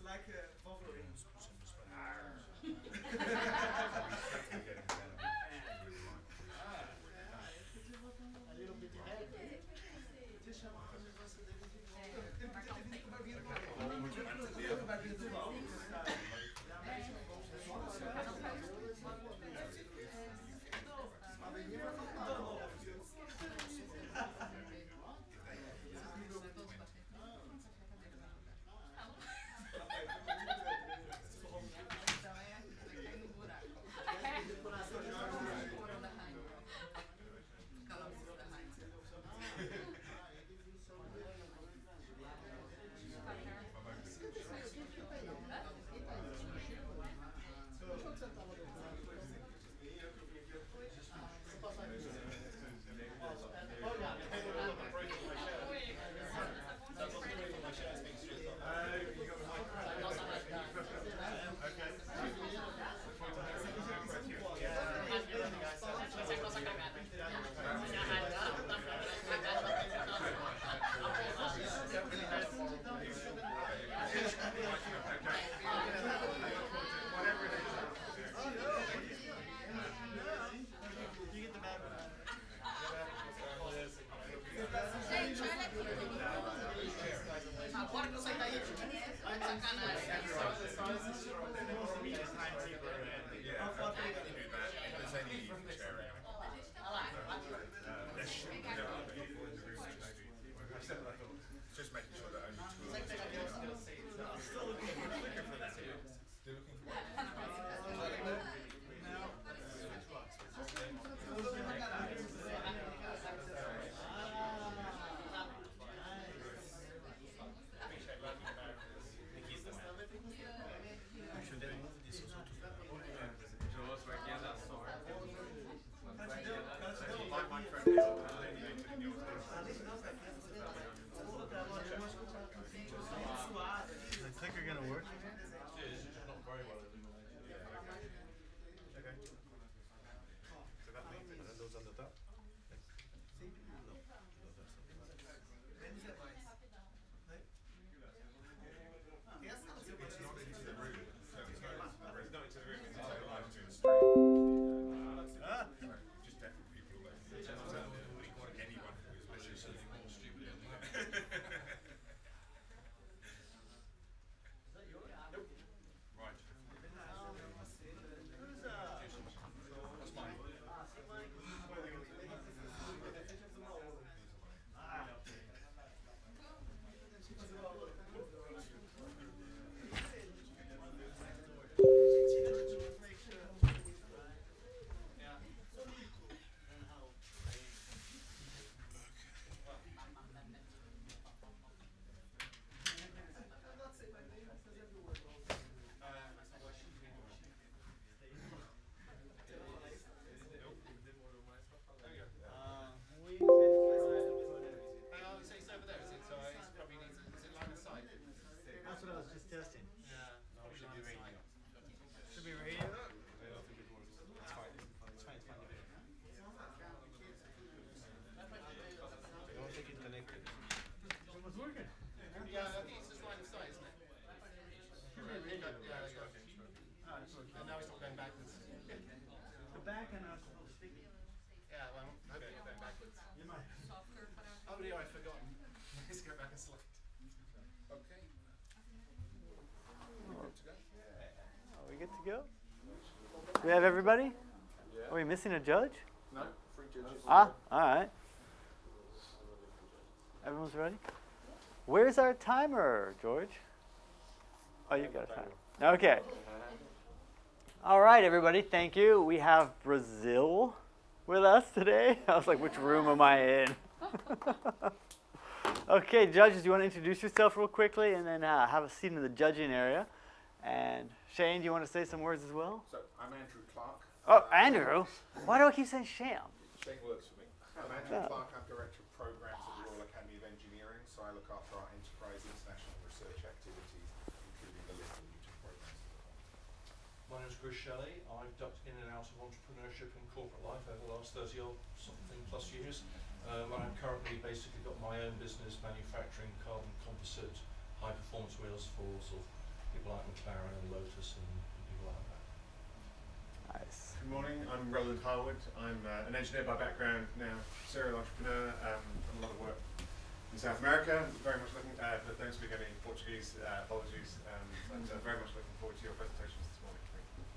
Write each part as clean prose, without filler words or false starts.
like Wolverine. A little bit heavy. Deixa a mão fazer você deve Tem que comer vinho do mal. Just making sure that only two of us are looking for that. They're looking for my friend Is the clicker gonna work? it's just not very well illuminated. Okay. So that means and then those on the top? It's not into the room. So it's not into the room, it's into the live stream. Ah! Just deaf people that anyone who is listening something more stupid than that. Right. That's mine. That's what I was just testing. Should be radio. Should be radio. It's fine. It's fine. I don't think it's connected. It was working. Yeah, I think it's just line of sight, isn't it? Should be radio. Yeah, there you go. And now it's not going backwards. The back and us will stick. Yeah, well, okay, you're going backwards. You might. Oh dear, I've forgotten. Let's go back a slide. Okay. We're good to go. Are we good to go? Do we have everybody? Are we missing a judge? No, 3 judges. Ah, alright. Everyone's ready? Where's our timer, George? Oh, you've got a timer. Okay. All right, everybody, thank you. We have Brazil with us today. I was like, which room am I in? Okay, judges, you want to introduce yourself real quickly and then have a seat in the judging area. And Shane, do you want to say some words as well? So, I'm Andrew Clark. Oh, Andrew? Why do I keep saying Sham? Shane works for me. I'm Andrew Clark. I'm Director of Programs at the Royal Academy of Engineering, so I look after our enterprise international research activities, including the Little Newton programs. My name is Chris Shelley. I've ducked in and out of entrepreneurship and corporate life over the last 30 odd something plus years. I'm currently basically got my own business manufacturing carbon composite high performance wheels for sort of people like McLaren and Lotus and people like that. Nice. Good morning, I'm Roland Harwood. I'm an engineer by background, now serial entrepreneur. Done a lot of work in South America. Very much looking, but don't speak any Portuguese, apologies. But very much looking forward to your presentations this morning.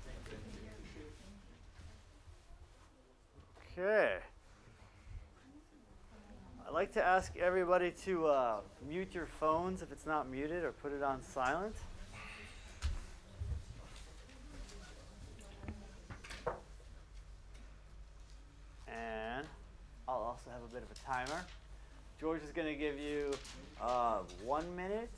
Thank you. Okay. I'd like to ask everybody to mute your phones if it's not muted, or put it on silent. And I'll also have a bit of a timer. George is going to give you 1 minute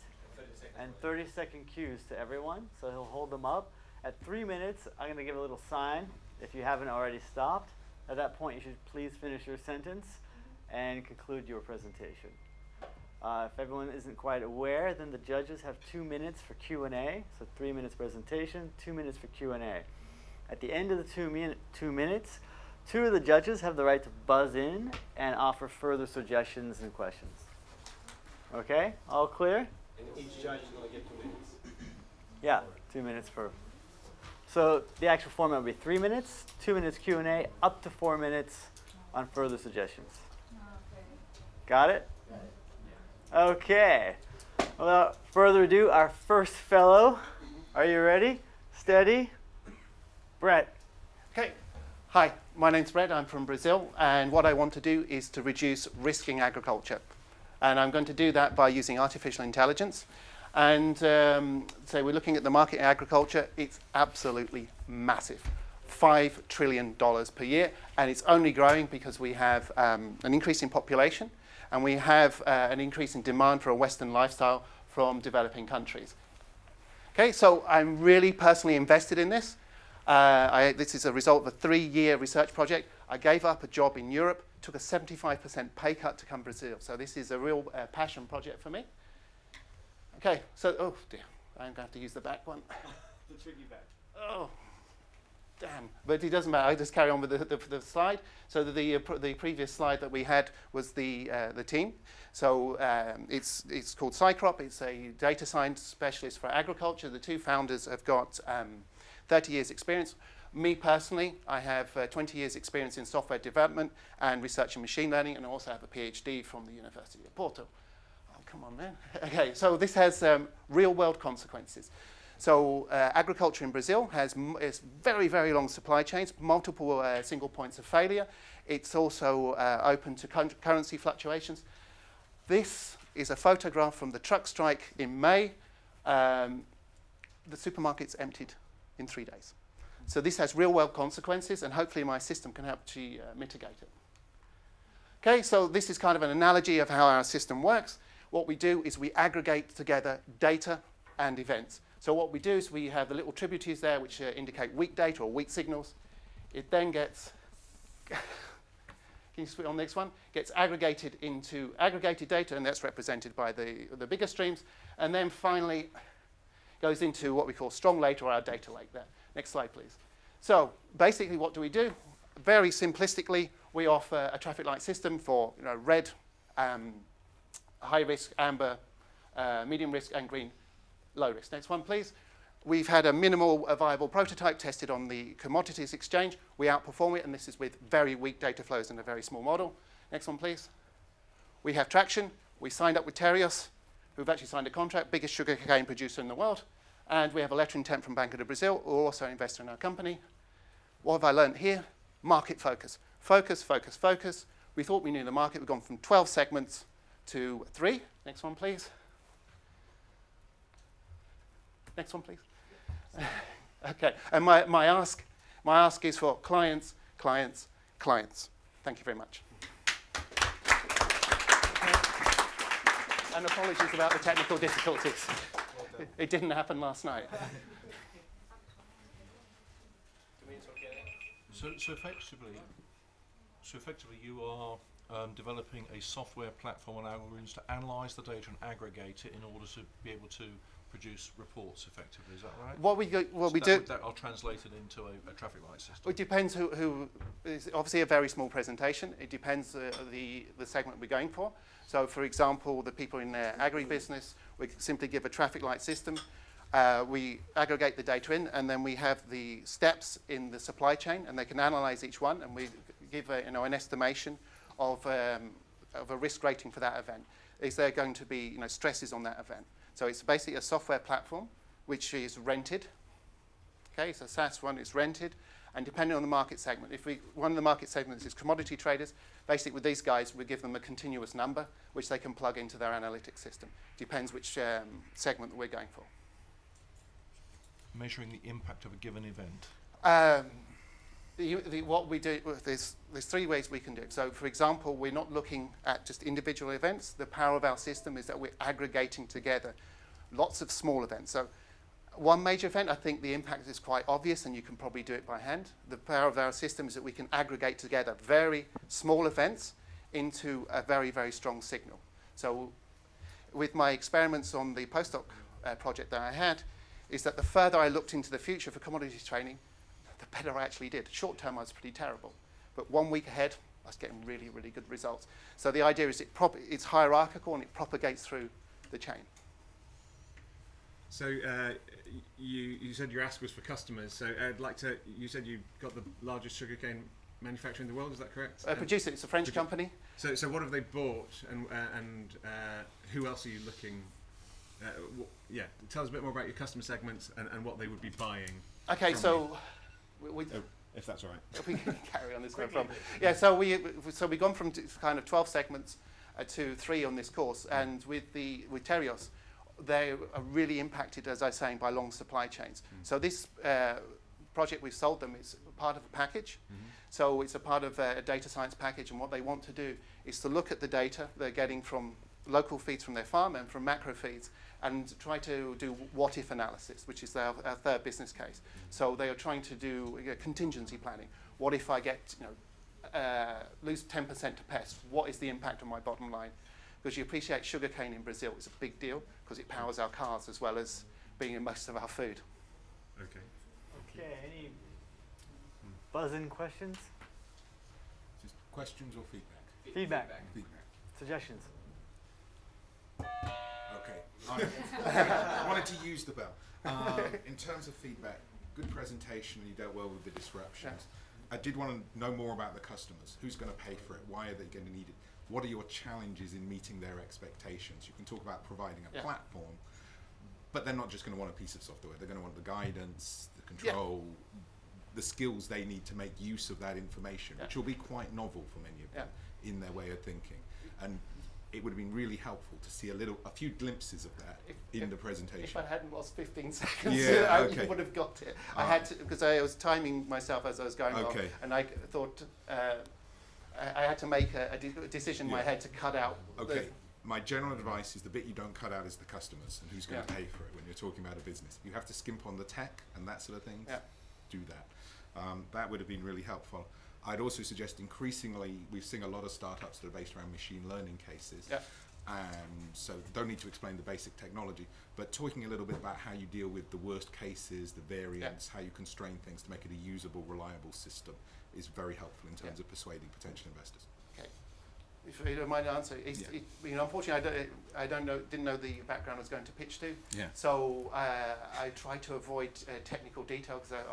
and 30-second cues to everyone. So he'll hold them up. At 3 minutes, I'm going to give a little sign if you haven't already stopped. At that point, you should please finish your sentence and conclude your presentation. If everyone isn't quite aware, then the judges have 2 minutes for Q&A. So 3 minutes presentation, 2 minutes for Q&A. At the end of the 2 minutes, 2 of the judges have the right to buzz in and offer further suggestions and questions. Okay, all clear? And each judge is going to get 2 minutes. Yeah, 2 minutes per. So the actual format will be 3 minutes, 2 minutes Q&A, up to 4 minutes on further suggestions. Got it? Okay. Without further ado, our first fellow. Are you ready? Steady. Brett. Okay. Hi, my name's Brett. I'm from Brazil, and what I want to do is to reduce risk in agriculture. And I'm going to do that by using artificial intelligence. And so we're looking at the market in agriculture. It's absolutely massive. $5 trillion per year, and it's only growing because we have an increase in population, and we have an increase in demand for a Western lifestyle from developing countries. Okay, so I'm really personally invested in this. This is a result of a 3-year research project. I gave up a job in Europe, took a 75% pay cut to come to Brazil. So this is a real passion project for me. Okay, so, oh dear, I'm going to have to use the back one. The tricky back. Oh, damn. But it doesn't matter, I just carry on with the slide. So the previous slide that we had was the team. So it's called Cycrop. It's a data science specialist for agriculture. The 2 founders have got 30 years experience. Me personally, I have 20 years experience in software development and research in machine learning, and I also have a PhD from the University of Porto. Oh, come on, man. Okay, so this has real-world consequences. So agriculture in Brazil has very, very long supply chains, multiple single points of failure. It's also open to currency fluctuations. This is a photograph from the truck strike in May. The supermarket's emptied in 3 days. So this has real-world consequences, and hopefully my system can help to mitigate it. Okay, so this is kind of an analogy of how our system works. What we do is we aggregate together data and events. So what we do is we have the little tributaries there which indicate weak data or weak signals. It then gets, can you switch on the next one? Gets aggregated into aggregated data, and that's represented by the bigger streams. And then finally goes into what we call strong data, or our data lake there. Next slide, please. So basically what do we do? Very simplistically, we offer a traffic light system for red, high risk, amber, medium risk, and green, low risk. Next one, please. We've had a minimal viable prototype tested on the commodities exchange. We outperform it, and this is with very weak data flows and a very small model. Next one, please. We have traction. We signed up with Terios, who've actually signed a contract, biggest sugarcane producer in the world. And we have a letter of intent from Banco do Brasil, who are also an investor in our company. What have I learned here? Market focus. Focus, focus, focus. We thought we knew the market. We've gone from 12 segments to 3. Next one, please. Next one, please. Okay, and my ask is for clients, clients, clients. Thank you very much. And apologies about the technical difficulties. It didn't happen last night. So effectively, you are developing a software platform and algorithms to analyze the data and aggregate it in order to be able to produce reports effectively. Is that right? What we do. That are translated into a traffic light system. It depends who. It's obviously a very small presentation. It depends the segment we're going for. So, for example, the people in agribusiness, we simply give a traffic light system. We aggregate the data in, and then we have the steps in the supply chain, and they can analyze each one, and we give an estimation of a risk rating for that event. Is there going to be stresses on that event? So it's basically a software platform which is rented. Okay, so SaaS one is rented, and depending on the market segment, one of the market segments is commodity traders. Basically, with these guys, we give them a continuous number which they can plug into their analytics system. Depends which segment that we're going for. Measuring the impact of a given event. What we do, there's 3 ways we can do it. So, for example, we're not looking at just individual events. The power of our system is that we're aggregating together lots of small events. So, one major event, I think the impact is quite obvious, and you can probably do it by hand. The power of our system is that we can aggregate together very small events into a very, very strong signal. So, with my experiments on the postdoc project that I had, is that the further I looked into the future for commodities trading, the better I actually did. Short term, I was pretty terrible. But 1 week ahead, I was getting really, really good results. So the idea is it's hierarchical and it propagates through the chain. So you said your ask was for customers. So I'd like to. You said you got the largest sugarcane manufacturer in the world. Is that correct? Producer, it's a French company. So what have they bought, and who else are you looking? Tell us a bit more about your customer segments and what they would be buying. Okay, so if that's all right, we can carry on this no problem. Yeah, so we've gone from kind of 12 segments to 3 on this course, and with Tereos, they are really impacted, as I was saying, by long supply chains. So this project we've sold them is part of a package. So it's a part of a data science package, and what they want to do is to look at the data they're getting from local feeds from their farm and from macro feeds, and try to do what-if analysis, which is our 3rd business case. So they are trying to do contingency planning. What if I get, lose 10% to pest? What is the impact on my bottom line? Because you appreciate sugarcane in Brazil is a big deal because it powers our cars as well as being in most of our food. Okay, any buzz-in questions? Just questions or feedback? Feedback. Feedback. Suggestions? Okay. I wanted to use the bell. In terms of feedback, good presentation, you dealt well with the disruptions. I did want to know more about the customers. Who's going to pay for it? Why are they going to need it? What are your challenges in meeting their expectations? You can talk about providing a platform, but they're not just going to want a piece of software. They're going to want the guidance, the control, the skills they need to make use of that information, which will be quite novel for many of them in their way of thinking. And it would have been really helpful to see a few glimpses of that in the presentation. If I hadn't lost 15 seconds, I would have got it. I had to, because I was timing myself as I was going on, and I thought I had to make a decision in my head to cut out. My general advice is the bit you don't cut out is the customers and who's going to pay for it when you're talking about a business. You have to skimp on the tech and that sort of thing. Do that. That would have been really helpful. I'd also suggest increasingly, we've seen a lot of startups that are based around machine learning cases. And so don't need to explain the basic technology, but talking a little bit about how you deal with the worst cases, the variants, how you constrain things to make it a usable, reliable system is very helpful in terms of persuading potential investors. Okay. If you don't mind answer, unfortunately I didn't know the background I was going to pitch to. So I try to avoid technical detail because I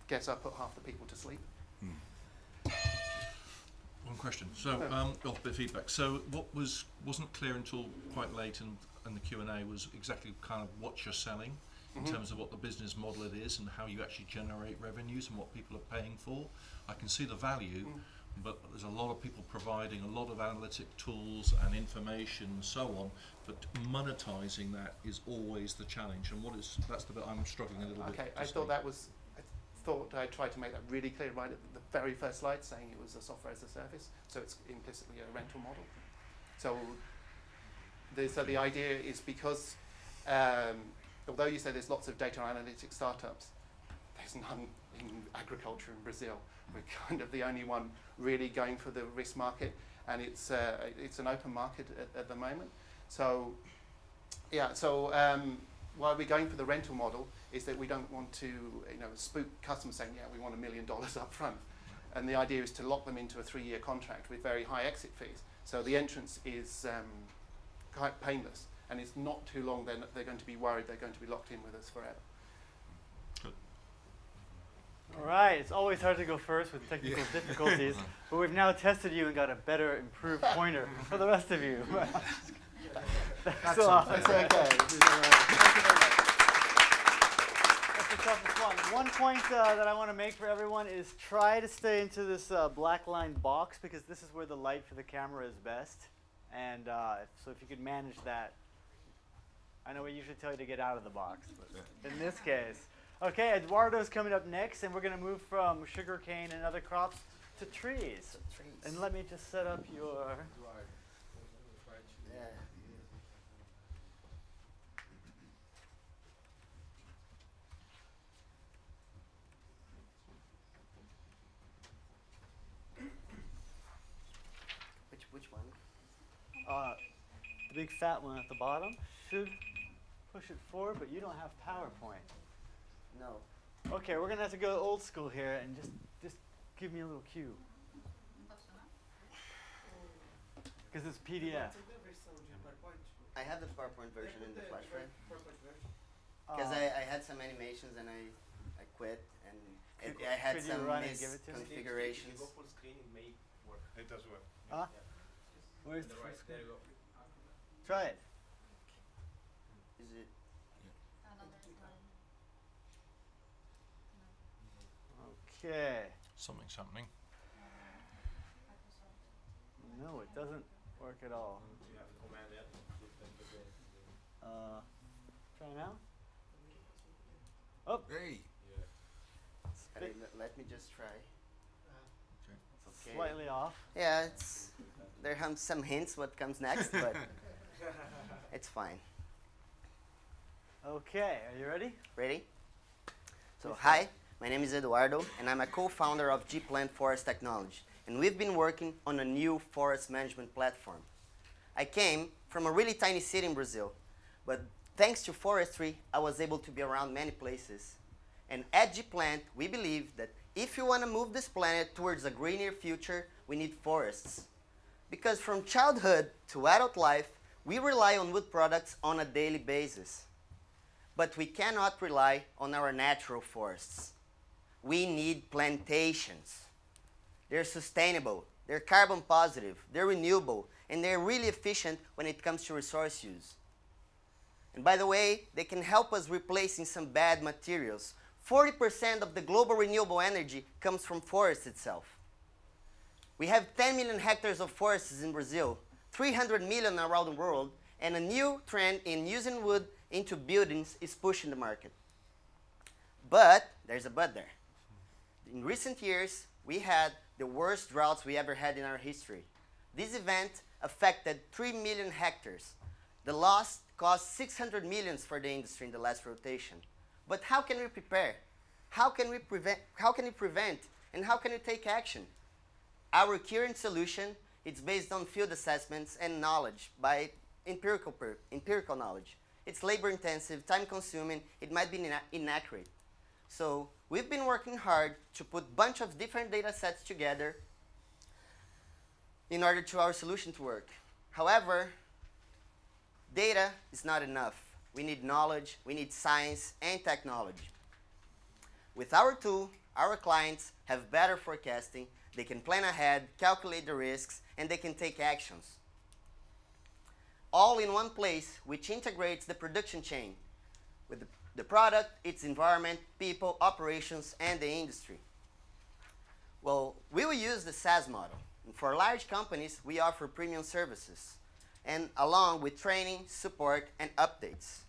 guess I put half the people to sleep. One question. So, a bit of feedback. So, what wasn't clear until quite late in the Q&A was exactly kind of what you're selling in terms of what the business model it is and how you actually generate revenues and what people are paying for. I can see the value, but there's a lot of people providing a lot of analytic tools and information and so on, but monetizing that is always the challenge. And that's the bit I'm struggling a little bit. Okay, I thought I tried to make that really clear right at the very first slide, saying it was a software as a service, so it's implicitly a rental model. So the idea is because, although you say there's lots of data analytics startups, there's none in agriculture in Brazil. We're kind of the only one really going for the risk market, and it's an open market at the moment. So why we're going for the rental model is that we don't want to spook customers saying, we want $1 million up front. And the idea is to lock them into a 3-year contract with very high exit fees. So the entrance is quite painless. and it's not too long, then they're going to be worried they're going to be locked in with us forever. All right, it's always hard to go first with technical difficulties, but we've now tested you and got a better, improved pointer for the rest of you. Thanks a lot. It's okay. That's the toughest one. One point that I want to make for everyone is try to stay into this black line box, because this is where the light for the camera is best. And so if you could manage that. I know we usually tell you to get out of the box, but in this case. Okay, Eduardo's coming up next, and we're going to move from sugarcane and other crops to trees. And let me just set up your... Which one? The big fat one at the bottom should push it forward, but you don't have PowerPoint. No. Okay, we're gonna have to go old school here and just give me a little cue. Because it's PDF. I have the PowerPoint version in the flash drive. Because I had some animations and I quit, and I had could you some run and give it to me? misconfigurations. If you go full screen, it may work. It does work. Huh? Where's the Right, first there screen? you go. Try it. Is it? Okay. Something's happening. No, it doesn't work at all. You have to command that. Try now. Oh, Hey. Okay, let me just try. Okay. slightly off. Yeah, there are some hints what comes next, but it's fine. Okay, are you ready? Ready? So, hi, my name is Eduardo, and I'm a co-founder of G-Plant Forest Technology, and we've been working on a new forest management platform. I came from a really tiny city in Brazil, but thanks to forestry, I was able to be around many places. And at G-Plant, we believe that if you want to move this planet towards a greener future, we need forests. Because from childhood to adult life, we rely on wood products on a daily basis. But we cannot rely on our natural forests. We need plantations. They're sustainable, they're carbon positive, they're renewable, and they're really efficient when it comes to resource use. And by the way, they can help us replacing some bad materials. 40% of the global renewable energy comes from forests itself. We have 10 million hectares of forests in Brazil, 300 million around the world, and a new trend in using wood into buildings is pushing the market. But there's a but there. In recent years, we had the worst droughts we ever had in our history. This event affected 3 million hectares. The loss cost 600 millions for the industry in the last rotation. But how can we prepare? How can we prevent? And how can we take action? Our current solution is based on field assessments and knowledge by empirical knowledge. It's labor intensive, time consuming, it might be inaccurate. So we've been working hard to put a bunch of different data sets together in order for our solution to work. However, data is not enough. We need knowledge, we need science and technology. With our tool, our clients have better forecasting, they can plan ahead, calculate the risks, and they can take actions. All in one place, which integrates the production chain with the product, its environment, people, operations, and the industry. Well, we will use the SaaS model. And for large companies, we offer premium services, and along with training, support, and updates.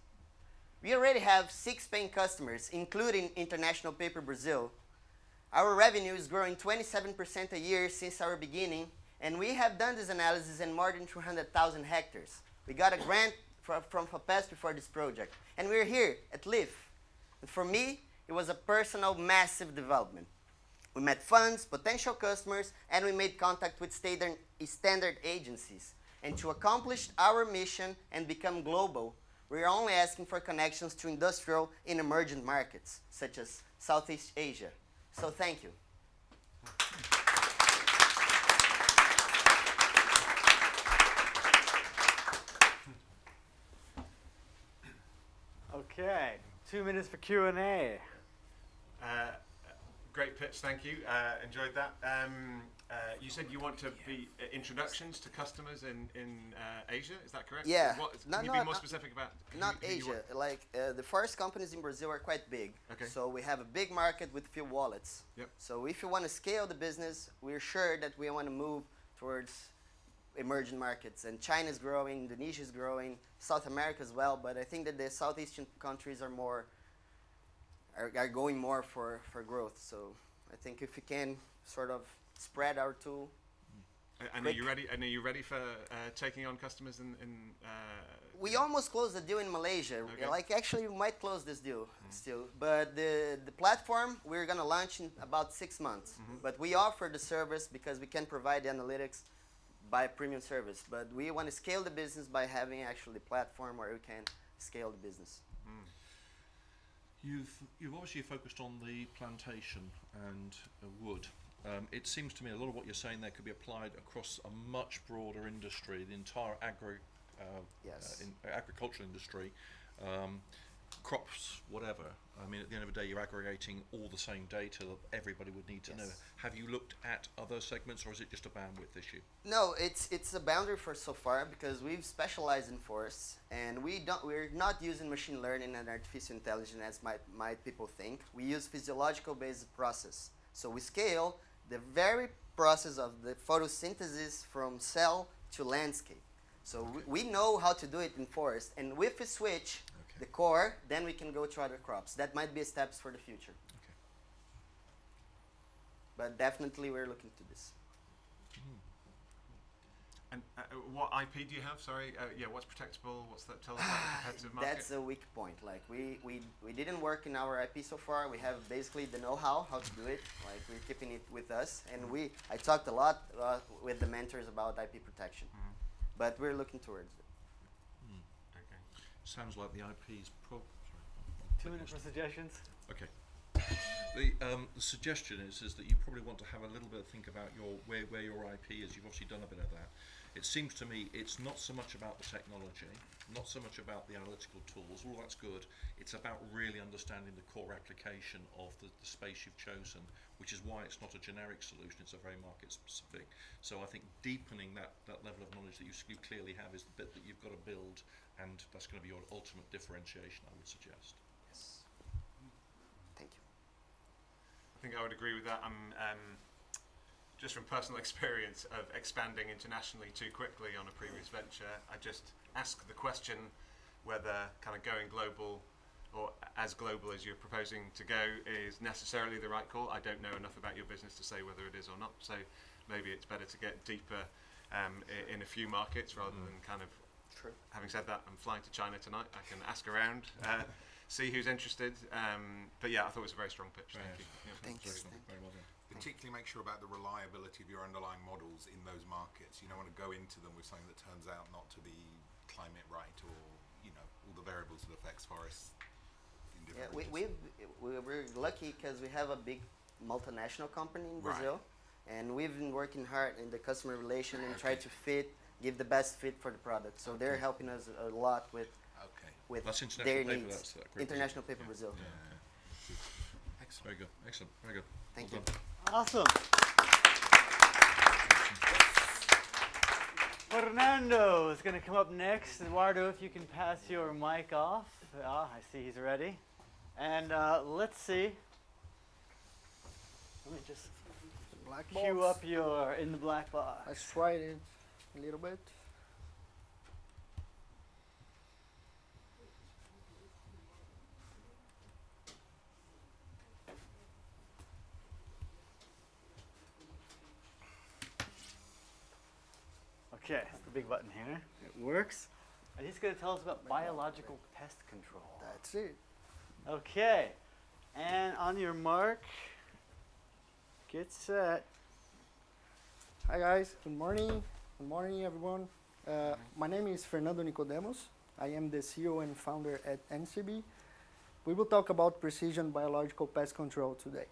We already have 6 paying customers, including International Paper Brazil. Our revenue is growing 27% a year since our beginning, and we have done this analysis in more than 200,000 hectares. We got a grant from FAPESP for this project, and we're here at LIF. And for me, it was a personal, massive development. We met funds, potential customers, and we made contact with standard agencies. And to accomplish our mission and become global, we are only asking for connections to industrial and emerging markets, such as Southeast Asia. So thank you. Okay, 2 minutes for Q&A. Great pitch, thank you. Enjoyed that. You said you want to be introductions to customers in Asia, is that correct? Yeah. Can you be more specific about Not who you Asia. want? Like the forest companies in Brazil are quite big. Okay. So we have a big market with few wallets. Yep. So if you want to scale the business, we're sure that we want to move towards emerging markets. And China is growing, Indonesia is growing, South America as well. But I think that the southeastern countries are going more for growth. So I think if we can sort of spread our tool. And are you ready? And are you ready for taking on customers in? We almost closed the deal in Malaysia. Okay. Like actually, we might close this deal still. But the platform we're gonna launch in about 6 months. But we offer the service because we can provide the analytics by premium service. But we want to scale the business by having actually the platform where we can scale the business. You've obviously focused on the plantation and wood. It seems to me a lot of what you're saying there could be applied across a much broader industry, the entire Yes. agricultural industry, crops, whatever. I mean, at the end of the day, you're aggregating all the same data that everybody would need to know. Have you looked at other segments, or is it just a bandwidth issue? No, it's a boundary for so far because we've specialized in forests, and we're not using machine learning and artificial intelligence as might people think. We use physiological based process. So we scale the very process of the photosynthesis from cell to landscape. So we know how to do it in forest, and if we switch the core, then we can go to other crops. That might be steps for the future. Okay. But definitely we're looking to this. And what IP do you have? Sorry, what's protectable? What's that? Tell us about the competitive market. That's a weak point. Like we didn't work in our IP so far. We have basically the know-how how to do it. Like we're keeping it with us, and I talked a lot with the mentors about IP protection, but we're looking towards it. Okay. Sounds like the IP's 2 minutes for suggestions. Okay. The suggestion is that you probably want to have a little bit of think about where your IP is. You've obviously done a bit of that. It seems to me it's not so much about the technology, not so much about the analytical tools. All that's good. It's about really understanding the core application of the space you've chosen, which is why it's not a generic solution. It's a very market specific. So I think deepening that level of knowledge that you clearly have is the bit that you've got to build, and that's going to be your ultimate differentiation, I would suggest. Yes. Thank you. I think I would agree with that. Just from personal experience of expanding internationally too quickly on a previous venture, I just ask the question whether kind of going global or as global as you're proposing to go is necessarily the right call. I don't know enough about your business to say whether it is or not, so maybe it's better to get deeper in a few markets rather than kind of. True. Having said that, I'm flying to China tonight. I can ask around, see who's interested. But yeah, I thought it was a very strong pitch. Thank you. Yeah. Thank you. Very well done. Particularly make sure about the reliability of your underlying models in those markets. You don't want to go into them with something that turns out not to be climate right, or all the variables that affects forests in Yeah, different regions. we're lucky because we have a big multinational company in Brazil, and we've been working hard in the customer relation and try to give the best fit for the product. So they're helping us a lot with That's International their Paper, needs. that's that group. International Paper Brazil. Excellent. Very good. Excellent. Very good. Thank Well you. done. Awesome. Fernando is going to come up next. Eduardo, if you can pass your mic off. I see he's ready. And let's see. Let me just Black cue box. up your in the black box. Let's try it a little bit. Okay, it's the big button here. It works. And he's going to tell us about biological pest control. That's it. Okay, and on your mark, get set. Hi guys, good morning. Good morning everyone. My name is Fernando Nicodemos. I am the CEO and founder at NCB. We will talk about precision biological pest control today.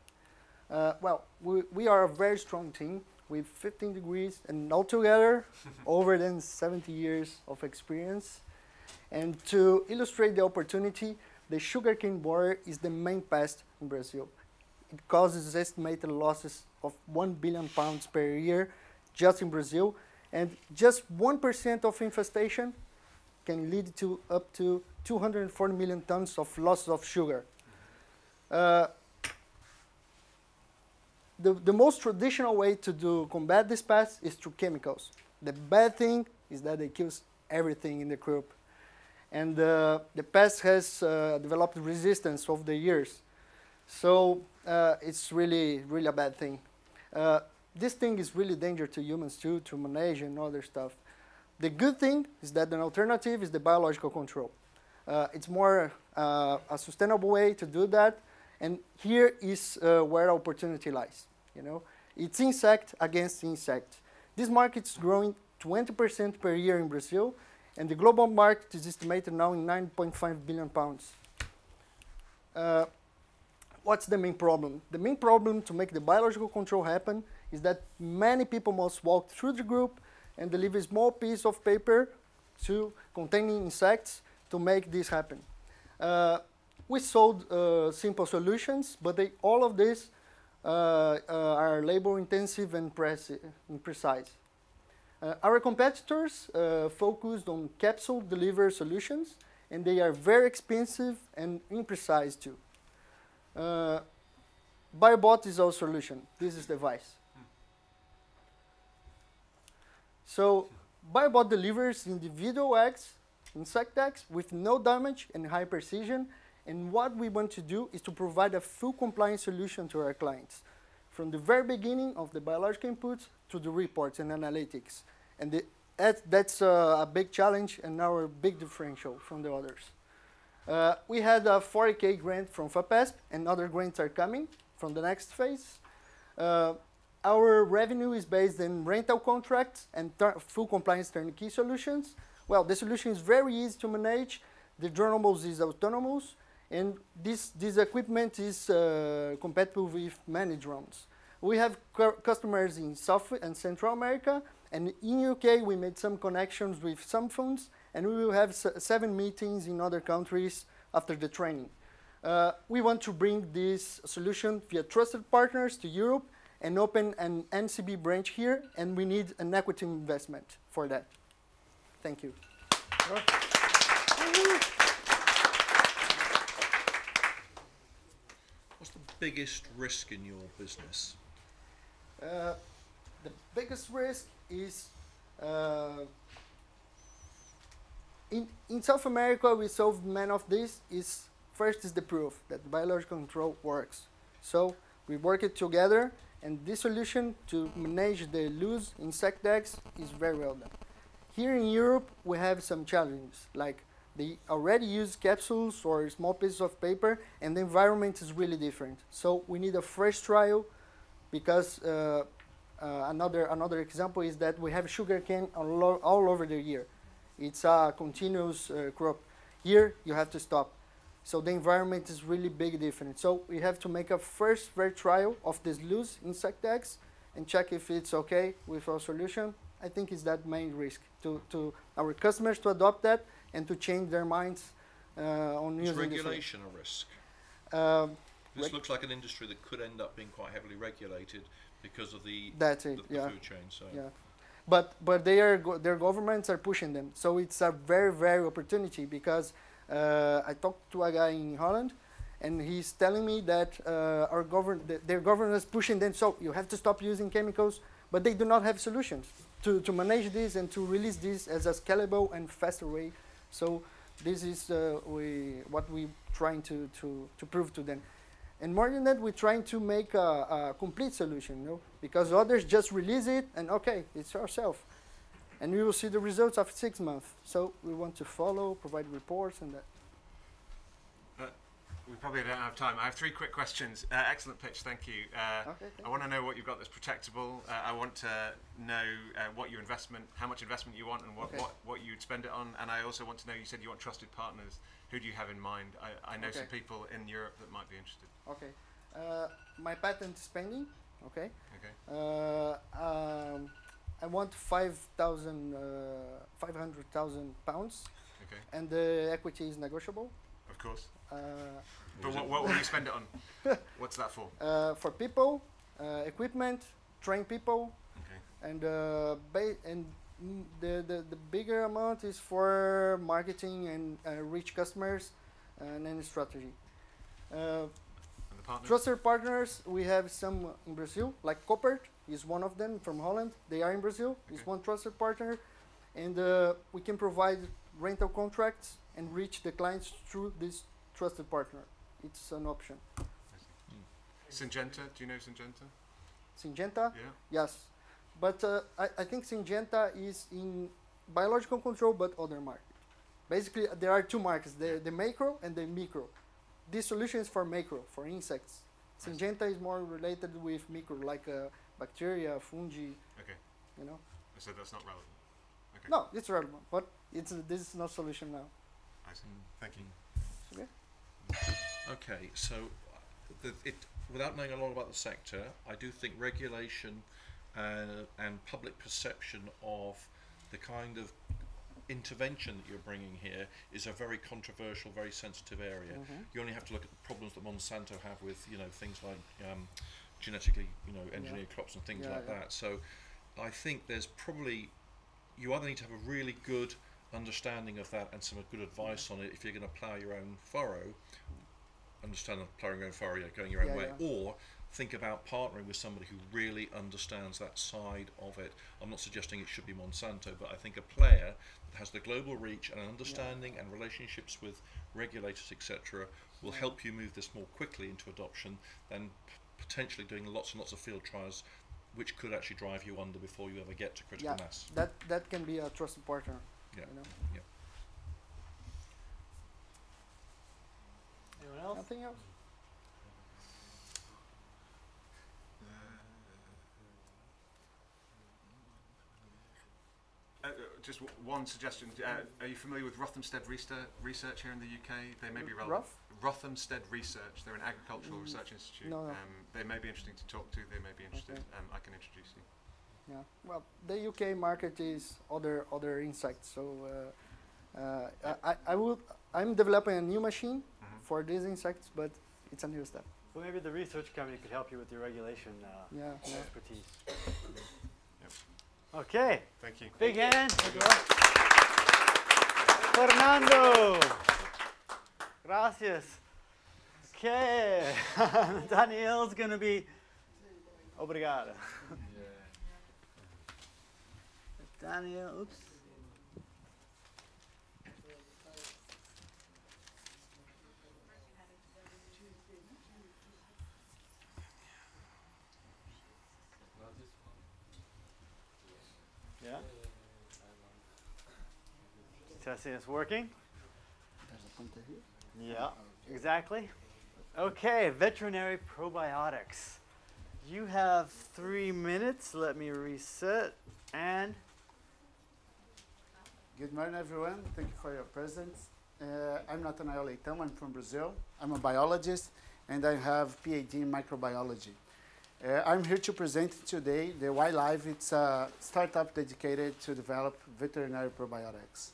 We are a very strong team with 15 degrees and altogether over than 70 years of experience. And to illustrate the opportunity, the sugarcane borer is the main pest in Brazil. It causes estimated losses of 1 billion pounds per year just in Brazil, and just 1% of infestation can lead to up to 240 million tons of loss of sugar. The most traditional way to combat this pest is through chemicals. The bad thing is that it kills everything in the crop. And the pest has developed resistance over the years. So it's really a bad thing. This thing is really dangerous to humans too, to manage and other stuff. The good thing is that an alternative is the biological control. It's more a sustainable way to do that. And here is where opportunity lies. You know, it's insect against insect. This market is growing 20% per year in Brazil, and the global market is estimated now in 9.5 billion pounds. What's the main problem? The main problem to make the biological control happen is that many people must walk through the group and deliver a small piece of paper containing insects to make this happen. We sold simple solutions, but all of this are labor intensive and precise. Our competitors focused on capsule delivery solutions, and they are very expensive and imprecise too. BioBot is our solution. This is the device. So BioBot delivers individual eggs, insect eggs, with no damage and high precision. And what we want to do is to provide a full compliance solution to our clients, from the very beginning of the biological inputs to the reports and analytics. And that's a big challenge and our big differential from the others. We had a 40K grant from FAPESP, and other grants are coming from the next phase. Our revenue is based on rental contracts and full compliance turnkey solutions. Well, the solution is very easy to manage. The journals is autonomous. And this equipment is compatible with many drones. We have customers in South and Central America, and in UK we made some connections with some funds, and we will have 7 meetings in other countries after the training. We want to bring this solution via trusted partners to Europe and open an NCB branch here, and we need an equity investment for that. Thank you. What's the biggest risk in your business? The biggest risk is in South America we solved many of this. First is the proof that biological control works. So we work it together, and this solution to manage the loose insect eggs is very well done. Here in Europe we have some challenges, like they already use capsules or small pieces of paper, and the environment is really different. So we need a fresh trial, because another example is that we have sugarcane all over the year. It's a continuous crop. Here you have to stop. So the environment is really big difference. So we have to make a first fair trial of these loose insect eggs and check if it's okay with our solution. I think it's that main risk to our customers to adopt that and to change their minds on using this. Is regulation a risk? This looks like an industry that could end up being quite heavily regulated because of the food chain. So. Yeah, but their governments are pushing them, so it's a very opportunity, because I talked to a guy in Holland, and he's telling me that their government is pushing them, so you have to stop using chemicals, but they do not have solutions to manage this and to release this as a scalable and faster way. So this is what we're trying to prove to them. And more than that, we're trying to make a complete solution, you know, because others just release it and okay, it's ourselves. And we will see the results after 6 months. So we want to follow, provide reports and that. We probably don't have time. I have 3 quick questions. Excellent pitch, thank you. I want to know what you've got that's protectable. I want to know what your investment, how much investment you want, and what you'd spend it on. And I also want to know, you said you want trusted partners. Who do you have in mind? I know some people in Europe that might be interested. Okay. My patent is pending. Okay. Okay. I want 500,000 pounds. Okay. And the equity is negotiable. Of course. Uh, But what will you spend it on? What's that for? for people, equipment, train people, Okay. and the bigger amount is for marketing and reach customers and then strategy. And the partners? Trusted partners, we have some in Brazil, like Coppert is one of them from Holland. They are in Brazil. It's Okay. one trusted partner, and we can provide rental contracts and reach the clients through this trusted partner. It's an option. Syngenta, do you know Syngenta? Syngenta, Yeah. yes, but I think Syngenta is in biological control, but other market. Basically, there are two markets: the macro and the micro. This solution is for macro, for insects. Syngenta is more related with micro, like bacteria, fungi. Okay. You know. So that's not relevant. Okay. No, it's relevant, but this is not solution now. I see. Thank you. Okay. Okay, so without knowing a lot about the sector, I do think regulation and public perception of the kind of intervention that you're bringing here is a very controversial, very sensitive area. You only have to look at the problems that Monsanto have with, things like genetically, engineered crops and things like that. So I think there's probably, you either need to have a really good understanding of that and some good advice on it if you're going to plough your own furrow, understand ploughing your own furrow, going your own way, or think about partnering with somebody who really understands that side of it. I'm not suggesting it should be Monsanto, but I think a player that has the global reach and understanding and relationships with regulators, etc., will help you move this more quickly into adoption than potentially doing lots and lots of field trials, which could actually drive you under before you ever get to critical mass. That can be a trusted partner. Yeah. You know? Yeah. Anyone else? Nothing else. Just one suggestion. Are you familiar with Rothamsted Research here in the UK? They may be relevant. Rothamsted Research. They're an agricultural research institute. No. They may be interesting to talk to. They may be interested. Okay. I can introduce you. Yeah. Well, the UK market is other insects. So I'm developing a new machine for these insects, but it's a new step. Well, maybe the research company could help you with your regulation expertise. Okay. Thank you. Big hand. Fernando. Gracias. Okay. Daniel's going to be obrigado. Daniel, oops. Yeah. Testing is working. There's a pointer here. Yeah, exactly. Okay, veterinary probiotics. You have 3 minutes. Let me reset and. Good morning, everyone. Thank you for your presence. I'm Nathanael Leitão. I'm from Brazil. I'm a biologist, and I have PhD in microbiology. I'm here to present today the YLive. It's a startup dedicated to develop veterinary probiotics.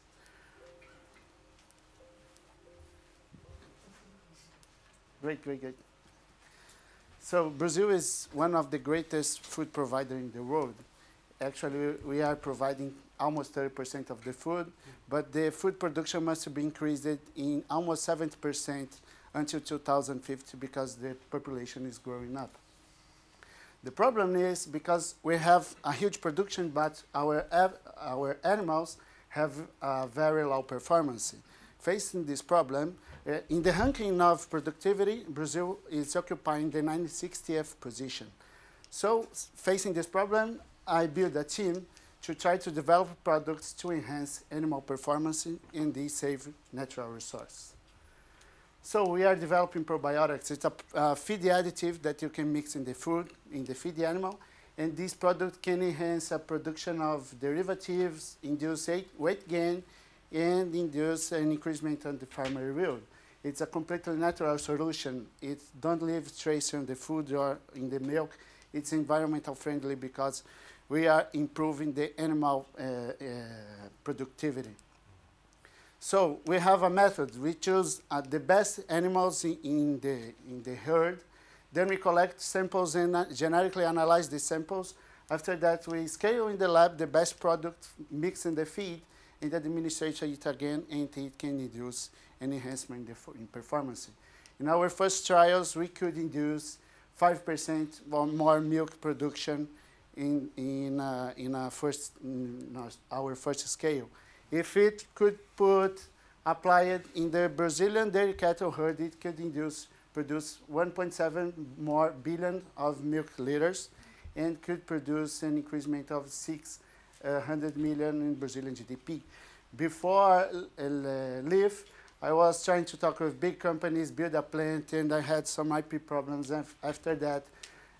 Great. So Brazil is one of the greatest food providers in the world. Actually, we are providing almost 30% of the food, but the food production must be increased in almost 70% until 2050 because the population is growing up. The problem is because we have a huge production, but our animals have very low performance. Facing this problem, in the ranking of productivity, Brazil is occupying the 960th position. So, facing this problem, I built a team to try to develop products to enhance animal performance and these save natural resources. So we are developing probiotics. It's a feed additive that you can mix in the food, in the feed animal, and this product can enhance the production of derivatives, induce weight gain, and induce an increasement on the farmer yield. It's a completely natural solution. It don't leave trace on the food or in the milk. It's environmental friendly because we are improving the animal productivity. So we have a method. We choose the best animals in the herd. Then we collect samples and genetically analyze the samples. After that, we scale in the lab the best product, mix in the feed, and administrate it again, and it can induce an enhancement in performance. In our first trials, we could induce 5% or more milk production in our first scale. If it could apply it in the Brazilian dairy cattle herd, it could produce 1.7 more billion of milk liters, and could produce an increasement of 600 million in Brazilian GDP. Before leave, I was trying to talk with big companies, build a plant, and I had some IP problems. And after that,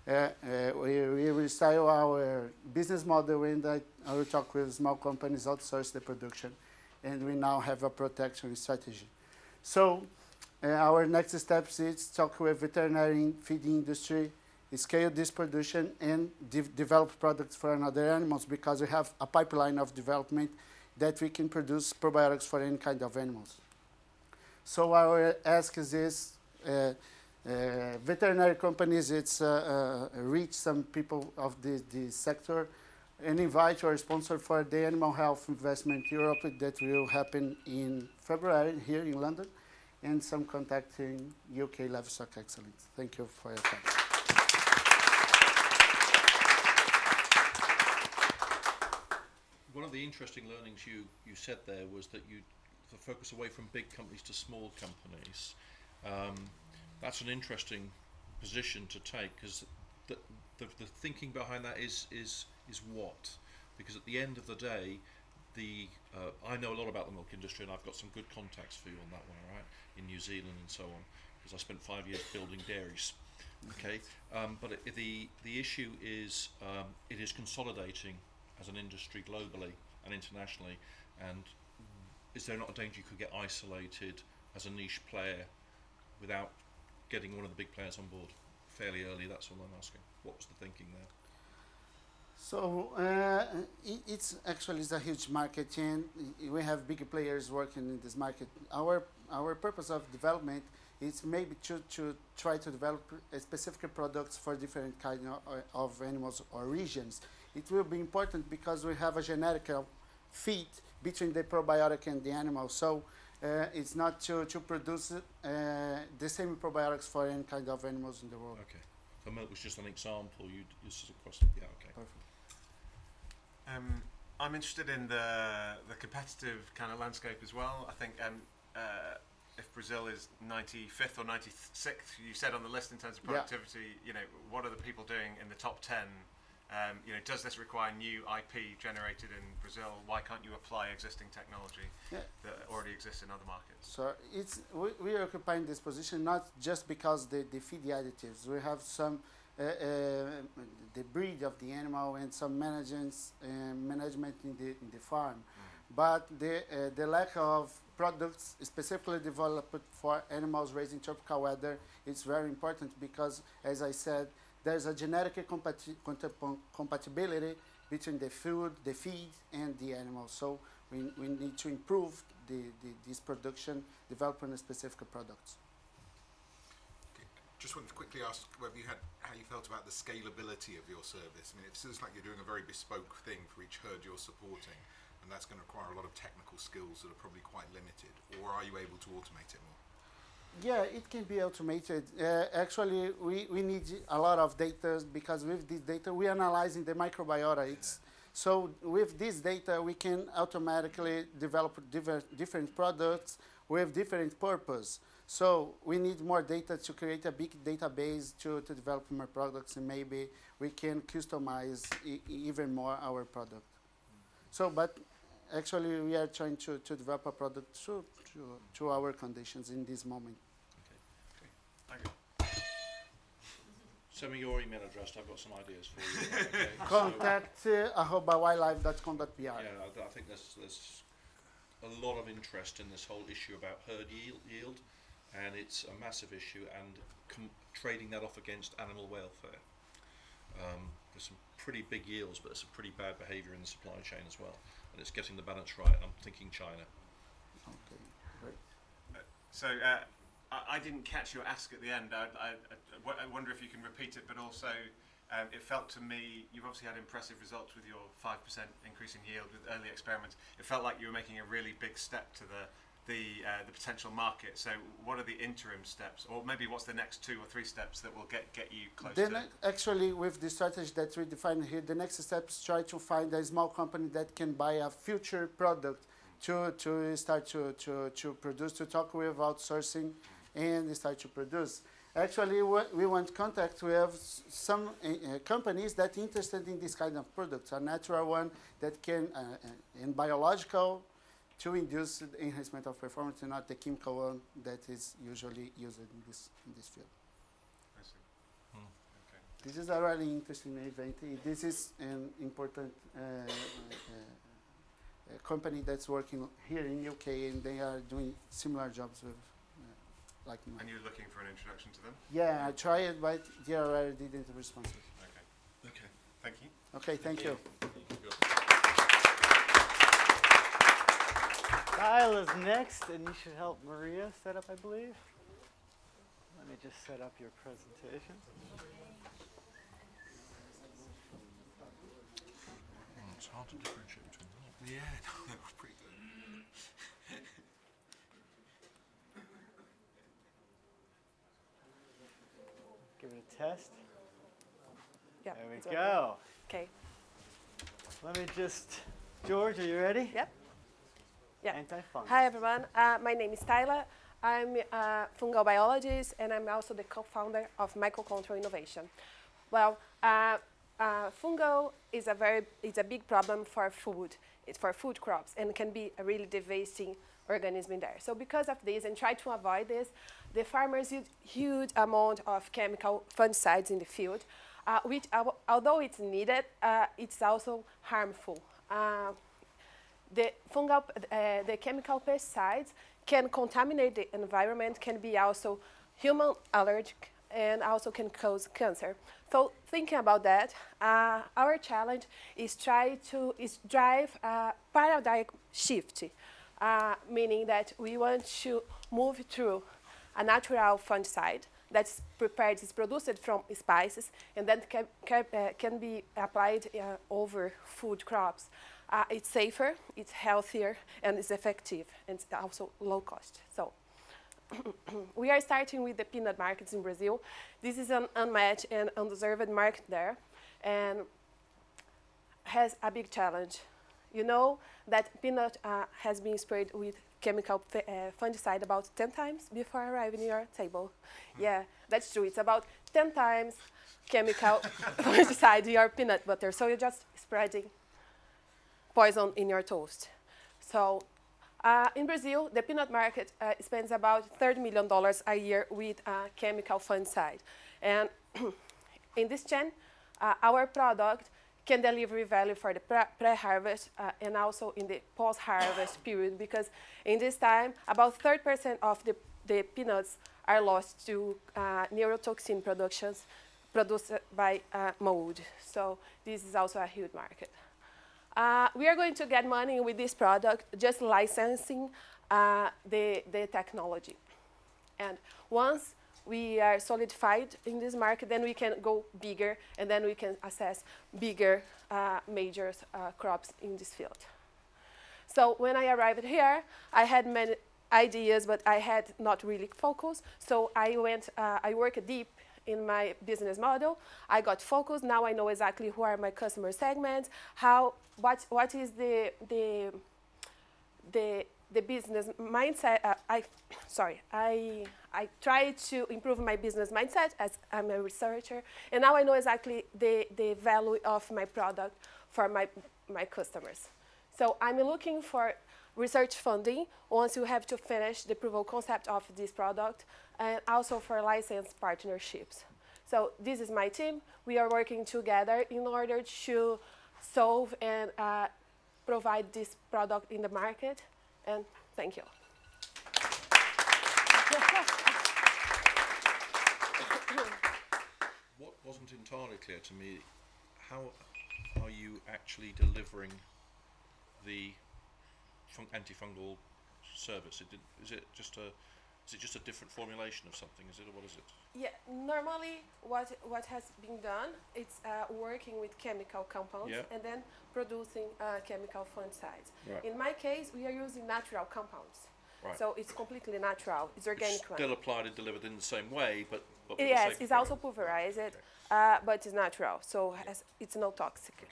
we restyle our business model, and I will talk with small companies, outsource the production, and we now have a protection strategy. So our next steps is talk with veterinary feed industry, scale this production, and develop products for another animals, because we have a pipeline of development that we can produce probiotics for any kind of animals. So our ask is this, veterinary companies, reach some people of the sector and invite or sponsor for the Animal Health Investment Europe that will happen in February here in London, and some contact in UK Livestock Excellence. Thank you for your time. One of the interesting learnings you said there was that you focus away from big companies to small companies. That's an interesting position to take, because the thinking behind that is what? Because at the end of the day, I know a lot about the milk industry, and I've got some good contacts for you on that one, right? In New Zealand and so on, because I spent 5 years building dairies. Okay, but the issue is it is consolidating as an industry globally and internationally, and is there not a danger you could get isolated as a niche player without getting one of the big players on board fairly early? That's all I'm asking. What was the thinking there? So it's actually a huge market, and we have big players working in this market. Our purpose of development is maybe to try to develop specific products for different kind of animals or regions. It will be important because we have a genetic fit between the probiotic and the animal. So it's not to produce the same probiotics for any kind of animals in the world. Okay. So milk was just an example. You just across. Yeah. Okay. Perfect. I'm interested in the competitive kind of landscape as well. I think if Brazil is 95th or 96th, you said on the list in terms of productivity, you know, what are the people doing in the top 10? You know, does this require new IP generated in Brazil? Why can't you apply existing technology that already exists in other markets? So we are occupying this position not just because they feed the additives. We have some the breed of the animal and some management in the farm, but the lack of products specifically developed for animals raised in tropical weather is very important, because, as I said, there's a genetic compatibility between the food, the feed, and the animal. So we need to improve this production, developing specific products. Just wanted to quickly ask whether how you felt about the scalability of your service. I mean, it feels like you're doing a very bespoke thing for each herd you're supporting, and that's going to require a lot of technical skills that are probably quite limited. Or are you able to automate it more? Yeah, it can be automated. Actually, we need a lot of data, because with this data, we're analyzing the microbiota. So with this data, we can automatically develop different products with different purpose. So we need more data to create a big database to develop more products, and maybe we can customize even more our product. So, but actually, we are trying to develop a product to our conditions in this moment. Thank you. Send me your email address. I've got some ideas for you. Okay. Contact @wildlife.com.br. Yeah, I think there's a lot of interest in this whole issue about herd yield, and it's a massive issue, and trading that off against animal welfare. There's some pretty big yields, but there's some pretty bad behaviour in the supply chain as well, and it's getting the balance right. I'm thinking China. Okay, great. So I didn't catch your ask at the end. I wonder if you can repeat it, but also it felt to me, you've obviously had impressive results with your 5% increase in yield with early experiments. It felt like you were making a really big step to the potential market. So what are the interim steps, or maybe what's the next 2 or 3 steps that will get you close to? Actually, with the strategy that we defined here, the next step is try to find a small company that can buy a future product to start to produce, to talk with outsourcing and start to produce. Actually, we want contact with some companies that are interested in this kind of products, a natural one that can, in biological, to induce the enhancement of performance and not the chemical one that is usually used in this field. I see. Okay. This is a really interesting event. This is an important company that's working here in UK, and they are doing similar jobs with like mine. And you're looking for an introduction to them? Yeah, I tried, but they already didn't respond. Okay. Okay. Thank you. Okay, thank you. Kyle is next, and you should help Maria set up, I believe. Let me just set up your presentation. It's hard to differentiate between them. Yeah, no, that was pretty good. Give it a test. Yeah. There we it's go. Okay. Let me just, George, are you ready? Yep. Yeah. Antifungal. Hi, everyone. My name is Tyler. I'm a fungal biologist, and I'm also the co-founder of Microcontrol Innovation. Well, fungal is it's a big problem for food. It's for food crops, and can be a really devastating organism in there. So because of this, and try to avoid this, the farmers use huge amount of chemical fungicides in the field, which, although it's needed, it's also harmful. The chemical pesticides can contaminate the environment, can be also human allergic, and also can cause cancer. So thinking about that, our challenge is drive a paradigm shift, meaning that we want to move through a natural fungicide that's prepared, is produced from spices, and then can be applied over food crops. It's safer, it's healthier, and it's effective, and it's also low cost. So we are starting with the peanut markets in Brazil. This is an unmatched and undeserved market there, and has a big challenge. You know that peanut has been sprayed with chemical fungicide about 10 times before arriving in your table. Yeah, that's true. It's about 10 times chemical fungicide in your peanut butter. So you're just spreading poison in your toast. So in Brazil, the peanut market spends about $30 million a year with chemical fungicide. And in this chain, our product can deliver value for the pre-harvest and also in the post-harvest period, because in this time, about 30% of the peanuts are lost to neurotoxin productions produced by mold. So this is also a huge market. We are going to get money with this product, just licensing the technology. And once we are solidified in this market, then we can go bigger, and then we can assess bigger major crops in this field. So when I arrived here, I had many ideas, but I had not really focused. So I worked deep in my business model. I got focused. Now I know exactly who are my customer segments, what is the business mindset. I tried to improve my business mindset as I'm a researcher, and now I know exactly the value of my product for my customers. So I'm looking for research funding once you have to finish the proof of concept of this product, and also for license partnerships. So this is my team. We are working together in order to solve and provide this product in the market. And thank you. What wasn't entirely clear to me, how are you actually delivering the antifungal service? Is it just a different formulation of something? Is it, or what is it? Yeah, normally what has been done, it's working with chemical compounds Yeah. and then producing chemical fungicides. Right. In my case, we are using natural compounds. Right. So it's completely natural. It's organic It's one. still applied and delivered in the same way, but with the Yes, same it's also product. pulverized, but it's natural, so it's no toxic.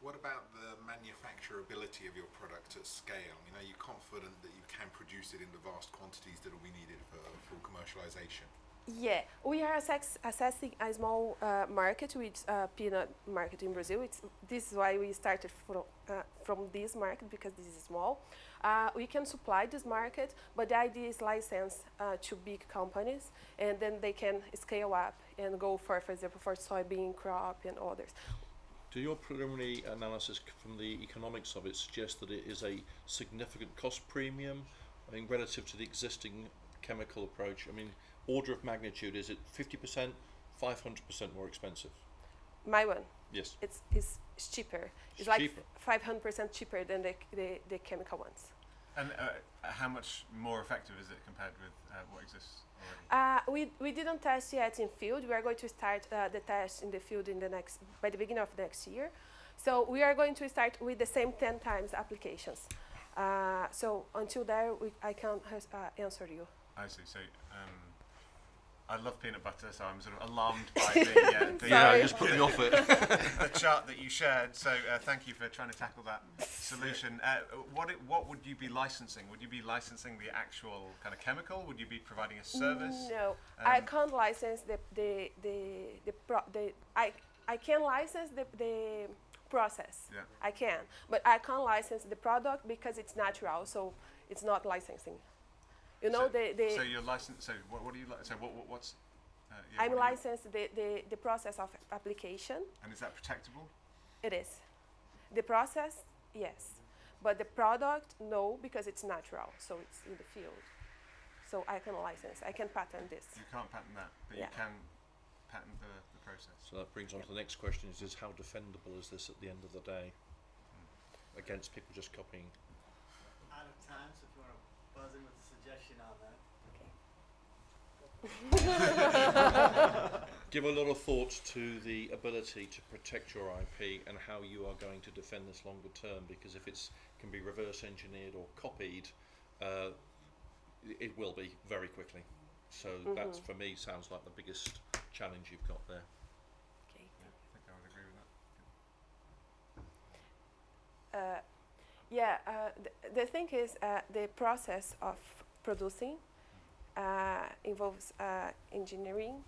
What about the manufacturability of your product at scale? Are you confident that you can produce it in the vast quantities that will be needed for full commercialization? Yeah, we are assessing a small market, which peanut market in Brazil. This is why we started from this market, because this is small. We can supply this market, but the idea is license to big companies, and then they can scale up and go for example, for soybean crop and others. Do your preliminary analysis from the economics of it suggest that it is a significant cost premium, relative to the existing chemical approach? Order of magnitude, is it 50%, 500% more expensive? My one. Yes. It's cheaper. It's like cheaper. 500% cheaper than the chemical ones. And how much more effective is it compared with what exists already? We didn't test yet in field. We are going to start the test in the field by the beginning of next year. So we are going to start with the same 10 times applications. So until there, I can't answer you. I see. So I love peanut butter, so I'm sort of alarmed by the just put me off it. the chart that you shared. So thank you for trying to tackle that solution. What would you be licensing? Would you be licensing the actual kind of chemical? Would you be providing a service? No, I can't license I can license the process. Yeah. I can, but I can't license the product because it's natural, so it's not licensing. So you're licensed. So what do you like? So what's? Yeah, I'm what do you- licensed the process of application. And is that protectable? It is. The process, yes, but the product, no, because it's natural, so it's in the field. So I can license. I can patent this. You can't patent that, but Yeah. you can patent the process. So that brings on to the next question: is how defendable is this at the end of the day against people just copying? Out of time, so if you want to buzz in with a suggestion on that. Give a lot of thought to the ability to protect your IP and how you are going to defend this longer term, because if it can be reverse engineered or copied, it will be very quickly. So that's, for me, sounds like the biggest challenge you've got there. Okay. Yeah, I think I would agree with that. The thing is, the process of producing involves engineering.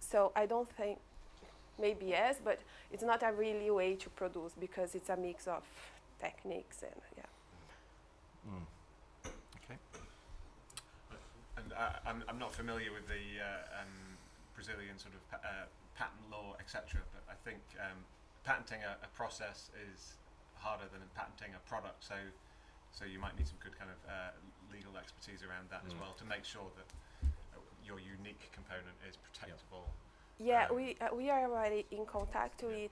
So I don't think, maybe yes, but it's not a really way to produce because it's a mix of techniques and Okay. And I'm not familiar with the Brazilian sort of patent law, etc. But I think patenting a process is harder than patenting a product. So you might need some good kind of legal expertise around that as well to make sure that your unique component is protectable. Yeah, we are already in contact with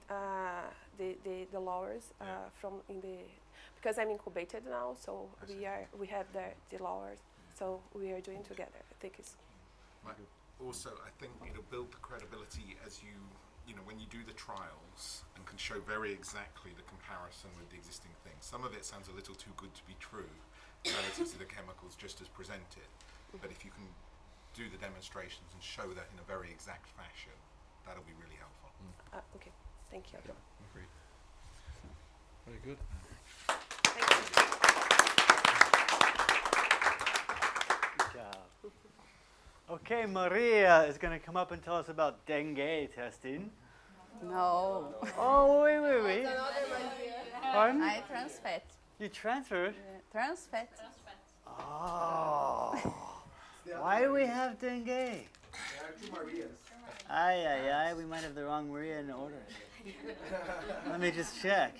the lawyers because I'm incubated now, so we have the lawyers, so we are doing together. I think it's Also, I think it'll build the credibility as you when you do the trials and can show very exactly the comparison with the existing things. Some of it sounds a little too good to be true relative to the chemicals just as presented, but if you can do the demonstrations and show that in a very exact fashion, that'll be really helpful. okay. Thank you. Agreed. Very good. Thank you. Good job. Okay, Maria is going to come up and tell us about dengue testing. No. Oh, wait. Pardon? I transfat. You transferred? Transfat. Oh. Why do we have dengue? There are two Marias. Ay, we might have the wrong Maria in the order. Let me just check.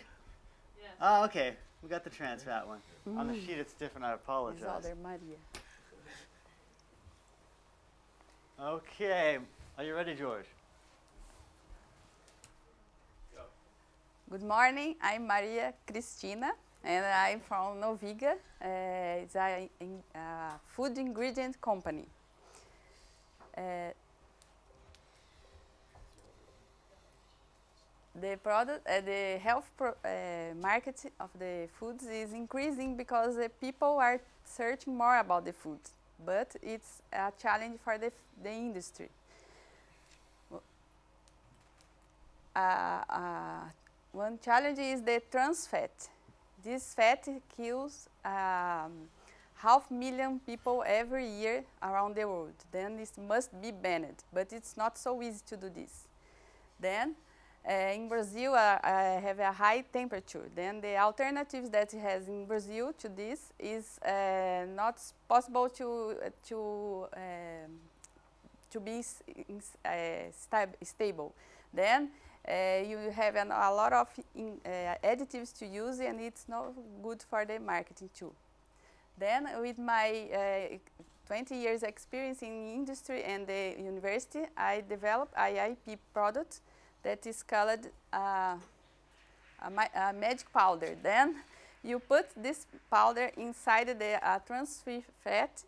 Oh, okay. We got the trans fat one. On the sheet it's different, I apologize. This other Maria. Okay. Are you ready, George? Good morning. I'm Maria Cristina. and I'm from Noviga. It's a food ingredient company. The product, the health market of the foods is increasing because the people are searching more about the food, but it's a challenge for the industry. One challenge is the trans fat. This fat kills 500,000 people every year around the world. Then this must be banned, but it's not so easy to do this. Then in Brazil, I have a high temperature. Then the alternatives that it has in Brazil to this is not possible to be stable. Then you have a lot of additives to use, and it's not good for the marketing too. Then with my 20 years experience in industry and the university, I developed IIP product that is called a magic powder. Then you put this powder inside the trans-free fat,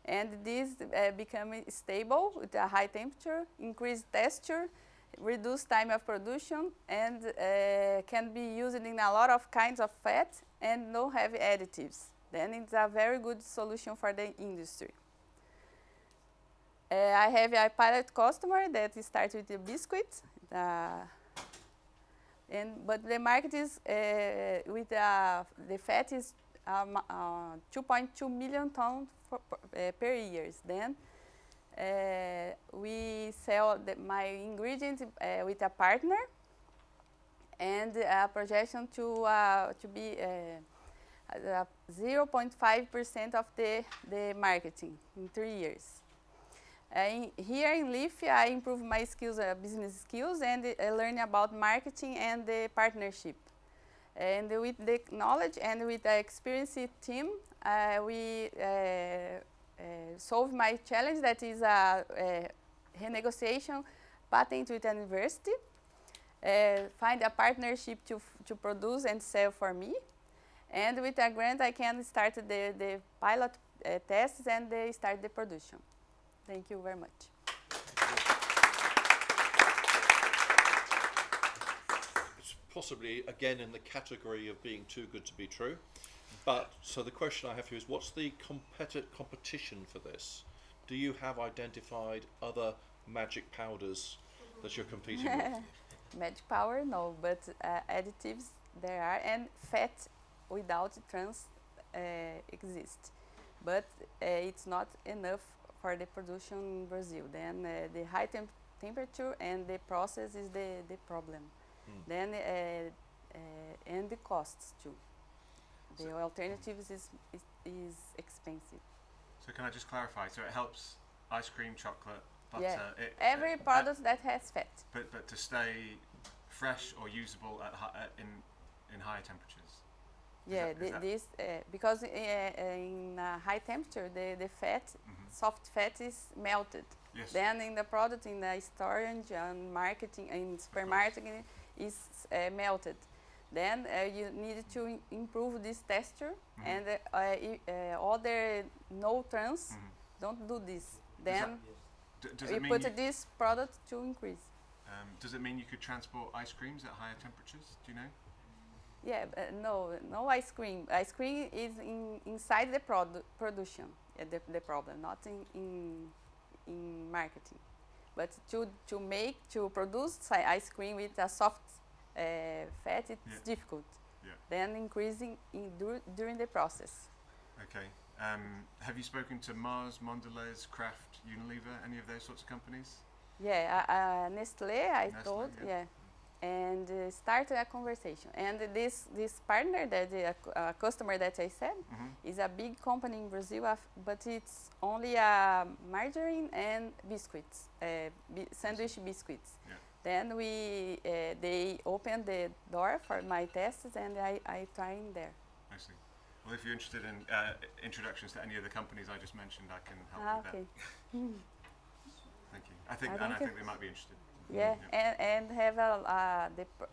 and this becomes stable with a high temperature, increased texture, reduce time of production, and can be used in a lot of kinds of fat and no heavy additives. Then it's a very good solution for the industry. I have a pilot customer that started with the biscuit, but the market is with the fat is 2.2 million tons per year. Then we sell my ingredient with a partner, and a projection to be 0.5% of the marketing in 3 years. Here in Leaf, I improve my skills, business skills, and learn about marketing and the partnership. And with the knowledge and with the experienced team, we solve my challenge, that is a renegotiation patent with a university, find a partnership to produce and sell for me, and with a grant I can start the pilot tests and start the production. Thank you very much. It's possibly, again, in the category of being too good to be true. But, so the question I have for you is, what's the competition for this? Do you have identified other magic powders that you're competing with? Magic powder, no, but additives there are, and fat without trans exists. But it's not enough for the production in Brazil. Then the high temperature and the process is the problem. Then and the costs too. The alternatives is expensive. So can I just clarify? So it helps ice cream, chocolate, butter. Yeah. Every product that has fat. But to stay fresh or usable in higher temperatures. Yeah, because in high temperature, the fat, soft fat is melted. Yes. Then in the product, in the storage and marketing, in supermarket, is melted. Then you need to improve this texture, and other no trans don't do this. Then we put this product to increase. Does it mean you could transport ice creams at higher temperatures? Do you know? Yeah, no ice cream. Ice cream is inside the production. The problem, not in marketing. But to produce ice cream with a soft fat, it's difficult. Yeah. Then increasing during the process. Okay. Have you spoken to Mars, Mondelez, Kraft, Unilever, any of those sorts of companies? Yeah, Nestlé, I told, yeah. And start a conversation. And this partner, that customer that I said, is a big company in Brazil, but it's only margarine and biscuits, sandwich biscuits. Yeah. Then they opened the door for my tests, and I tried there. I see. Well, if you're interested in introductions to any of the companies I just mentioned, I can help with that. Thank you. I think they might be interested. Yeah, and have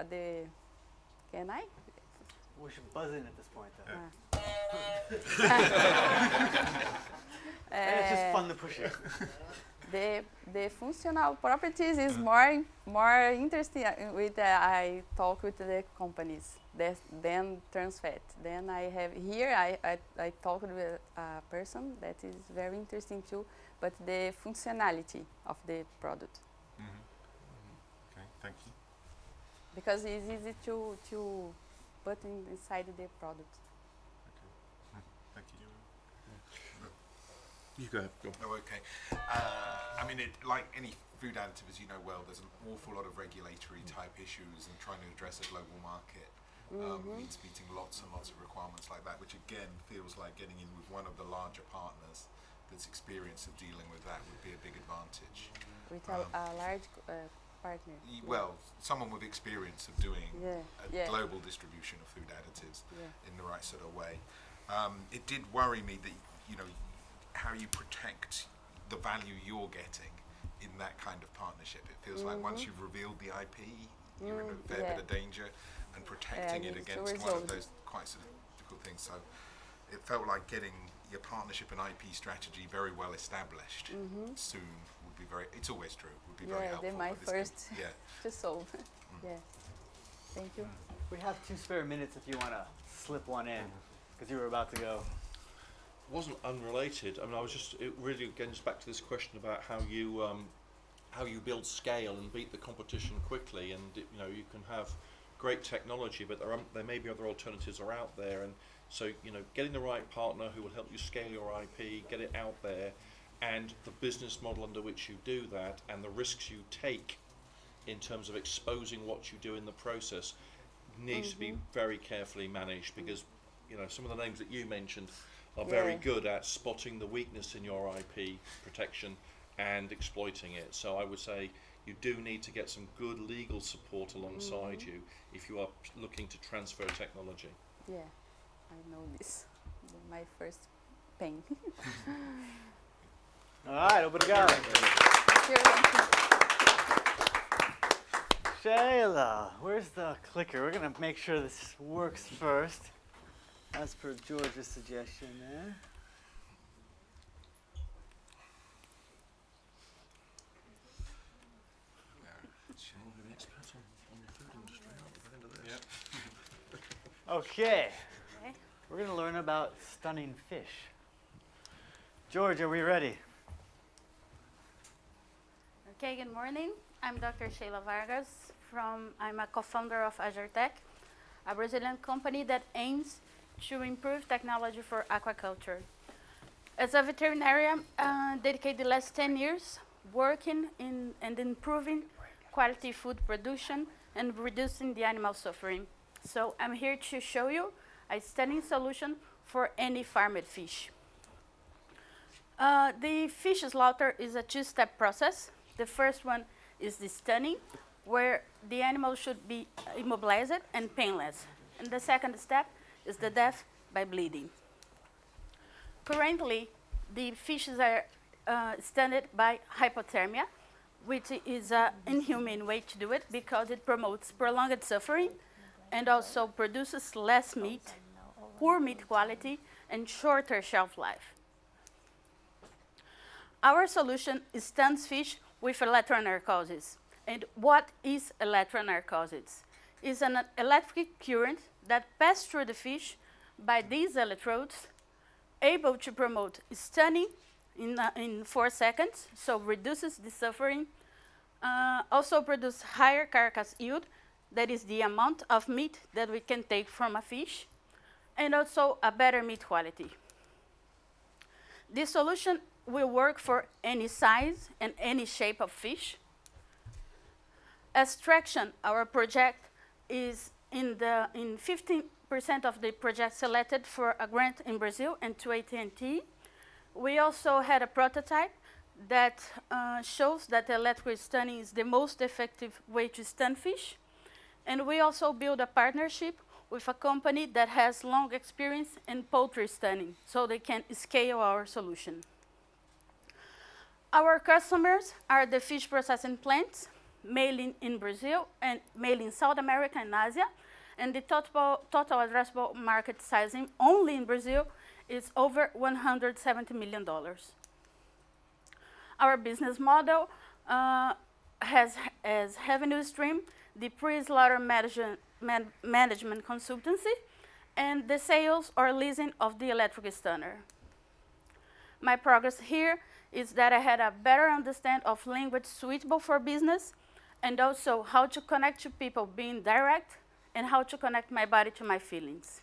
the can I? We should buzz in at this point, though. And it's just fun to push it. The functional properties is more interesting with I talk with the companies than trans fat. Then I have here I talked with a person that is very interesting too, but the functionality of the product. Okay, thank you. Because it's easy to put inside the product. Thank you. You go ahead. Go on. Oh, okay. I mean, like any food additive, as you know well, there's an awful lot of regulatory type issues, and trying to address a global market means meeting lots and lots of requirements like that, which again feels like getting in with one of the larger partners that's experienced of dealing with that would be a big advantage. With a large partner. Well, someone with experience of doing global distribution of food additives in the right sort of way. It did worry me that, you know, how you protect the value you're getting in that kind of partnership. It feels like once you've revealed the IP, you're in a fair bit of danger, and protecting it against one of those quite sort of difficult things. So it felt like getting your partnership and IP strategy very well established soon would be very, it's always true, would be very helpful. Yeah, my first to solve. Yeah, thank you. We have 2 spare minutes if you want to slip one in, because you were about to go. Wasn't unrelated. I mean, I was just, it really again just back to this question about how you build scale and beat the competition quickly. And you know, you can have great technology, but there may be other alternatives are out there. And so, you know, getting the right partner who will help you scale your IP, get it out there, and the business model under which you do that, and the risks you take in terms of exposing what you do in the process needs to be very carefully managed, because you know, some of the names that you mentioned are very good at spotting the weakness in your IP protection and exploiting it. So I would say you do need to get some good legal support alongside you if you are looking to transfer technology. Yeah, I know this. My first pain. All right, open it go. Shayla, where's the clicker? We're going to make sure this works first, as per George's suggestion there. Okay, we're going to learn about stunning fish. George, are we ready? Okay, good morning. I'm Dr. Sheila Vargas. I'm a co-founder of AzureTech, a Brazilian company that aims to improve technology for aquaculture. As a veterinarian, dedicated the last 10 years working in and improving quality food production and reducing the animal suffering. So I'm here to show you a stunning solution for any farmed fish. The fish slaughter is a 2-step process. The first one is the stunning, where the animal should be immobilized and painless. And the second step is the death by bleeding. Currently, the fishes are stunned by hypothermia, which is an inhumane way to do it because it promotes prolonged suffering and also produces less meat, poor meat quality, and shorter shelf life. Our solution stuns fish with electronarcosis. And what is electronarcosis? It's an electric current that passes through the fish by these electrodes, able to promote stunning in 4 seconds, so reduces the suffering, also produce higher carcass yield, that is the amount of meat that we can take from a fish, and also a better meat quality. This solution will work for any size and any shape of fish. As Traction, our project is in 15% of the projects selected for a grant in Brazil and to AT&T. We also had a prototype that shows that electrical stunning is the most effective way to stun fish. And we also built a partnership with a company that has long experience in poultry stunning, so they can scale our solution. Our customers are the fish processing plants, mainly in Brazil and mainly in South America and Asia, and the total addressable market sizing only in Brazil is over $170 million. Our business model has as revenue stream the pre-slaughter management consultancy and the sales or leasing of the electric stunner. My progress here is that I had a better understanding of language suitable for business, and also how to connect to people being direct, and how to connect my body to my feelings.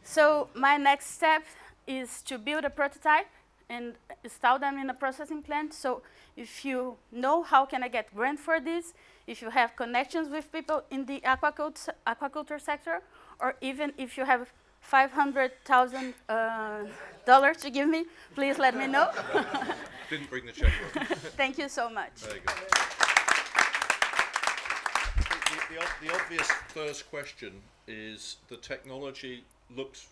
So my next step is to build a prototype and install them in a processing plant. So if you know how can I get grant for this, if you have connections with people in the aquaculture sector, or even if you have $500,000 to give me, please let me know. Didn't bring the checkbook. Thank you so much. There you go. The obvious first question is the technology looks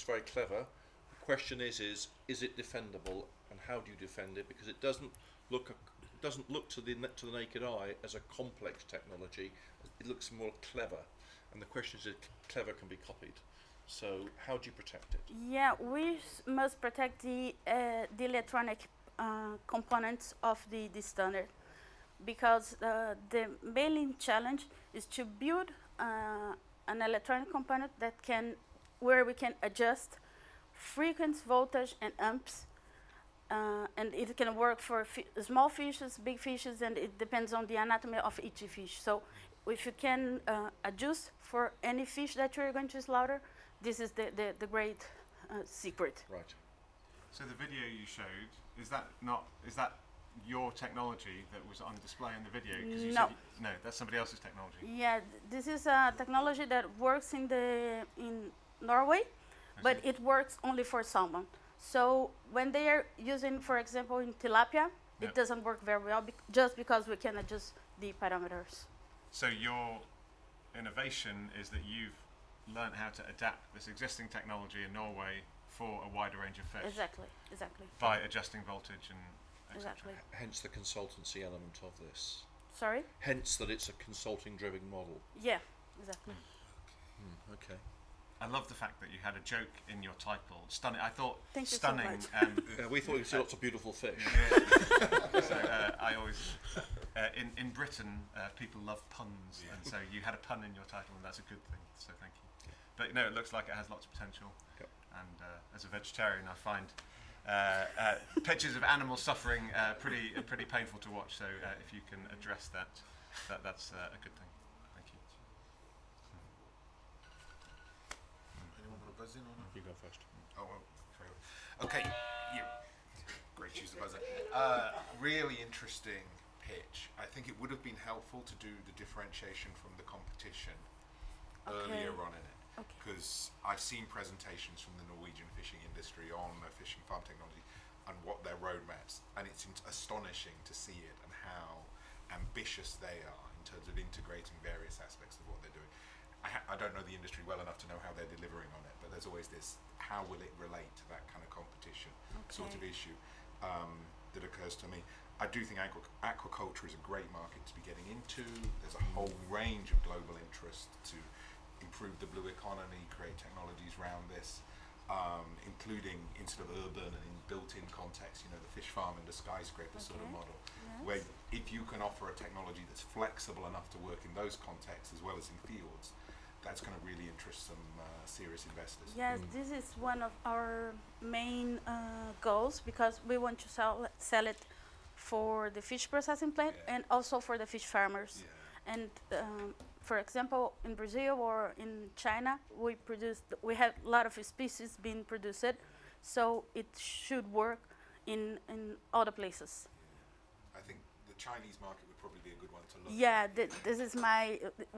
very clever. The question is it defendable, and how do you defend it? Because it doesn't look to the naked eye as a complex technology. It looks more clever, and the question is if clever can be copied. So how do you protect it? Yeah, we must protect the electronic components of the stunner, because the main challenge is to build an electronic component where we can adjust frequency, voltage, and amps, and it can work for small fishes, big fishes, and it depends on the anatomy of each fish. So if you can adjust for any fish that you're going to slaughter, this is the great secret. Right. So the video you showed, is that your technology that was on display in the video? 'Cause you said no, that's somebody else's technology. Yeah, this is a technology that works in Norway, but it works only for salmon. So when they are using, for example, in tilapia, it doesn't work very well just because we can adjust the parameters. So your innovation is that you've learned how to adapt this existing technology in Norway for a wider range of fish. Exactly. By adjusting voltage and exactly. Hence the consultancy element of this. Sorry? Hence that it's a consulting-driven model. Yeah, exactly. Okay. I love the fact that you had a joke in your title. Stunning. I thought Thank stunning. You so much. We thought you'd see lots of beautiful fish. So I always, in Britain, people love puns, and so you had a pun in your title, and that's a good thing. So thank you. But no, it looks like it has lots of potential. Yep. And as a vegetarian, I find pictures of animals suffering pretty painful to watch. So if you can address that's a good thing. Thank you. Anyone want to buzz in on it? You go first. Oh, well, okay. Yeah. Great, use the buzzer. Really interesting pitch. I think it would have been helpful to do the differentiation from the competition earlier on in it. Because I've seen presentations from the Norwegian fishing industry on fishing farm technology and what their roadmaps, and it's astonishing to see it and how ambitious they are in terms of integrating various aspects of what they're doing. I don't know the industry well enough to know how they're delivering on it, but there's always this, how will it relate to that kind of competition sort of issue that occurs to me. I do think aquaculture is a great market to be getting into. There's a whole range of global interest to improve the blue economy, create technologies around this, including in sort of urban and in built-in context, the fish farm and the skyscraper sort of model, where if you can offer a technology that's flexible enough to work in those contexts as well as in fields, that's going to really interest some serious investors. Yes, this is one of our main goals, because we want to sell it for the fish processing plant and also for the fish farmers. And for example, in Brazil or in China, we have a lot of species being produced, so it should work in other places. I think the Chinese market would probably be a good one to look at. Yeah, this is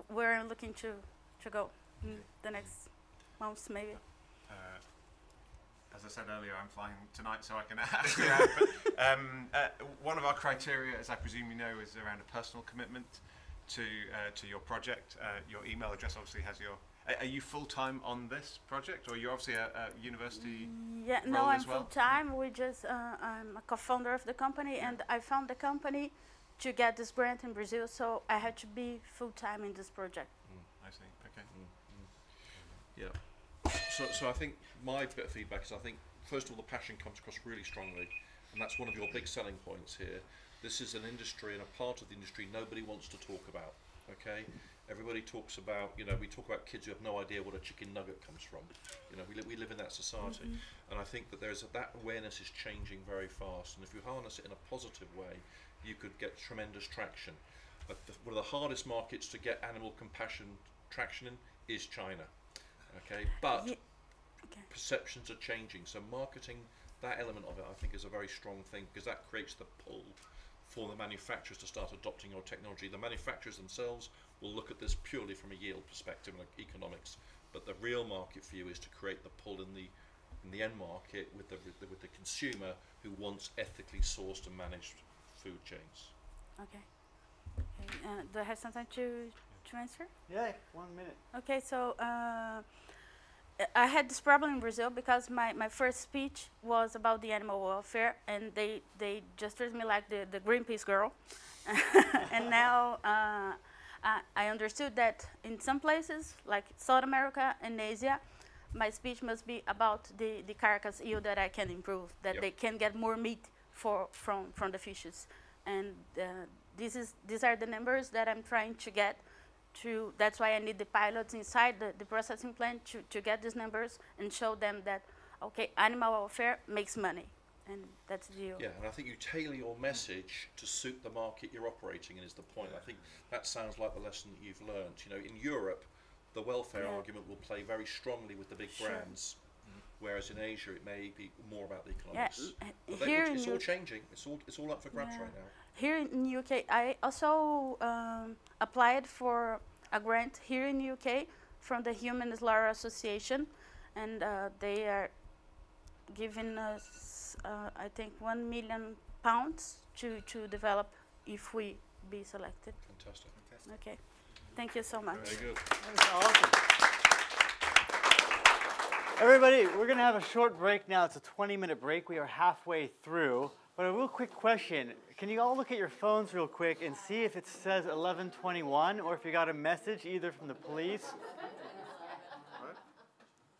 where I'm looking to go in the next months, maybe. As I said earlier, I'm flying tonight, so I can ask you out. But one of our criteria, as I presume you know, is around a personal commitment to your project. Your email address obviously has your. Are you full time on this project, or you're obviously a university? Yeah, role no, I'm as well? full time. I'm a co-founder of the company, and I found the company to get this grant in Brazil, so I had to be full time in this project. I see. Yeah. So I think my bit of feedback is I think first of all the passion comes across really strongly, and that's one of your big selling points here. This is an industry and a part of the industry nobody wants to talk about. Okay, everybody talks about, you know, we talk about kids who have no idea what a chicken nugget comes from. You know, we live in that society, and I think that that awareness is changing very fast. And if you harness it in a positive way, you could get tremendous traction. But one of the hardest markets to get animal compassion traction in is China. Okay, but perceptions are changing. So marketing that element of it, I think, is a very strong thing, because that creates the pull for the manufacturers to start adopting your technology. The manufacturers themselves will look at this purely from a yield perspective and economics, but the real market for you is to create the pull in the end market with the consumer who wants ethically sourced and managed food chains. Okay. Do I have some time to answer? Yeah, 1 minute. Okay, so I had this problem in Brazil because my first speech was about the animal welfare, and they just treated me like the Greenpeace girl. And now I understood that in some places, like South America and Asia, my speech must be about the carcass yield that I can improve, that they can get more meat from the fishes. And these are the numbers that I'm trying to get. That's why I need the pilots inside the processing plant to get these numbers and show them that, okay, animal welfare makes money, and that's the deal. Yeah, and I think you tailor your message to suit the market you're operating in is the point. I think that sounds like the lesson that you've learned. You know, in Europe, the welfare argument will play very strongly with the big brands, whereas in Asia it may be more about the economics. But it's all changing. It's all up for grabs right now. Here in UK, I also applied for a grant here in UK from the Human Slaughter Association, and they are giving us, I think, £1 million to develop if we be selected. Fantastic. Okay, thank you so much. Very good. That's awesome. Everybody, we're going to have a short break now. It's a 20-minute break. We are halfway through. But a real quick question. Can you all look at your phones real quick and see if it says 11:21 or if you got a message either from the police?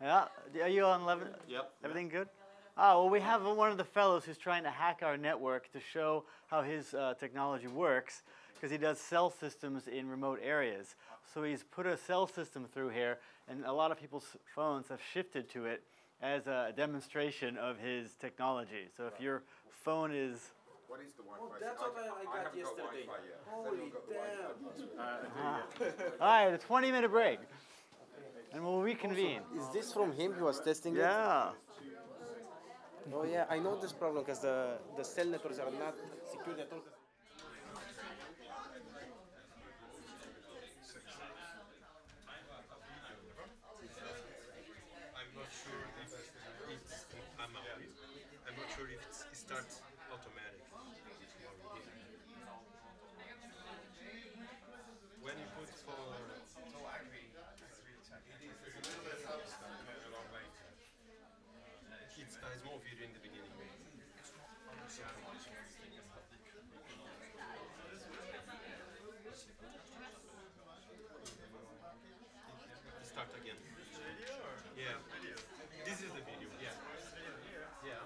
Yeah? Are you on 11? Yep. Everything good? Oh, well, we have one of the fellows who's trying to hack our network to show how his technology works, because he does cell systems in remote areas. So he's put a cell system through here, and a lot of people's phones have shifted to it as a demonstration of his technology. So if your phone is... What is the Wi-Fi? Oh, that's what I got yesterday. Holy damn. All right, a 20-minute break, and we'll reconvene. Is this from him? He was testing it? Yeah. Oh yeah, I know this problem because the cell networks are not secure networks. I'm not sure if it starts automatic. When you put for it's a small video in the beginning. Start again. Yeah. This is the video. Yeah. Yeah.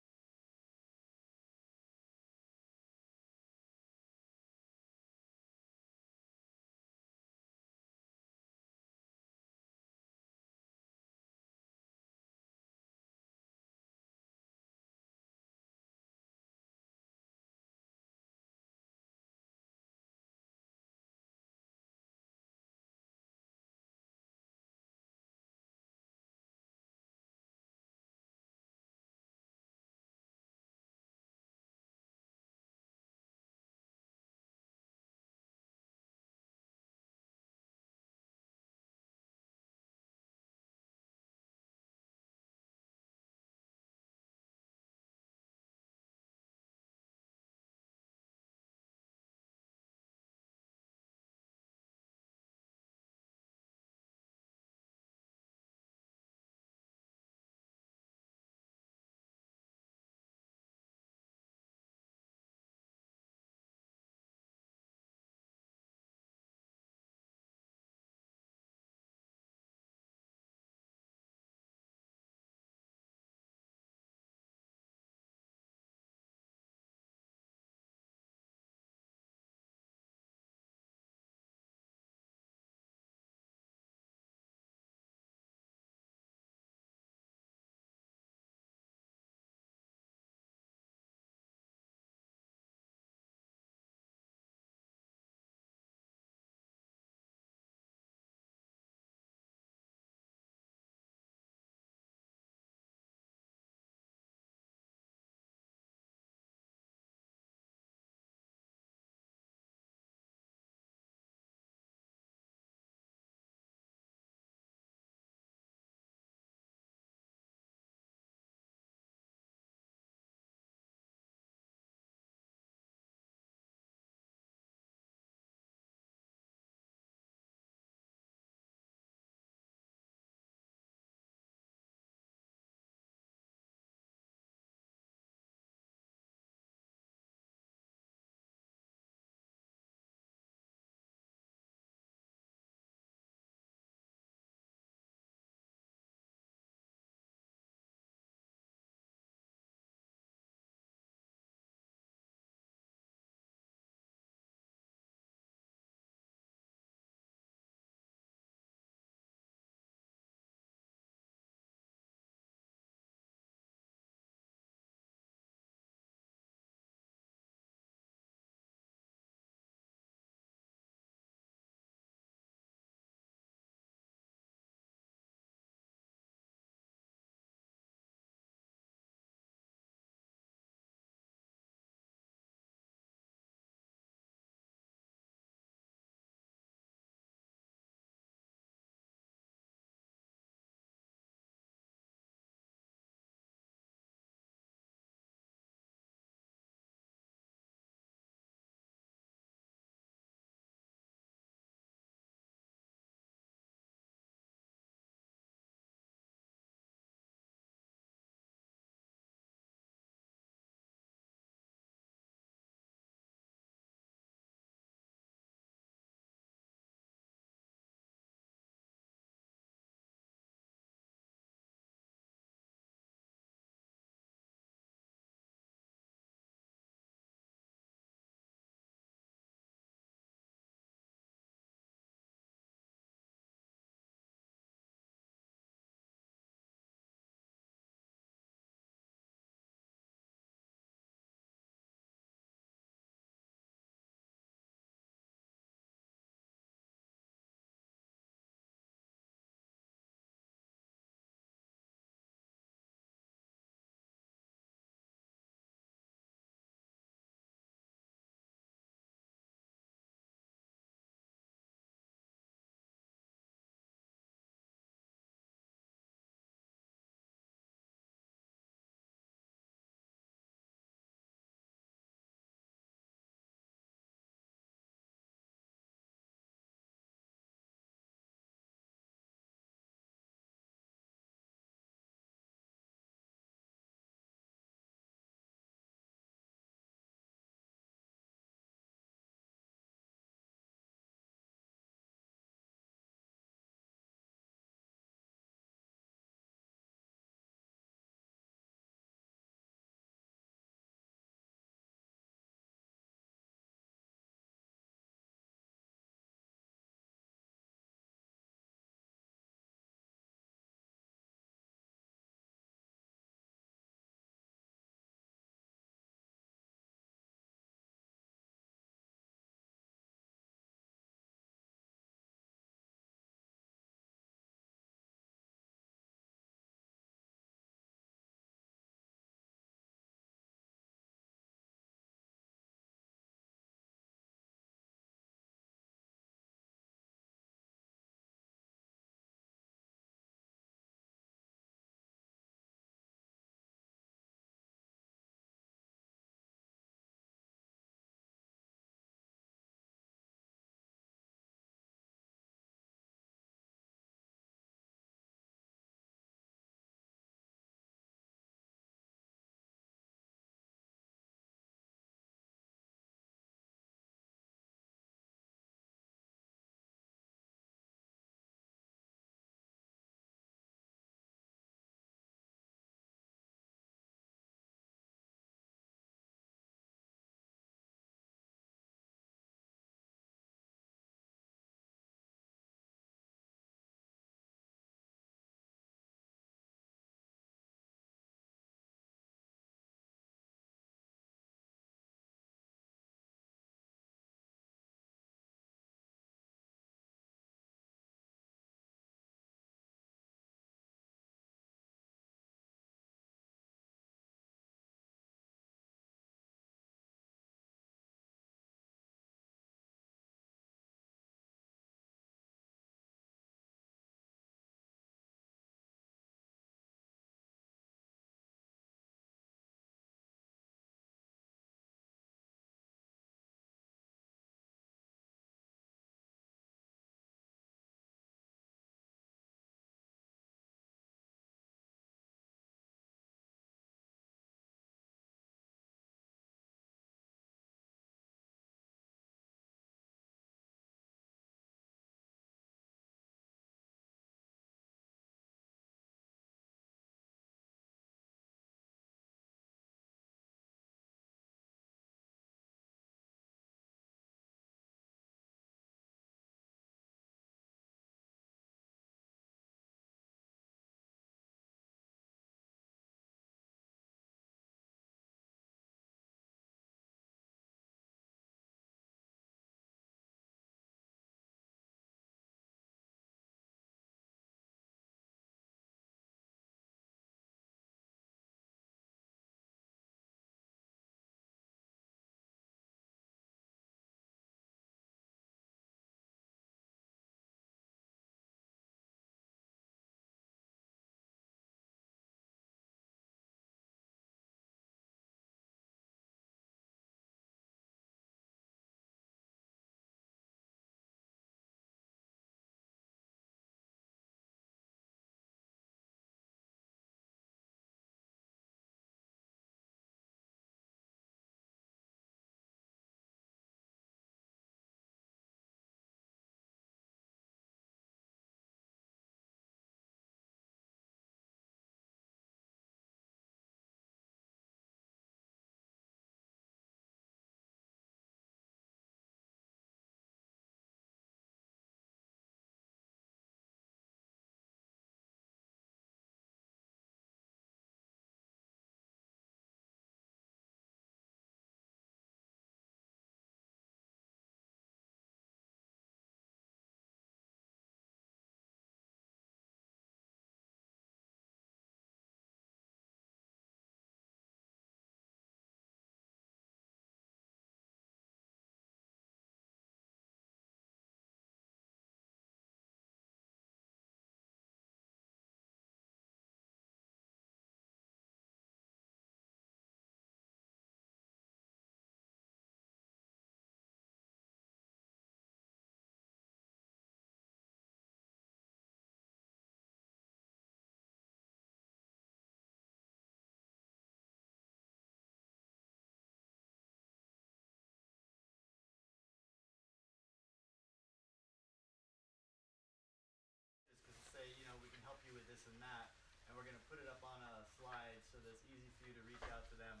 this and that, and we're going to put it up on a slide so that it's easy for you to reach out to them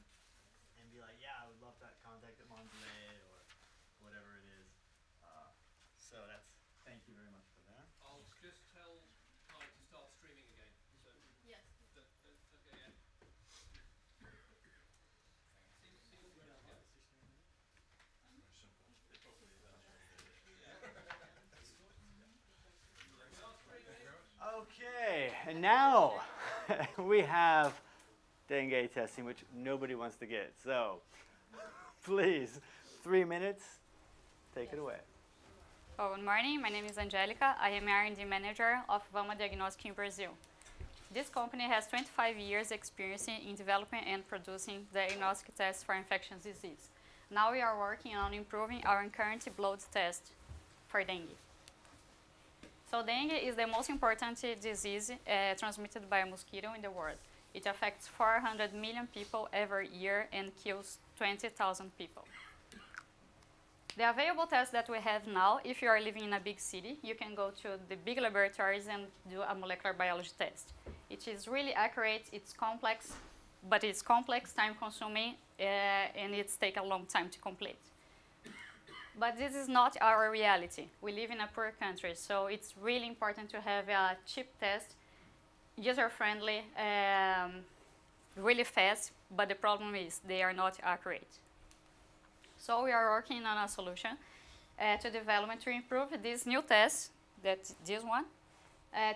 and be like, yeah, I would love that contact at Mondelez or whatever it is. So that's, thank you very much for that. I'll just tell Kai to start streaming again. So yes. Okay, yeah. Okay, and now we have dengue testing, which nobody wants to get. So please, 3 minutes, take it away. Oh, good morning, my name is Angelica. I am R&D manager of Vama Diagnostic in Brazil. This company has 25 years experience in developing and producing diagnostic tests for infectious disease. Now we are working on improving our current blood test for dengue. So dengue is the most important disease transmitted by a mosquito in the world. It affects 400 million people every year and kills 20,000 people. The available tests that we have now, if you are living in a big city, you can go to the big laboratories and do a molecular biology test. It is really accurate, it's complex, but it's complex, time-consuming, and it's take a long time to complete. But this is not our reality. We live in a poor country, so it's really important to have a cheap test, user-friendly, really fast, but the problem is they are not accurate. So we are working on a solution to improve this new test, that's this one,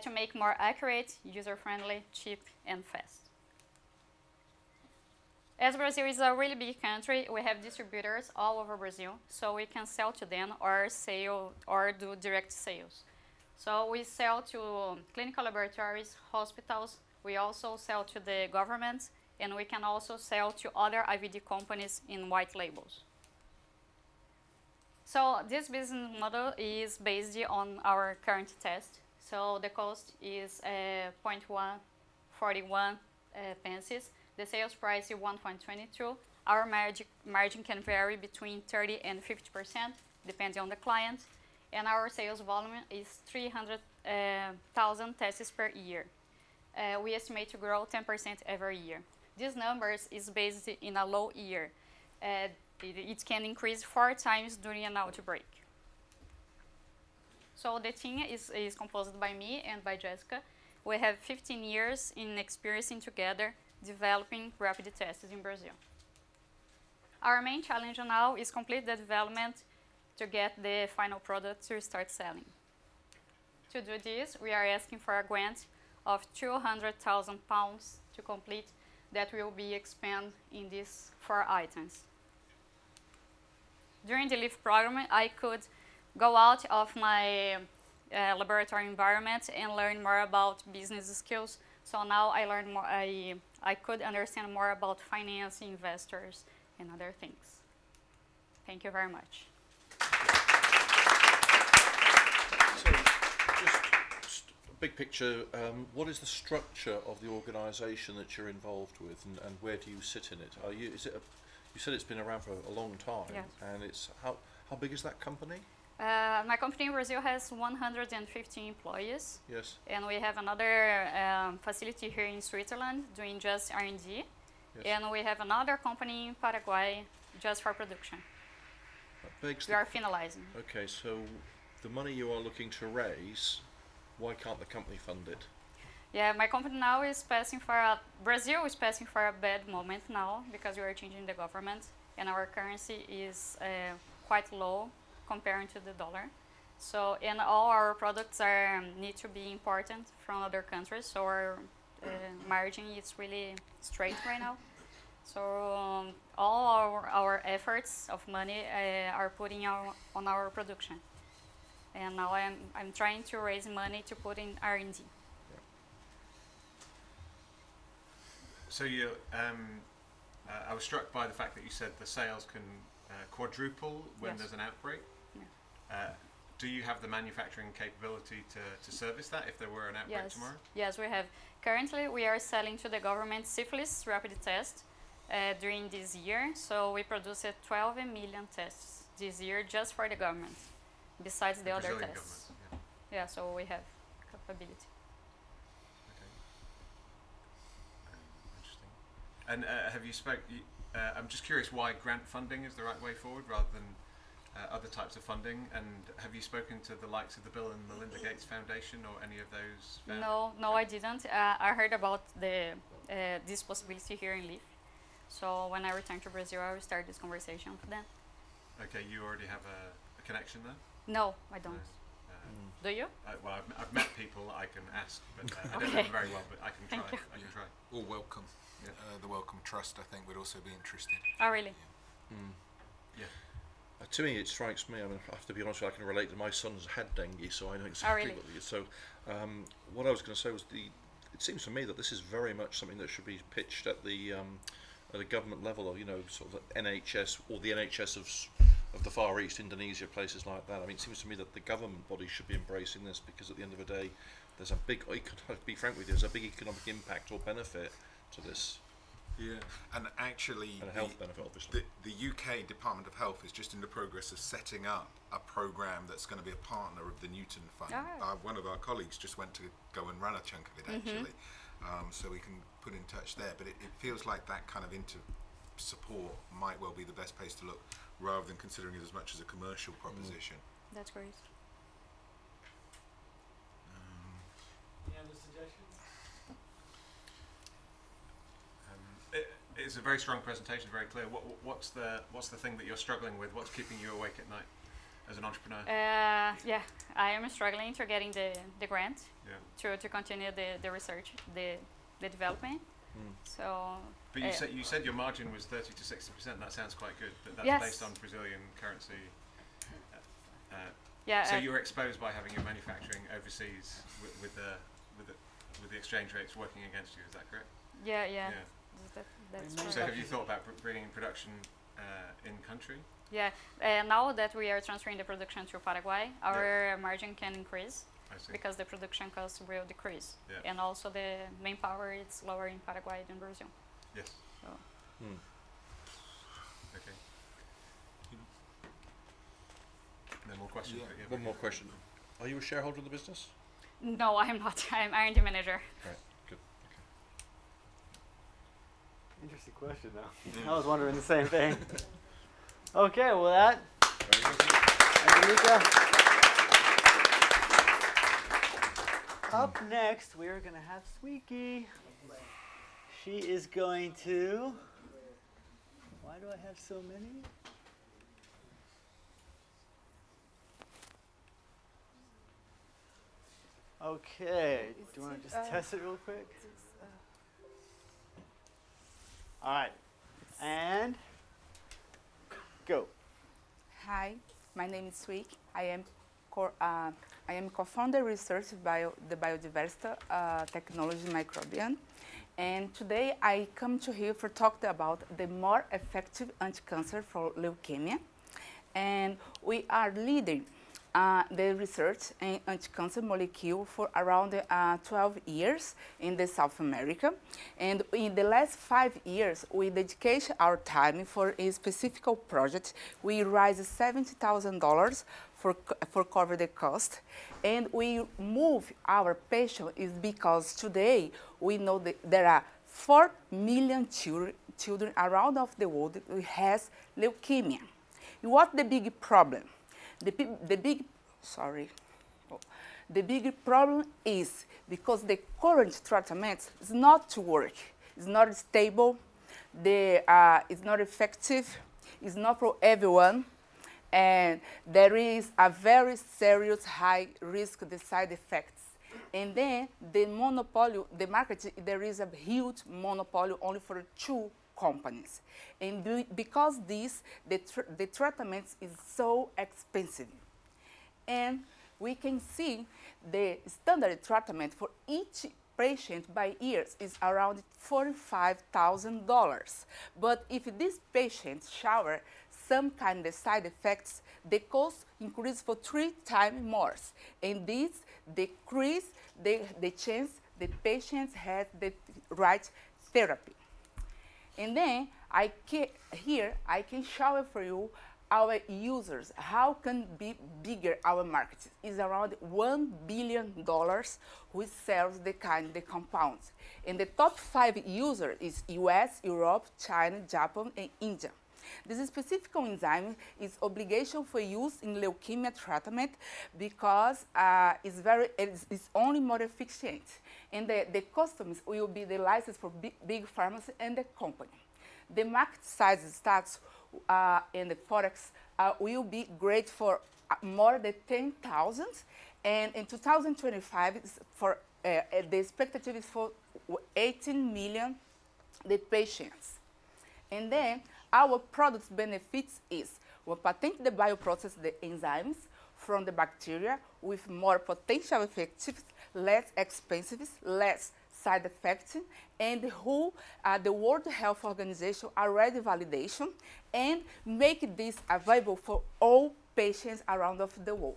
to make more accurate, user-friendly, cheap, and fast. As Brazil is a really big country, we have distributors all over Brazil, so we can sell to them or do direct sales. So we sell to clinical laboratories, hospitals, we also sell to the government, and we can also sell to other IVD companies in white labels. So this business model is based on our current test. So the cost is 0.141 pences. The sales price is 1.22. Our margin can vary between 30 and 50%, depending on the client. And our sales volume is 300,000 tests per year. We estimate to grow 10% every year. These numbers is based in a low year. It can increase 4 times during an outbreak. So the team is composed by me and by Jessica. We have 15 years in experiencing together developing rapid tests in Brazil. Our main challenge now is complete the development to get the final product to start selling. To do this, we are asking for a grant of £200,000 to complete that will be expanded in these 4 items. During the LEAF program, I could go out of my laboratory environment and learn more about business skills. So now I learn more, I could understand more about finance, investors, and other things. Thank you very much. So, just a big picture, what is the structure of the organisation that you're involved with, and where do you sit in it? You said it's been around for a long time, yes. And it's how big is that company? My company in Brazil has 150 employees. Yes. And we have another facility here in Switzerland doing just R&D. Yes. And we have another company in Paraguay just for production. We are finalizing. Okay, so the money you are looking to raise, why can't the company fund it? Yeah, my company now is Brazil is passing for a bad moment now because we are changing the government and our currency is quite low comparing to the dollar. So, and all our products need to be imported from other countries, so our margin is really straight right now. So all our efforts of money are putting on our production. And now I'm trying to raise money to put in R&D. So you, I was struck by the fact that you said the sales can quadruple when Yes. there's an outbreak. Yeah. Do you have the manufacturing capability to service that if there were an outbreak Yes. tomorrow? Yes, we have. Currently, we are selling to the government syphilis rapid test during this year. So we produced 12 million tests this year just for the government, besides the other Brazilian tests. government, Yeah, so we have capability. And have you I'm just curious why grant funding is the right way forward rather than other types of funding. And have you spoken to the likes of the Bill and Melinda Gates Foundation or any of those? No, I didn't. I heard about this possibility here in Leaf. So when I return to Brazil, I will start this conversation with them. Okay, you already have a connection there? No, I don't. Do you? Well, I've met people I can ask, but I don't know them very well, but I can try. I can try. Or Wellcome. Yeah. The Wellcome Trust, I think, would also be interested. Oh, really? Yeah. To me, it strikes me, I mean, I have to be honest, I can relate to my son's had dengue, so I know exactly really? what it is. So, what I was going to say was it seems to me that this is very much something that should be pitched at the government level, or, you know, sort of the NHS, or the NHS of the Far East, Indonesia, places like that. I mean, it seems to me that the government bodies should be embracing this, because at the end of the day, there's a big, to be frank with you, there's a big economic impact or benefit to this. Yeah, and actually, and a health benefit, obviously. The UK Department of Health is just in the progress of setting up a program that's going to be a partner of the Newton Fund. One of our colleagues just went to go and run a chunk of it, actually, so we can put in touch there. But it feels like that kind of support might well be the best place to look, rather than considering it as much as a commercial proposition. That's great. Any other suggestions? It's a very strong presentation, very clear. What's the thing that you're struggling with? What's keeping you awake at night as an entrepreneur? Yeah, I am struggling to getting the grant to continue the research, the development. So. But you said your margin was 30 to 60%. That sounds quite good. But that's based on Brazilian currency. So you're exposed by having your manufacturing overseas with the exchange rates working against you. Is that correct? Yeah. That's so have you thought about bringing production in country? Yeah, now that we are transferring the production to Paraguay, our margin can increase because the production cost will decrease. Yeah. And also the manpower is lower in Paraguay than Brazil. Yes. So. Okay. No more questions? Yeah. One more question. Are you a shareholder of the business? No, I am not. I'm R&D manager. Right. Good. Interesting question, though. I was wondering the same thing. Okay, well that. Up next, we are going to have Sweeky. She is going to. Why do I have so many? Okay. Do you want to just test it real quick? All right. And go. Hi, my name is Sweek. I am co-founder research by the Biodiversity Technology Microbian. And today I come to here for talk about the more effective anti-cancer for leukemia. And we are leading the research in anti-cancer molecule for around 12 years in the South America. And in the last 5 years, we dedicate our time for a specific project. We raised $70,000 for cover the cost. And we move our patient is because today we know that there are 4 million children around of the world who has leukemia. What's the big problem? The big problem is because the current treatment is not to work. It's not stable. It's not effective. It's not for everyone. And there is a very serious high risk, the side effects. And then the monopoly, the market, there is a huge monopoly only for 2 companies. And because this, the treatment is so expensive. And we can see the standard treatment for each patient by years is around $45,000. But if this patient shower some kind of side effects, the cost increases for 3 times more. And this decrease the chance the patient has the right therapy. And then here I can show for you our users, how can be bigger our market? Is around $1 billion who sells the compounds. And the top 5 users is US, Europe, China, Japan, and India. This specific enzyme is obligation for use in leukemia treatment because it's only more efficient. And the customers will be the license for big pharmacy and the company. The market size starts and the forex will be great for more than 10,000. And in 2025, the expectative is for 18 million the patients. And then our product's benefits is we patent the bioprocess, the enzymes from the bacteria with more potential effectiveness, less expensive, less side effects, and who the World Health Organization already validation and make this available for all patients around of the world.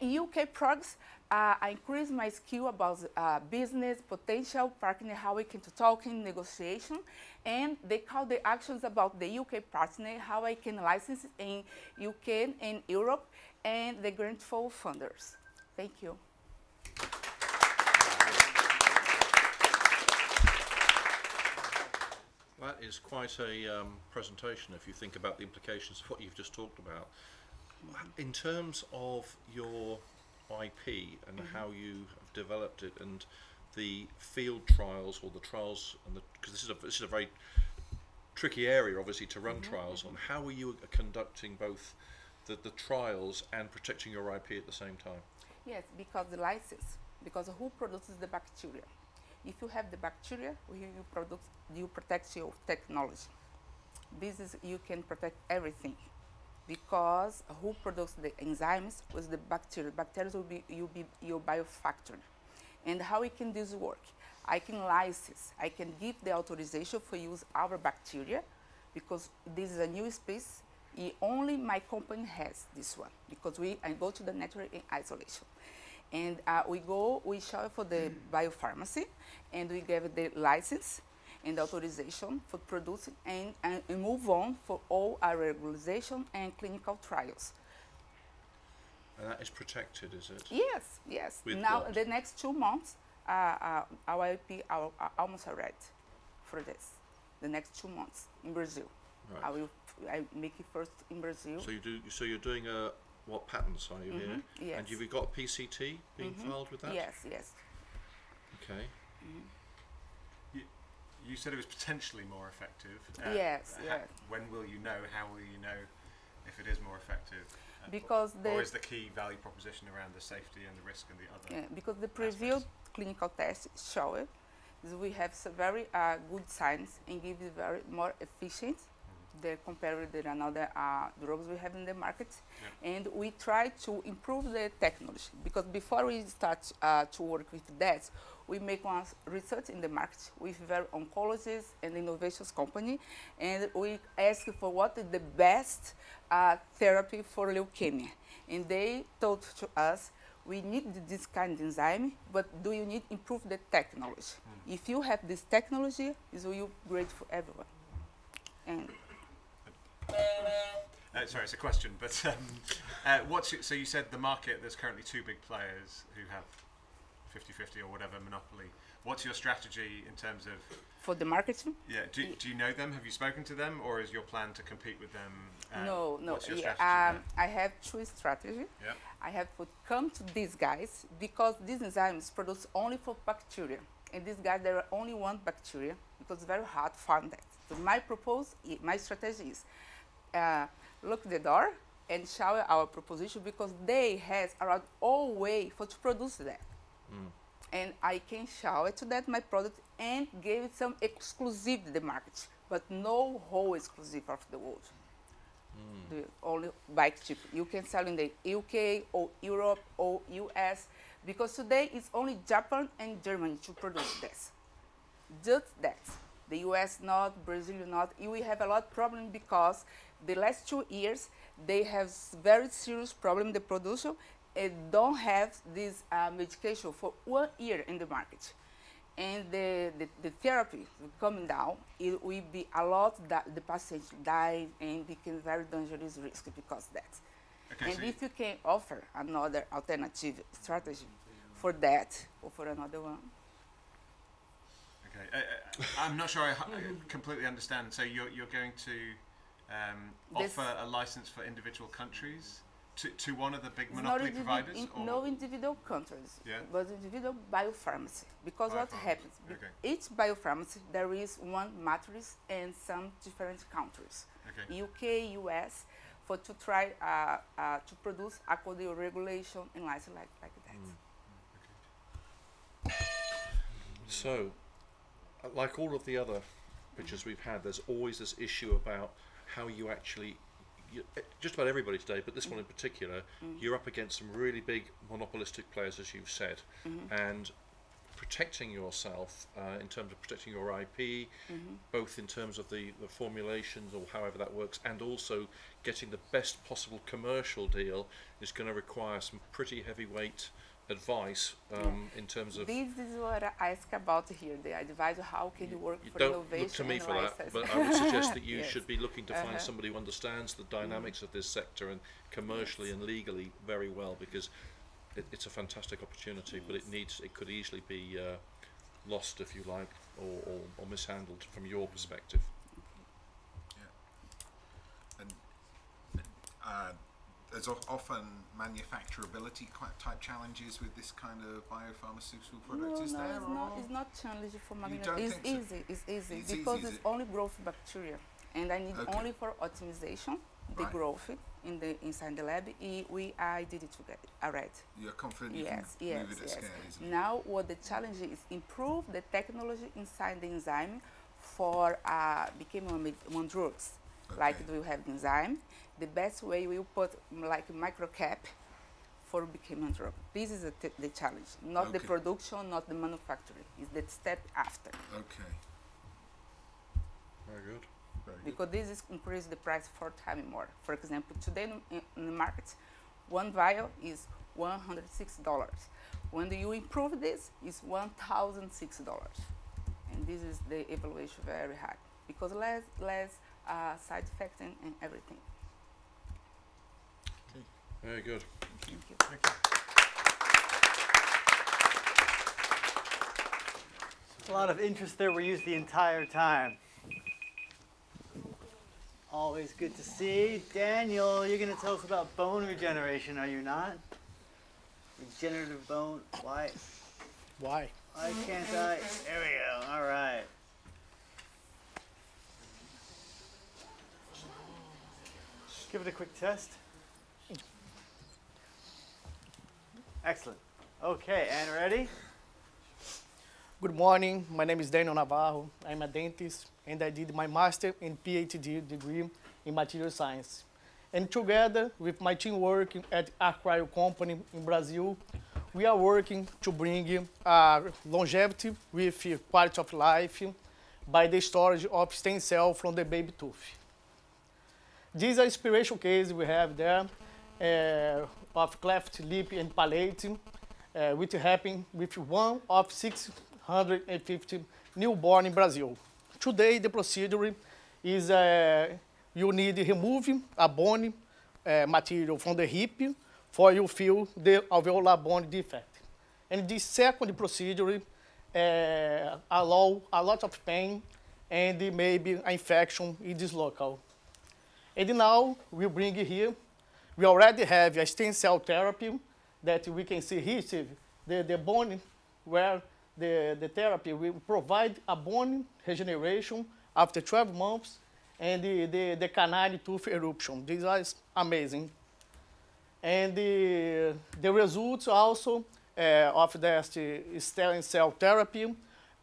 In UK products, I increase my skill about business, potential, partner, how we can talk in negotiation, and they call the actions about the UK partner, how I can license in UK and Europe, and the grant for funders. Thank you. That is quite a presentation if you think about the implications of what you've just talked about. In terms of your IP and how you have developed it and the field trials or the trials, and because this is a very tricky area obviously to run trials on, how are you conducting both the trials and protecting your IP at the same time? Yes, because the license, because who produces the bacteria? If you have the bacteria, you protect your technology. This is, you can protect everything. Because who produces the enzymes was the bacteria. Bacteria will be your biofactory. And how we can this work? I can license, I can give the authorization for use our bacteria because this is a new space. Only my company has this one because I go to the network in isolation. And we show for the biopharmacy and we give the license and authorization for producing and move on for all our regularization and clinical trials. And that is protected, is it? Yes, yes. With now, what? the next 2 months, our IP are almost ready for this. The next 2 months in Brazil. Right. I make it first in Brazil. So you do. So you're doing what patents are you here? Yes. And have you got a PCT being filed with that? Yes, yes. Okay. You said it was potentially more effective. Yes, yes. When will you know? How will you know if it is more effective? Because or is the key value proposition around the safety and the risk and the other? Yeah, because the previous clinical tests show it. We have some very good science and give it very more efficient than compared with another drugs we have in the market. Yeah. And we try to improve the technology because before we start to work with that, we make one research in the market with very oncologists and innovations company, and we ask for what is the best therapy for leukemia. And they told to us, we need this kind of enzyme, but do you need improve the technology? If you have this technology, it will be great for everyone. And sorry, it's a question, but so you said the market, there's currently 2 big players who have 50-50 or whatever monopoly. What's your strategy in terms of... For the marketing? Yeah, do you know them? Have you spoken to them? Or is your plan to compete with them? No. What's your strategy? I have 2 strategies. Yep. I have to come to these guys because these enzymes produce only for bacteria. And these guys, there are only 1 bacteria because it's very hard to find that. So my strategy is look the door and show our proposition because they has around all way for to produce that. And I can show it to that my product and give it some exclusive to the market, but no whole exclusive of the world. Only bike chip. You can sell in the UK or Europe or US because today it's only Japan and Germany to produce this. Just that. The US not, Brazil not. We have a lot of problem because the last 2 years they have very serious problem the production and don't have this medication for 1 year in the market. and the therapy coming down, it will be a lot that the patient die and become very dangerous risk because of that. Okay, and if you can offer another alternative strategy for that or for another one. Okay, I'm not sure I completely understand. So you're going to offer a license for individual countries to one of the big monopoly providers? No individual countries, yeah, but individual biopharmacy. Because what happens, okay, each biopharmacy, there is one matrix in some different countries. Okay. UK, US, for to try to produce according to regulation and license like that. Okay. So, like all of the other pictures we've had, there's always this issue about how you actually, just about everybody today, but this one in particular, you're up against some really big monopolistic players, as you've said, and protecting yourself in terms of protecting your IP, both in terms of the formulations or however that works, and also getting the best possible commercial deal is going to require some pretty heavyweight advice in terms of. This is what I ask about here. The advice how can you work for don't innovation look to me and for that, license. but I would suggest that you Yes. should be looking to find somebody who understands the dynamics of this sector and commercially and legally very well, because it's a fantastic opportunity, but it could easily be lost, if you like, or mishandled from your perspective. And there's often manufacturability type challenges with this kind of biopharmaceutical product. Is there? It's not challenging for You manufacturing. don't It's think so? easy. It's easy It's because easy, is it's it? only growth bacteria, and I need Okay. only for optimization the Right. growth inside the lab. I did it together already. You're confident you Yes, can yes, move it at yes. scale easily? Now, what the challenge is improve the technology inside the enzyme for becoming one drugs. Like we have the enzyme, the best way we will put like microcap for becoming a drug. This is the challenge, not the Okay. production, not the manufacturing. It's the step after. Okay. Very good. Very good. Because this is increase the price 4 times more. For example, today in the market, one vial is $106. When you improve this, it's $1,006, and this is the evaluation very high because less side effects and everything. Very good. Thank you. A lot of interest there. We used the entire time. Always good to see. Daniel, you're going to tell us about bone regeneration, are you not? Regenerative bone. Why? Why? Why can't I? There we go. All right. Give it a quick test. Excellent. Okay, and ready? Good morning. My name is Daniel Navarro. I'm a dentist, and I did my master and PhD degree in material science. And together with my team working at Acquire Company in Brazil, we are working to bring longevity with quality of life by the storage of stem cell from the baby tooth. This is an inspiration case we have there of cleft lip and palate, which happened with 1 of 650 newborn in Brazil. Today, the procedure is you need to remove a bone material from the hip for you feel the alveolar bone defect. And this second procedure allow a lot of pain and maybe an infection in this local. And now we bring here, we already have a stem cell therapy that we can see here, the bone where the therapy will provide a bone regeneration after 12 months and the canine tooth eruption. This is amazing. And the results also of the stem cell therapy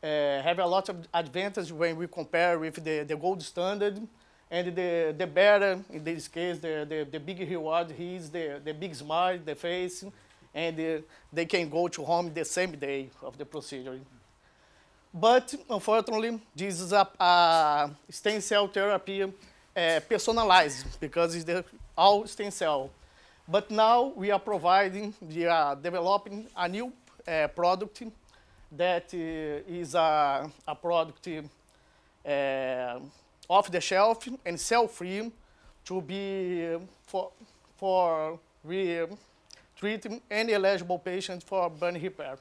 have a lot of advantage when we compare with the gold standard. And the better, in this case, the big reward is the big smile, the face, and they can go to home the same day of the procedure. But unfortunately, this is a stem cell therapy personalized because it's all stem cell. But now we are providing, we are developing a new product that is a product off the shelf and sell free to be for treating any eligible patient for burn repair.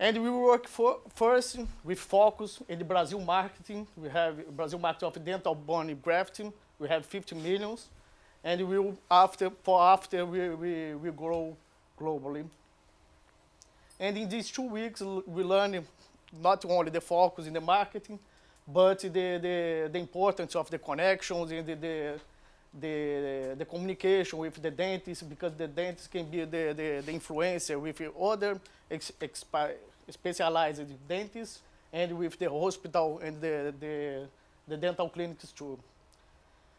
And we work first with focus in the Brazil marketing. We have Brazil market of dental bone grafting. We have 50 million, and we grow globally. And in these 2 weeks, we learn not only the focus in the marketing, but the importance of the connections and the communication with the dentist, because the dentist can be the influencer with other specialized dentists and with the hospital and the dental clinics too.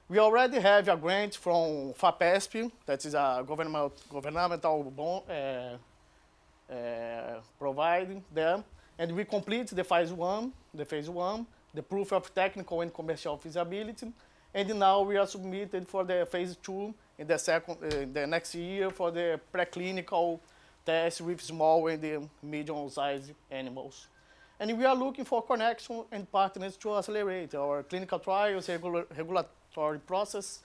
We already have a grant from FAPESP, that is a governmental bond, providing them, and we complete the phase one, the proof of technical and commercial feasibility, and now we are submitted for the phase 2 in the next year for the preclinical test with small and medium-sized animals. And we are looking for connection and partners to accelerate our clinical trials, regulatory process,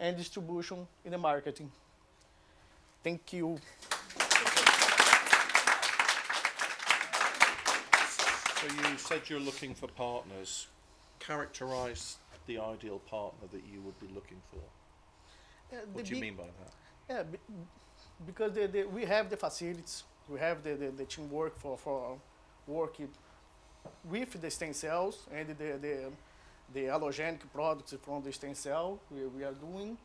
and distribution in the marketing. Thank you. So you said you're looking for partners. Characterize the ideal partner that you would be looking for. What do you mean by that? Yeah, because we have the facilities, we have the teamwork for working with the stem cells and the allogenic products from the stem cell we are doing.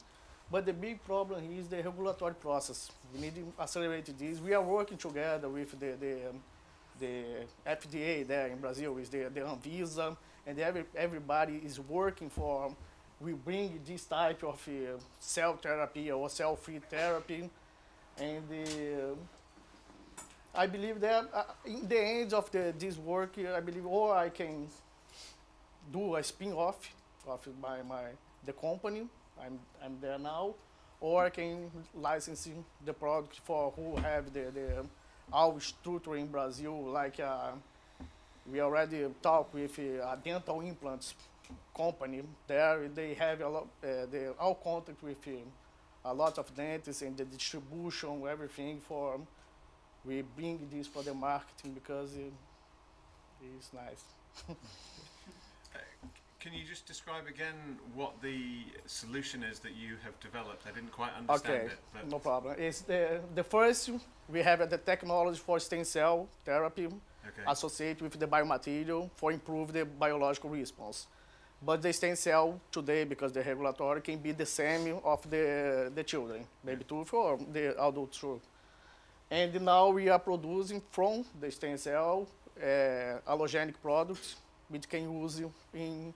But the big problem is the regulatory process. We need to accelerate this. We are working together with the FDA there in Brazil, is the Anvisa, and everybody is working for, we bring this type of cell therapy or cell-free therapy. And I believe that in the end of this work, I believe, or I can do a spin-off of the company, I'm there now, or I can license the product for who have our structure in Brazil, like we already talked with a dental implants company there. They have a lot, all contact with a lot of dentists and the distribution, everything for, we bring this for the marketing because it's nice. Can you just describe again what the solution is that you have developed? I didn't quite understand it. But No problem. It's the first, we have the technology for stem cell therapy associated with the biomaterial for improve the biological response. But the stem cell today, because the regulatory can be the same of the children, baby tooth or the adult tooth. And now we are producing from the stem cell allogenic products which can use in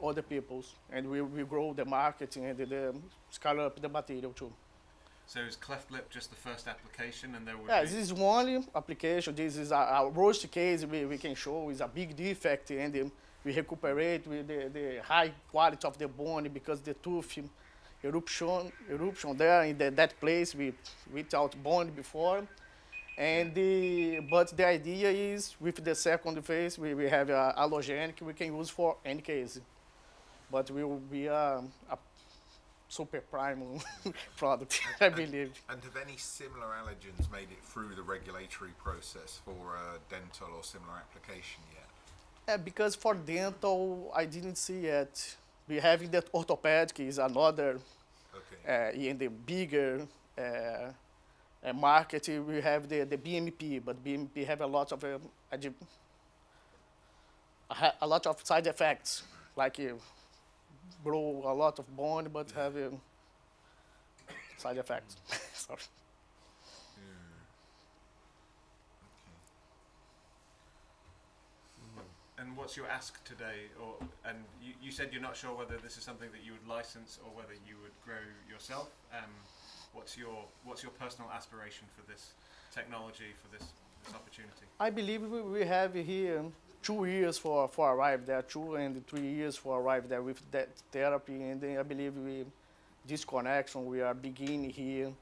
other people's, and we grow the marketing and scale up the material too. So is cleft lip just the first application, and there would this is one application. This is a worst case we can show is a big defect, and we recuperate with the high quality of the bone because the tooth eruption there in that place without bone before. And but the idea is with the second phase we have allogenic we can use for any case, but we will be a super prime product, I believe. And have any similar allergens made it through the regulatory process for a dental or similar application yet? Because for dental, I didn't see yet. We having that orthopedic is another, in the bigger market. We have the BMP, but BMP have a lot of side effects, like grow a lot of bone, but have side effects. Sorry. And what's your ask today? And you said you're not sure whether this is something that you would license or whether you would grow yourself. What's your personal aspiration for this technology, for this opportunity? I believe we have here 2 years for arrive there, 2 and 3 years for arrive there with that therapy, and then I believe this connection we are beginning here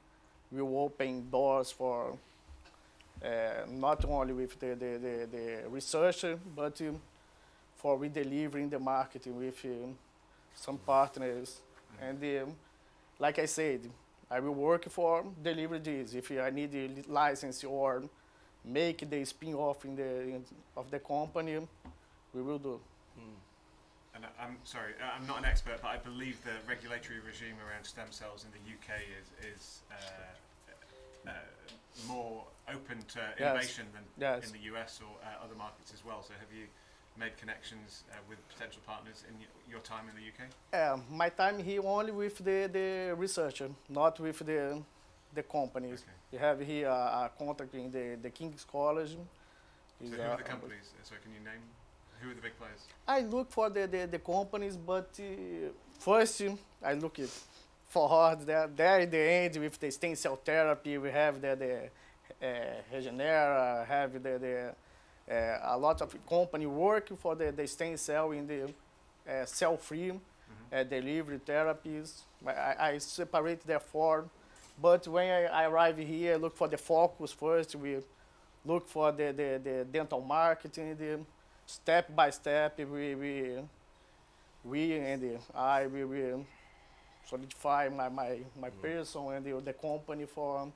will open doors for not only with the researcher, but for we delivering the marketing with some partners. And like I said, I will work for deliver this. If I need a license or make the spin-off of the company, we will do. And I'm sorry, I'm not an expert, but I believe the regulatory regime around stem cells in the UK is more open to innovation than in the US or other markets as well. So have you made connections with potential partners in your time in the UK? My time here only with the researcher, not with the companies. Okay. We have here a contact in the King's College. So who are the companies? So can you name, who are the big players? I look for the companies, but first I look it for there at the end with the stem cell therapy. We have the Regenera, have a lot of company working for the stem cell in the cell-free delivery therapies. I separate therefore, but when I arrive here, I look for the focus first. We look for the dental marketing, the step by step. We and I will solidify my person and the company for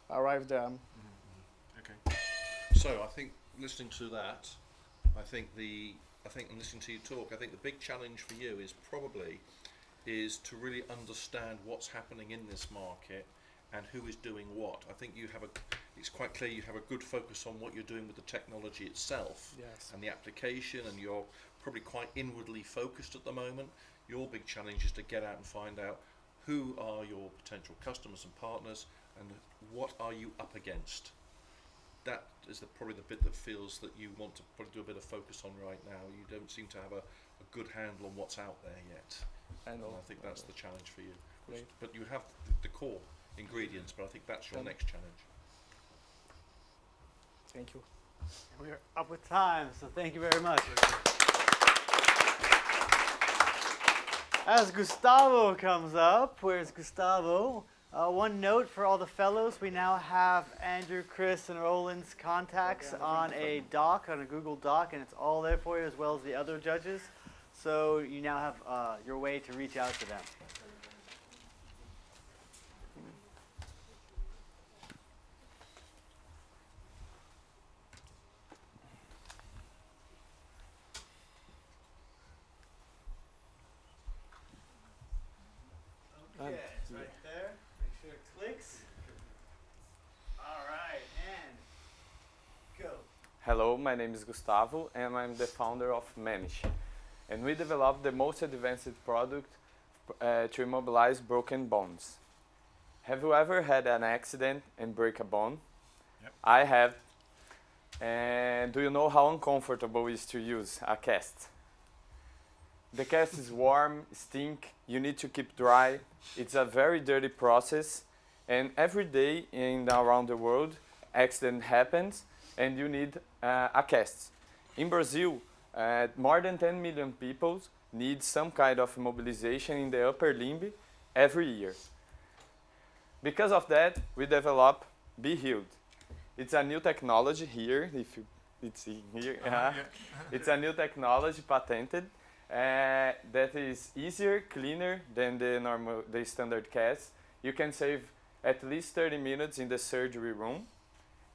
arrive there. Okay. So I think listening to that, I think and listening to you talk, I think the big challenge for you is to really understand what's happening in this market and who is doing what. I think it's quite clear you have a good focus on what you're doing with the technology itself and the application, and you're probably quite inwardly focused at the moment. Your big challenge is to get out and find out who are your potential customers and partners and what are you up against. That is probably the bit that feels that you want to probably do a bit of focus on right now. You don't seem to have a good handle on what's out there yet. I know. And I think that's the challenge for you. But you have the core ingredients, but I think that's your next challenge. Thank you. We're up with time, so thank you very much. As Gustavo comes up, where's Gustavo? One note for all the fellows, we now have Andrew, Chris, and Roland's contacts on a doc, on a Google Doc, and it's all there for you as well as the other judges. So you now have your way to reach out to them. Okay, it's right there. Make sure it clicks. All right, and go. Hello, my name is Gustavo, and I'm the founder of Manish. And we developed the most advanced product to immobilize broken bones. Have you ever had an accident and break a bone? Yep. I have. And do you know how uncomfortable it is to use a cast? The cast is warm, stink, you need to keep dry. It's a very dirty process, and every day around the world, accident happens, and you need a cast. In Brazil, more than 10 million people need some kind of immobilization in the upper limb every year. Because of that, we develop Be Healed. It's a new technology here, if it's in here. It's a new technology patented. That is easier, cleaner than the standard cast. You can save at least 30 minutes in the surgery room.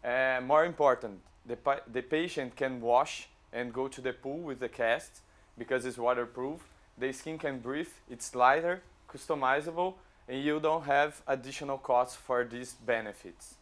More important, the patient can wash and go to the pool with the cast because it's waterproof. The skin can breathe, it's lighter, customizable, and you don't have additional costs for these benefits.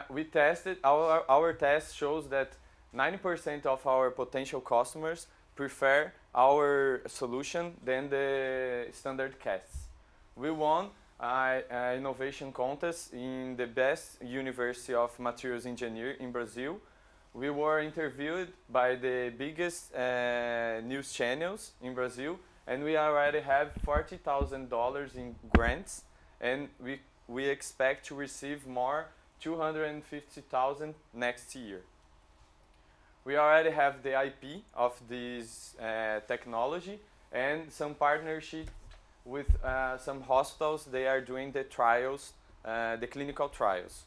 We tested, our test shows that 90% of our potential customers prefer our solution than the standard casts. We won an innovation contest in the best University of Materials Engineering in Brazil. We were interviewed by the biggest news channels in Brazil, and we already have $40,000 in grants, and we expect to receive more, $250,000 next year. We already have the IP of this technology and some partnership with some hospitals. They are doing the trials the clinical trials.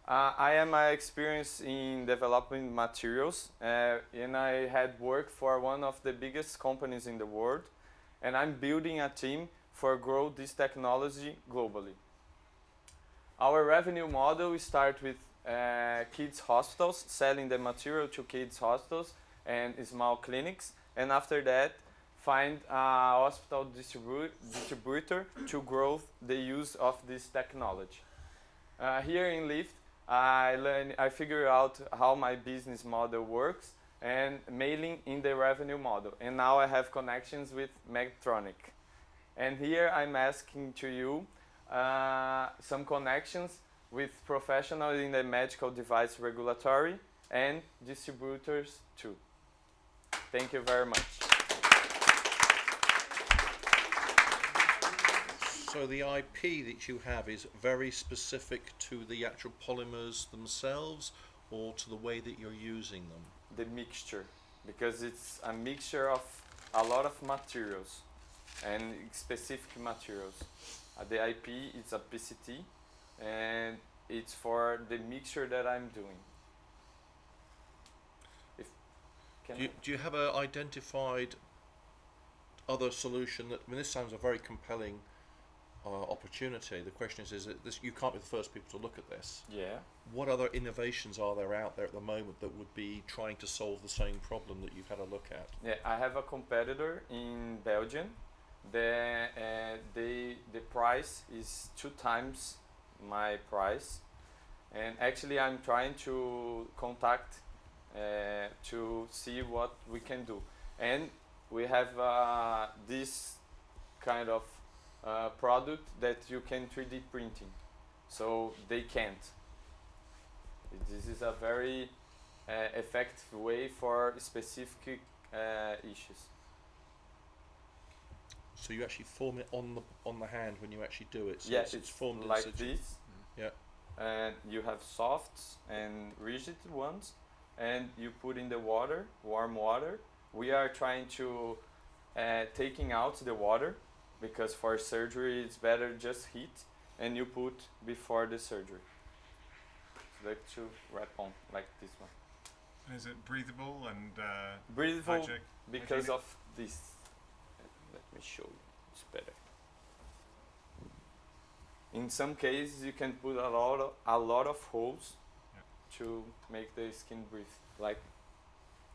I am experienced in developing materials, and I had worked for one of the biggest companies in the world, and I'm building a team for grow this technology globally. Our revenue model starts with kids hospitals, selling the material to kids hospitals and small clinics, and after that find a hospital distributor to grow the use of this technology. Here in Lyft, I figure out how my business model works and mailing in the revenue model, and now I have connections with Medtronic. And here I'm asking to you some connections with professionals in the medical device regulatory and distributors too. Thank you very much. So the IP that you have is very specific to the actual polymers themselves, or to the way that you're using them? The mixture, because it's a mixture of a lot of materials and specific materials. The IP is a PCT, and it's for the mixture that I'm doing. Do you have a identified other solution that, I mean, this sounds a very compelling opportunity. The question is that this, you can't be the first people to look at this. Yeah. What other innovations are there out there at the moment that would be trying to solve the same problem that you've had a look at? Yeah, I have a competitor in Belgium. The price is 2 times my price, and actually I'm trying to contact to see what we can do. And we have this kind of product that you can 3D printing, so they can't. This is a very effective way for specific issues. So you actually form it on the hand when you actually do it. So yes, it's formed like in situ. this. Yeah. And you have softs and rigid ones, and you put in the water, warm water. We are trying to taking out the water, because for surgery it's better just heat, and you put before the surgery. Like to wrap on like this one. And is it breathable and breathable because of this? Let me show you. It's better. In some cases, you can put a lot of holes to make the skin breathe, like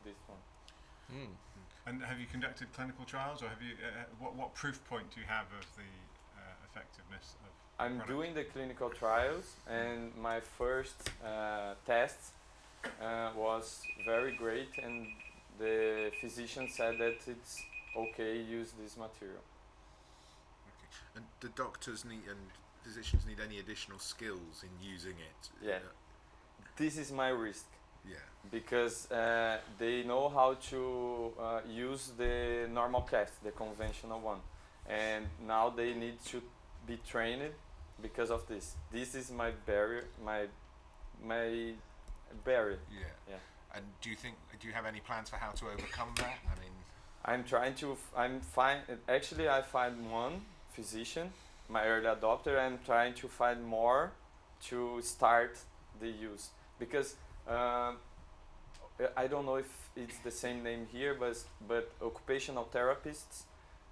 this one. Mm. And have you conducted clinical trials, or have you? What proof point do you have of the effectiveness of? I'm doing the clinical trials, and my first test was very great, and the physician said that it's okay, use this material. Okay. And do doctors need and physicians need any additional skills in using it? Yeah. This is my risk. Yeah. Because they know how to use the normal cast, the conventional one, and now they need to be trained because of this. This is my barrier, my barrier. Yeah. Yeah. And do you have any plans for how to overcome that? I mean, I'm trying to. Actually, I find one physician, my early adopter. I'm trying to find more to start the use, because I don't know if it's the same name here, but occupational therapists,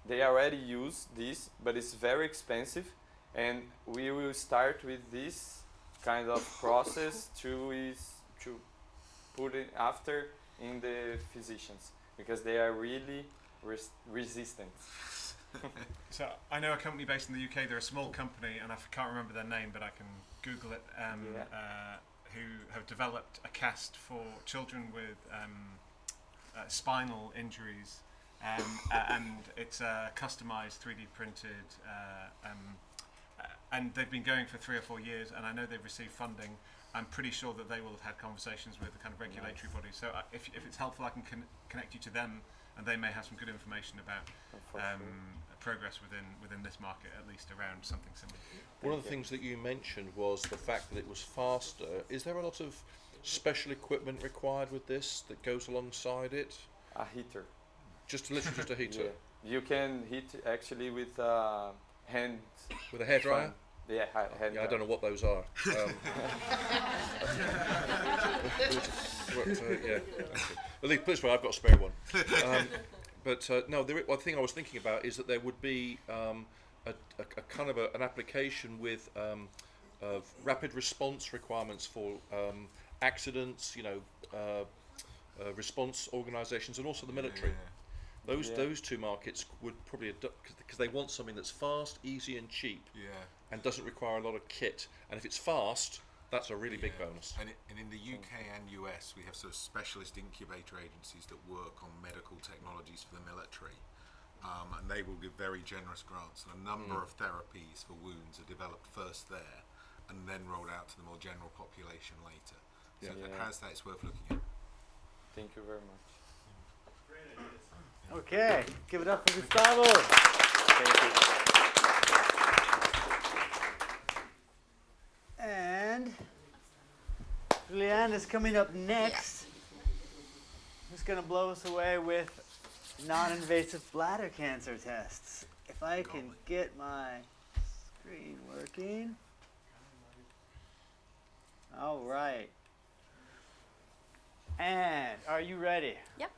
they already use this, but it's very expensive, and we will start with this kind of process to put it after in the physicians, because they are really resistant. So I know a company based in the UK. They're a small company, and I can't remember their name, but I can Google it. Who have developed a cast for children with spinal injuries, and it's customized 3D printed, and they've been going for 3 or 4 years, and I know they've received funding. I'm pretty sure that they will have had conversations with the kind of regulatory bodies. So if it's helpful, I can connect you to them, and they may have some good information about progress within this market, at least around something similar. One of the things that you mentioned was the fact that it was faster. Is there a lot of special equipment required with this that goes alongside it? A heater. Literally just a heater? Yeah. You can heat actually with a hand. With a hairdryer? Yeah, Yeah, I don't know what those are. Yeah. At least, put it this way, I've got a spare one. No, one thing I was thinking about is that there would be a kind of an application with of rapid response requirements for accidents, response organisations, and also the military. Those two markets would probably, because they want something that's fast, easy, and cheap, and doesn't require a lot of kit. And if it's fast, that's a really big bonus. And in the UK and US, we have sort of specialist incubator agencies that work on medical technologies for the military, and they will give very generous grants. And a number of therapies for wounds are developed first there, and then rolled out to the more general population later. So if it has that, it's worth looking at. Thank you very much. Okay, give it up for Gustavo. Thank you. And Julianne is coming up next. Who's going to blow us away with non-invasive bladder cancer tests. If I can get my screen working. All right. And are you ready? Yep.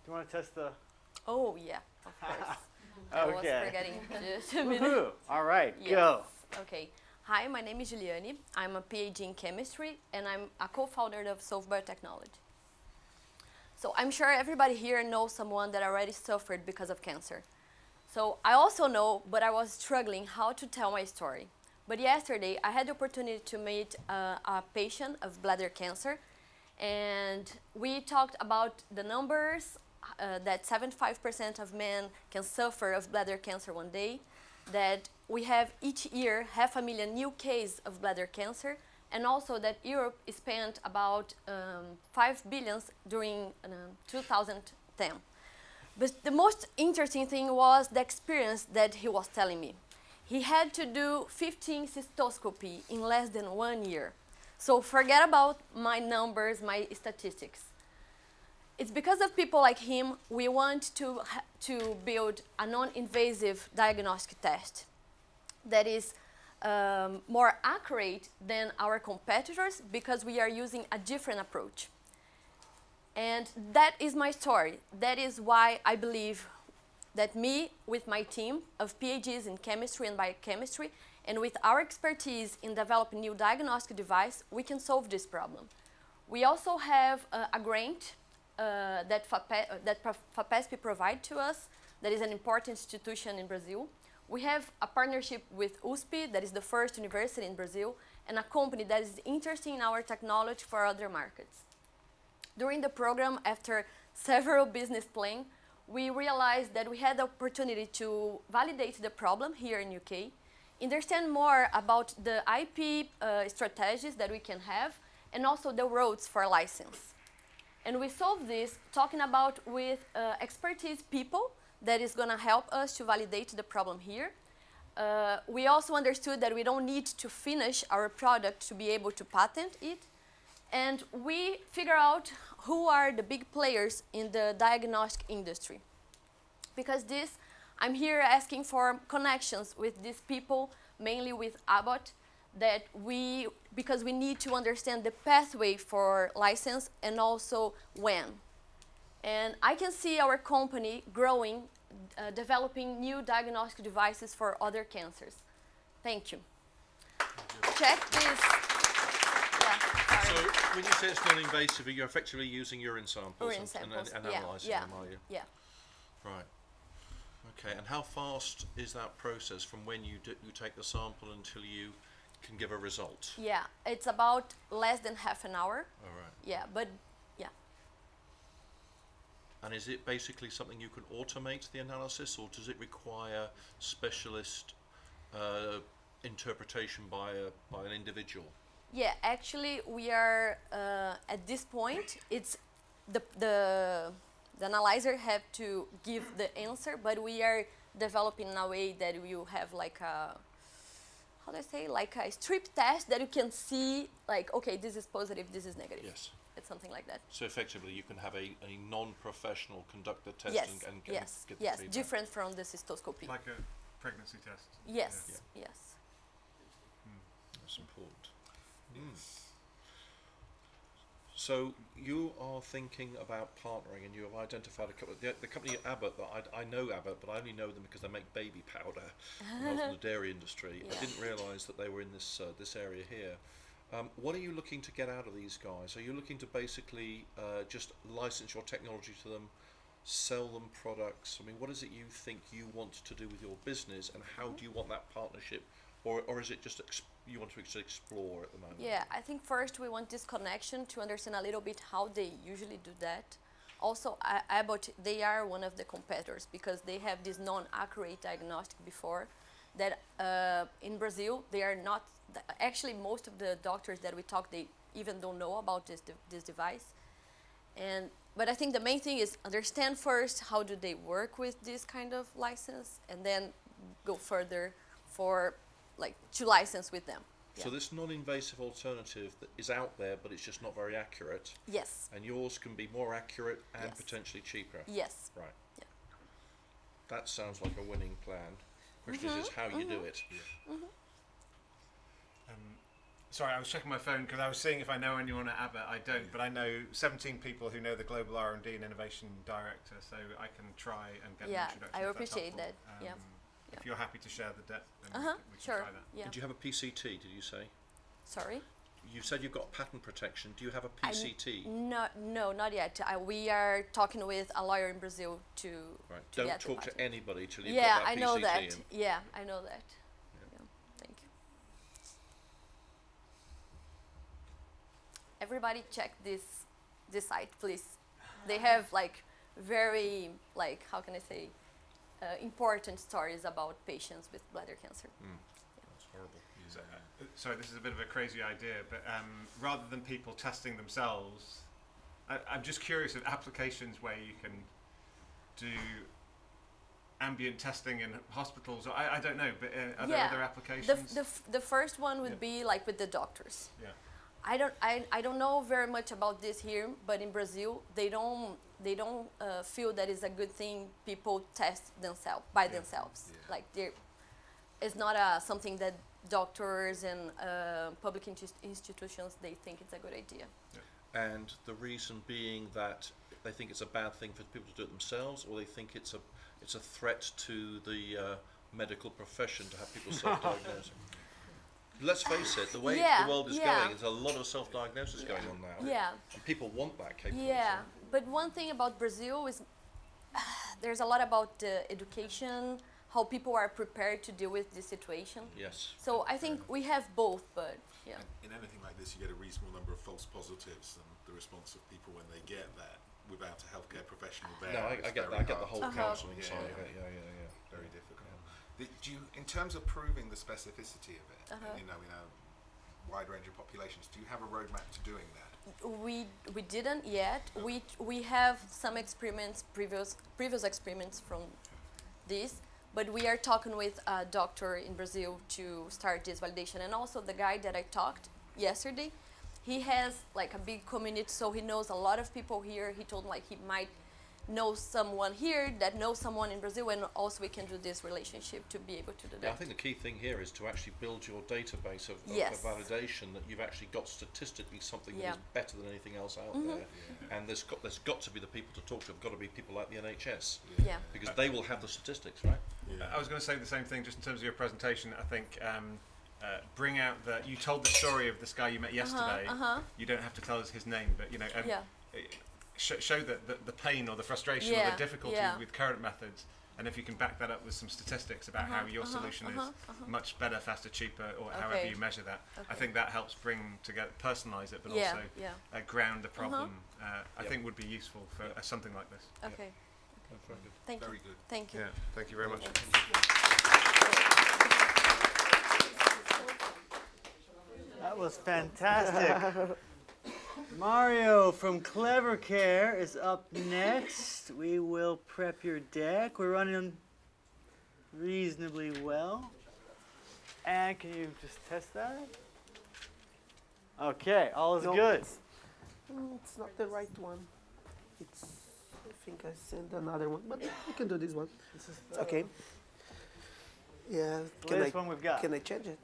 Do you want to test the... Oh, yeah, of course. I was forgetting just a minute. All right, yes. go. Okay. Hi, my name is Juliane. I'm a PhD in chemistry, and I'm a co-founder of Solve Biotechnology. So I'm sure everybody here knows someone that already suffered because of cancer. So I also know, but I was struggling how to tell my story. But yesterday, I had the opportunity to meet a patient of bladder cancer, and we talked about the numbers, that 75% of men can suffer of bladder cancer one day, that we have each year 500,000 new cases of bladder cancer, and also that Europe spent about 5 billion during 2010. But the most interesting thing was the experience that he was telling me. He had to do 15 cystoscopy in less than 1 year. So forget about my numbers, my statistics. It's because of people like him we want to build a non-invasive diagnostic test that is more accurate than our competitors because we are using a different approach. And that is my story. That is why I believe that me, with my team of PhDs in chemistry and biochemistry, and with our expertise in developing new diagnostic device, we can solve this problem. We also have a grant that FAPESP provide to us, that is an important institution in Brazil. We have a partnership with USP, that is the first university in Brazil, and a company that is interested in our technology for other markets. During the program, after several business plans, we realized that we had the opportunity to validate the problem here in UK, understand more about the IP strategies that we can have, and also the roads for license. And we solved this talking about with expertise people that is going to help us to validate the problem here. We also understood that we don't need to finish our product to be able to patent it. And we figure out who are the big players in the diagnostic industry. Because this, I'm here asking for connections with these people, mainly with Abbott, that because we need to understand the pathway for license and also when. And I can see our company growing, developing new diagnostic devices for other cancers. Thank you. Check this. So when you say it's non-invasive, you're effectively using urine samples, and analysing them, are you? Yeah. Right. Okay, and how fast is that process from when you take the sample until you can give a result? Yeah, it's about less than half an hour. All right. Yeah, but yeah. And is it basically something you can automate the analysis, or does it require specialist interpretation by an individual? Yeah, actually, we are at this point. It's the analyzer have to give the answer, but we are developing in a way that you have like a, how do I say, like a strip test that you can see, like, okay, this is positive, this is negative. Yes. It's something like that. So effectively, you can have a non-professional conduct the test and get the feedback. Different from the cystoscopy. Like a pregnancy test. Yes, yes. That's important. So you are thinking about partnering, and you have identified a couple. The company Abbott, that I know Abbott, but I only know them because they make baby powder. And I was in the dairy industry. Yeah. I didn't realise that they were in this this area here. What are you looking to get out of these guys? Are you looking to basically just license your technology to them, sell them products? I mean, what is it you think you want to do with your business, and how do you want that partnership, or is it just you want to explore at the moment? Yeah, I think first we want this connection to understand a little bit how they usually do that. Also, Abbott, they are one of the competitors because they have this non-accurate diagnostic before that in Brazil, they are not, actually most of the doctors that we talk, they even don't know about this device. But I think the main thing is understand first how do they work with this kind of license, and then go further for to license with them. So this non-invasive alternative that is out there, but it's just not very accurate. Yes. And yours can be more accurate and Yes. potentially cheaper. Yes. Right. Yeah. That sounds like a winning plan. Question is how you do it. Sorry, I was checking my phone because I was seeing if I know anyone at Abbott. I don't, but I know 17 people who know the Global R&D and Innovation Director, so I can try and get an introduction. I if that's appreciate helpful. that. If you're happy to share the debt, then we can sure. try that. Yeah. And do you have a PCT, did you say? Sorry? You said you've got patent protection. Do you have a PCT? No, not yet. We are talking with a lawyer in Brazil to Right. to Don't get the talk to patent. anybody till you've Yeah, got that I know PCT that. in. Yeah, I know that. Yeah. Thank you. Everybody check this site, please. They have very how can I say important stories about patients with bladder cancer. That's horrible. So, sorry, this is a bit of a crazy idea, but rather than people testing themselves, I'm just curious of applications where you can do ambient testing in hospitals, or I don't know, but are there other applications? The first one would be with the doctors. Yeah. I don't know very much about this here, but in Brazil they don't feel that it's a good thing people test themselves by themselves. It's not something that doctors and public institutions they think it's a good idea. And the reason being that they think it's a bad thing for people to do it themselves, or they think it's a threat to the medical profession to have people self-diagnosing. Let's face it, the way the world is going, there's a lot of self-diagnosis going on now. Yeah. And people want that capability. Yeah, but one thing about Brazil is there's a lot about education, how people are prepared to deal with this situation. Yes. So I think we have both, but yeah. In anything like this, you get a reasonable number of false positives, and the response of people when they get that without a healthcare professional there. No, I get that. I get the whole counselling side of it. Yeah. Very difficult. Do you, in terms of proving the specificity of it, in a wide range of populations, do you have a roadmap to doing that? We didn't yet. We have some experiments, previous experiments from this, but we are talking with a doctor in Brazil to start this validation. And also the guy that I talked yesterday, he has a big community, so he knows a lot of people here. He told me he might know someone here that knows someone in Brazil, and also we can do this relationship to be able to do that. Yeah, I think the key thing here is to actually build your database of validation, that you've actually got statistically something that is better than anything else out there. And there's got to be the people to talk to. Have got to be people like the NHS, because they will have the statistics, right? I was going to say the same thing, just in terms of your presentation. I think bring out you told the story of this guy you met yesterday. You don't have to tell us his name, but show the pain or the frustration or the difficulty with current methods, and if you can back that up with some statistics about how your solution is much better, faster, cheaper, or however you measure that, I think that helps bring together, personalize it, but also ground the problem. I think would be useful for something like this. Okay. Very good. Thank you. Very good. Thank you. Yeah, thank you very much. That was fantastic. Mario from CleverCare is up next. We will prep your deck. We're running reasonably well. And can you just test that? Okay, all is good. It's not the right one. I think I sent another one, but you can do this one. This is okay. Yeah. latest one we've got. Can I change it?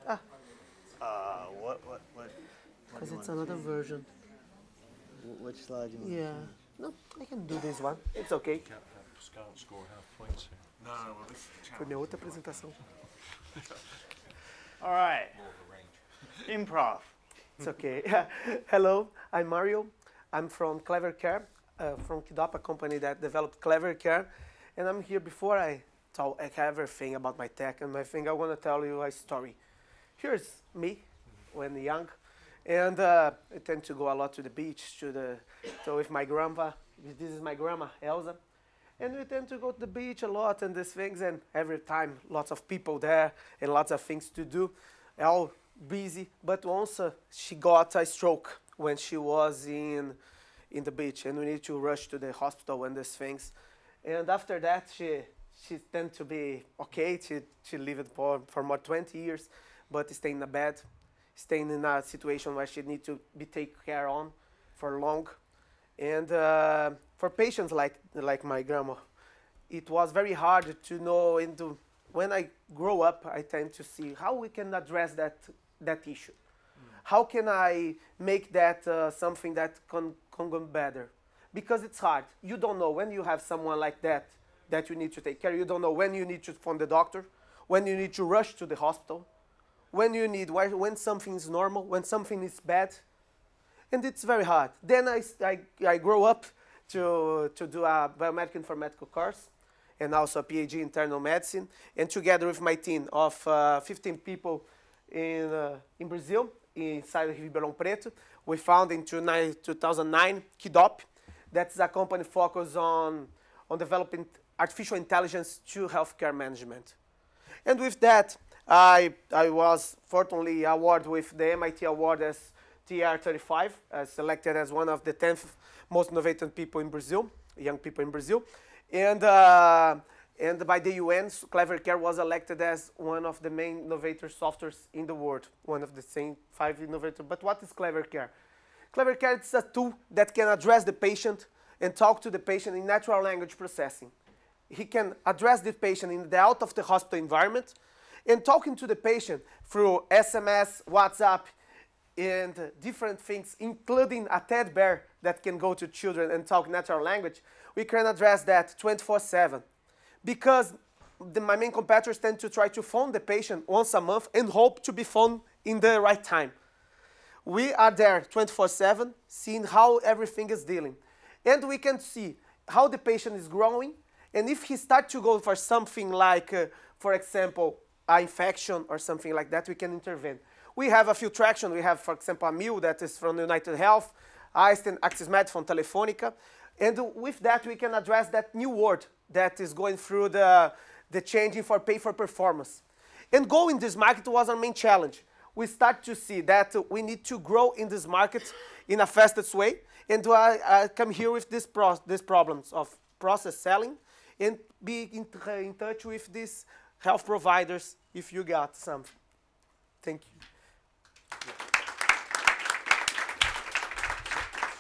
What Because do you it's want? another version. Which slide do you want? Yeah. No, I can do this one. It's okay. Scout score half points here. No, well, this is the Foi minha outra apresentação. All right. Improv. It's okay. Hello, I'm Mario. I'm from Clever Care, from Kidop, a company that developed Clever Care. And I'm here before I tell everything about my tech and my thing. I want to tell you a story. Here's me when young. And I tend to go a lot to the beach, with my grandpa. This is my grandma, Elsa. And we tend to go to the beach a lot and these things. And every time, lots of people there and lots of things to do. All busy. But once she got a stroke when she was in the beach. And we need to rush to the hospital and these things. And after that, she tended to be okay. She lived for more 20 years, but staying in a bed, staying in a situation where she needs to be taken care on for long. And for patients like my grandma, it was very hard to know. When I grow up, I tend to see how we can address that issue. How can I make that something that can go better? Because it's hard. You don't know when you have someone like that you need to take care. You don't know when you need to phone the doctor, when you need to rush to the hospital, when something is normal, when something is bad. And it's very hard. Then I grow up to do a biomedical informatical course and also a PhD in internal medicine. And together with my team of 15 people in Brazil, inside of Ribeirão Preto, we founded in 2009 Kidop. That's a company focused on developing artificial intelligence to healthcare management. And with that, I was fortunately awarded with the MIT award as TR35, selected as one of the 10th most innovative people in Brazil, young people in Brazil. And by the UN, Clever Care was elected as one of the main innovator softwares in the world, one of the same 5 innovators. But what is Clever Care? Clever Care is a tool that can address the patient and talk to the patient in natural language processing. He can address the patient in the out of the hospital environment and talking to the patient through SMS, WhatsApp, and different things, including a teddy bear that can go to children and talk natural language. We can address that 24/7. Because my main competitors tend to try to phone the patient once a month and hope to be phoned in the right time. We are there 24/7, seeing how everything is dealing. And we can see how the patient is growing. And if he starts to go for something like, for example, an infection or something like that, we can intervene. We have a few traction. We have, for example, a Mil that is from United Health, Einstein, AxisMed from Telefonica. And with that, we can address that new world that is going through the changing for pay for performance. And going this market was our main challenge. We start to see that we need to grow in this market in a fastest way. And I come here with these problems of process selling and be in touch with these health providers if you got something. Thank you.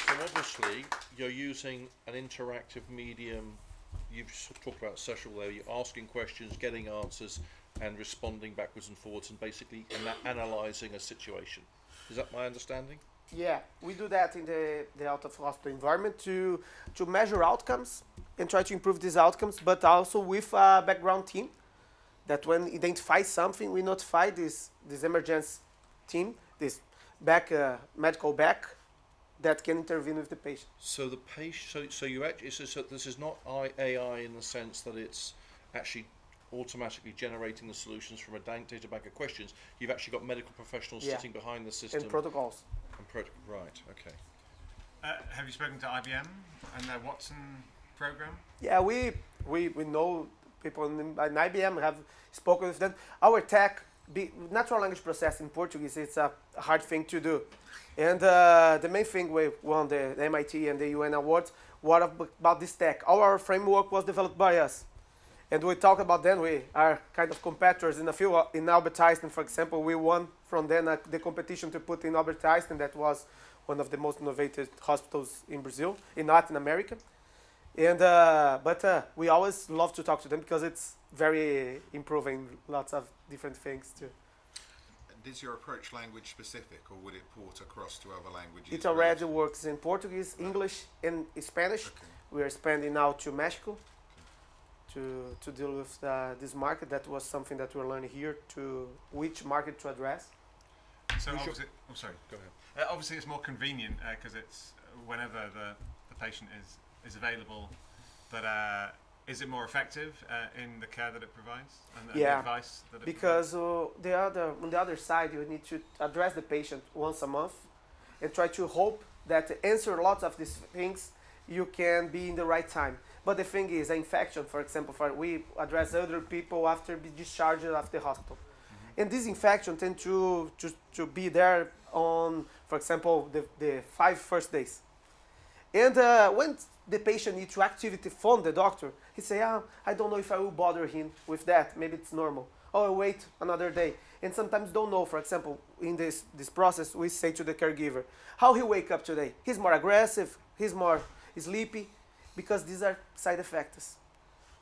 So obviously, you're using an interactive medium. You've talked about social there. You're asking questions, getting answers, and responding backwards and forwards, and basically analysing a situation. Is that my understanding? Yeah, we do that in the out-of-hospital environment to measure outcomes and try to improve these outcomes, but also with a background team that when identify something, we notify this emergency team, this medical back, that can intervene with the patient. So the patient, so you actually, so this is not AI in the sense that it's actually automatically generating the solutions from a data bank of questions. You've actually got medical professionals sitting behind the system. And protocols. Right, okay. Have you spoken to IBM and their Watson program? Yeah, we know people in IBM, have spoken with them. Our tech, natural language processing in Portuguese, it's a hard thing to do. And the main thing we won the MIT and the UN awards, what about this tech? Our framework was developed by us. And we talk about them, we are kind of competitors in a few, in Albert Einstein, for example, we won from then the competition to put in Albert Einstein, that was one of the most innovative hospitals in Brazil, in Latin America. And, but we always love to talk to them because it's very improving lots of different things too. Is your approach language specific, or would it port across to other languages? It already works in Portuguese, English, and Spanish. Okay. We are expanding now to Mexico to deal with this market. That was something that we're learning here, to which market to address. So obviously, oh sorry, go ahead. Obviously, it's more convenient because it's whenever the patient is available. But is it more effective in the care that it provides and the advice that it because on the other side, you need to address the patient once a month and try to hope that to answer lots of these things, you can be in the right time. But the thing is, infection, for example, we address other people after be discharged after the hospital. And this infection tend to be there on, for example, the 5 first days. And when the patient needs to actively phone the doctor, he say, I don't know if I will bother him with that. Maybe it's normal. Oh, I'll wait another day. And sometimes don't know, for example, in this process, we say to the caregiver, how he wake up today? He's more aggressive, he's more sleepy, because these are side effects.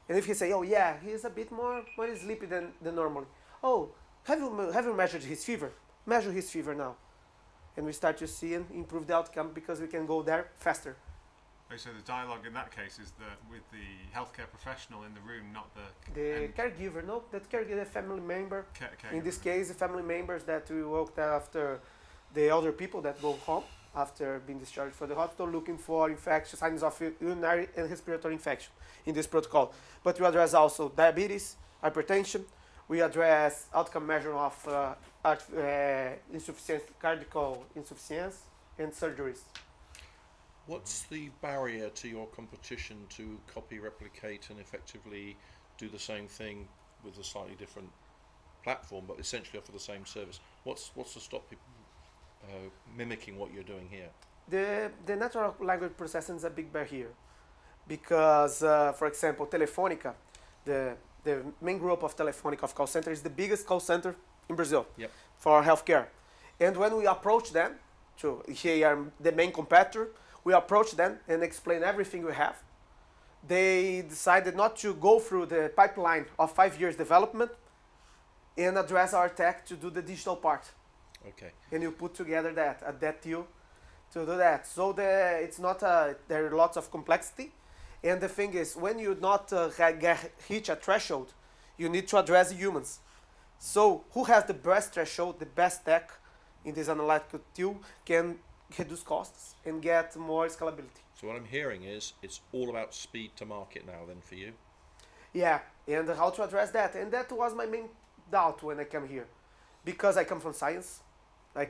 And if he say, oh yeah, he's a bit more sleepy than normally. Oh, have you measured his fever? Measure his fever now. And we start to see and improve the outcome because we can go there faster. So the dialogue in that case is with the healthcare professional in the room, not the caregiver. No, that caregiver, family member. Caregiver. In this case, the family members that we worked after the older people that go home after being discharged from the hospital, looking for infection, signs of urinary and respiratory infection in this protocol. But we address also diabetes, hypertension. We address outcome measure of insufficiency, cardiac insufficiency, and surgeries. What's the barrier to your competition to copy, replicate, and effectively do the same thing with a slightly different platform, but essentially offer the same service? What's to stop people mimicking what you're doing here? The natural language processing is a big barrier because, for example, Telefónica, the main group of Telefónica of call center is the biggest call center in Brazil for healthcare. And when we approach them, they are the main competitor, we approach them and explain everything we have. They decided not to go through the pipeline of 5 years development and address our tech to do the digital part. Okay. And you put together that deal to do that. So it's not there are lots of complexity. And the thing is, when you not reach a threshold, you need to address humans. So who has the best threshold, the best tech in this analytical tool can reduce costs and get more scalability. So what I'm hearing is it's all about speed to market now then for you? Yeah, and how to address that. And that was my main doubt when I came here. Because I come from science. I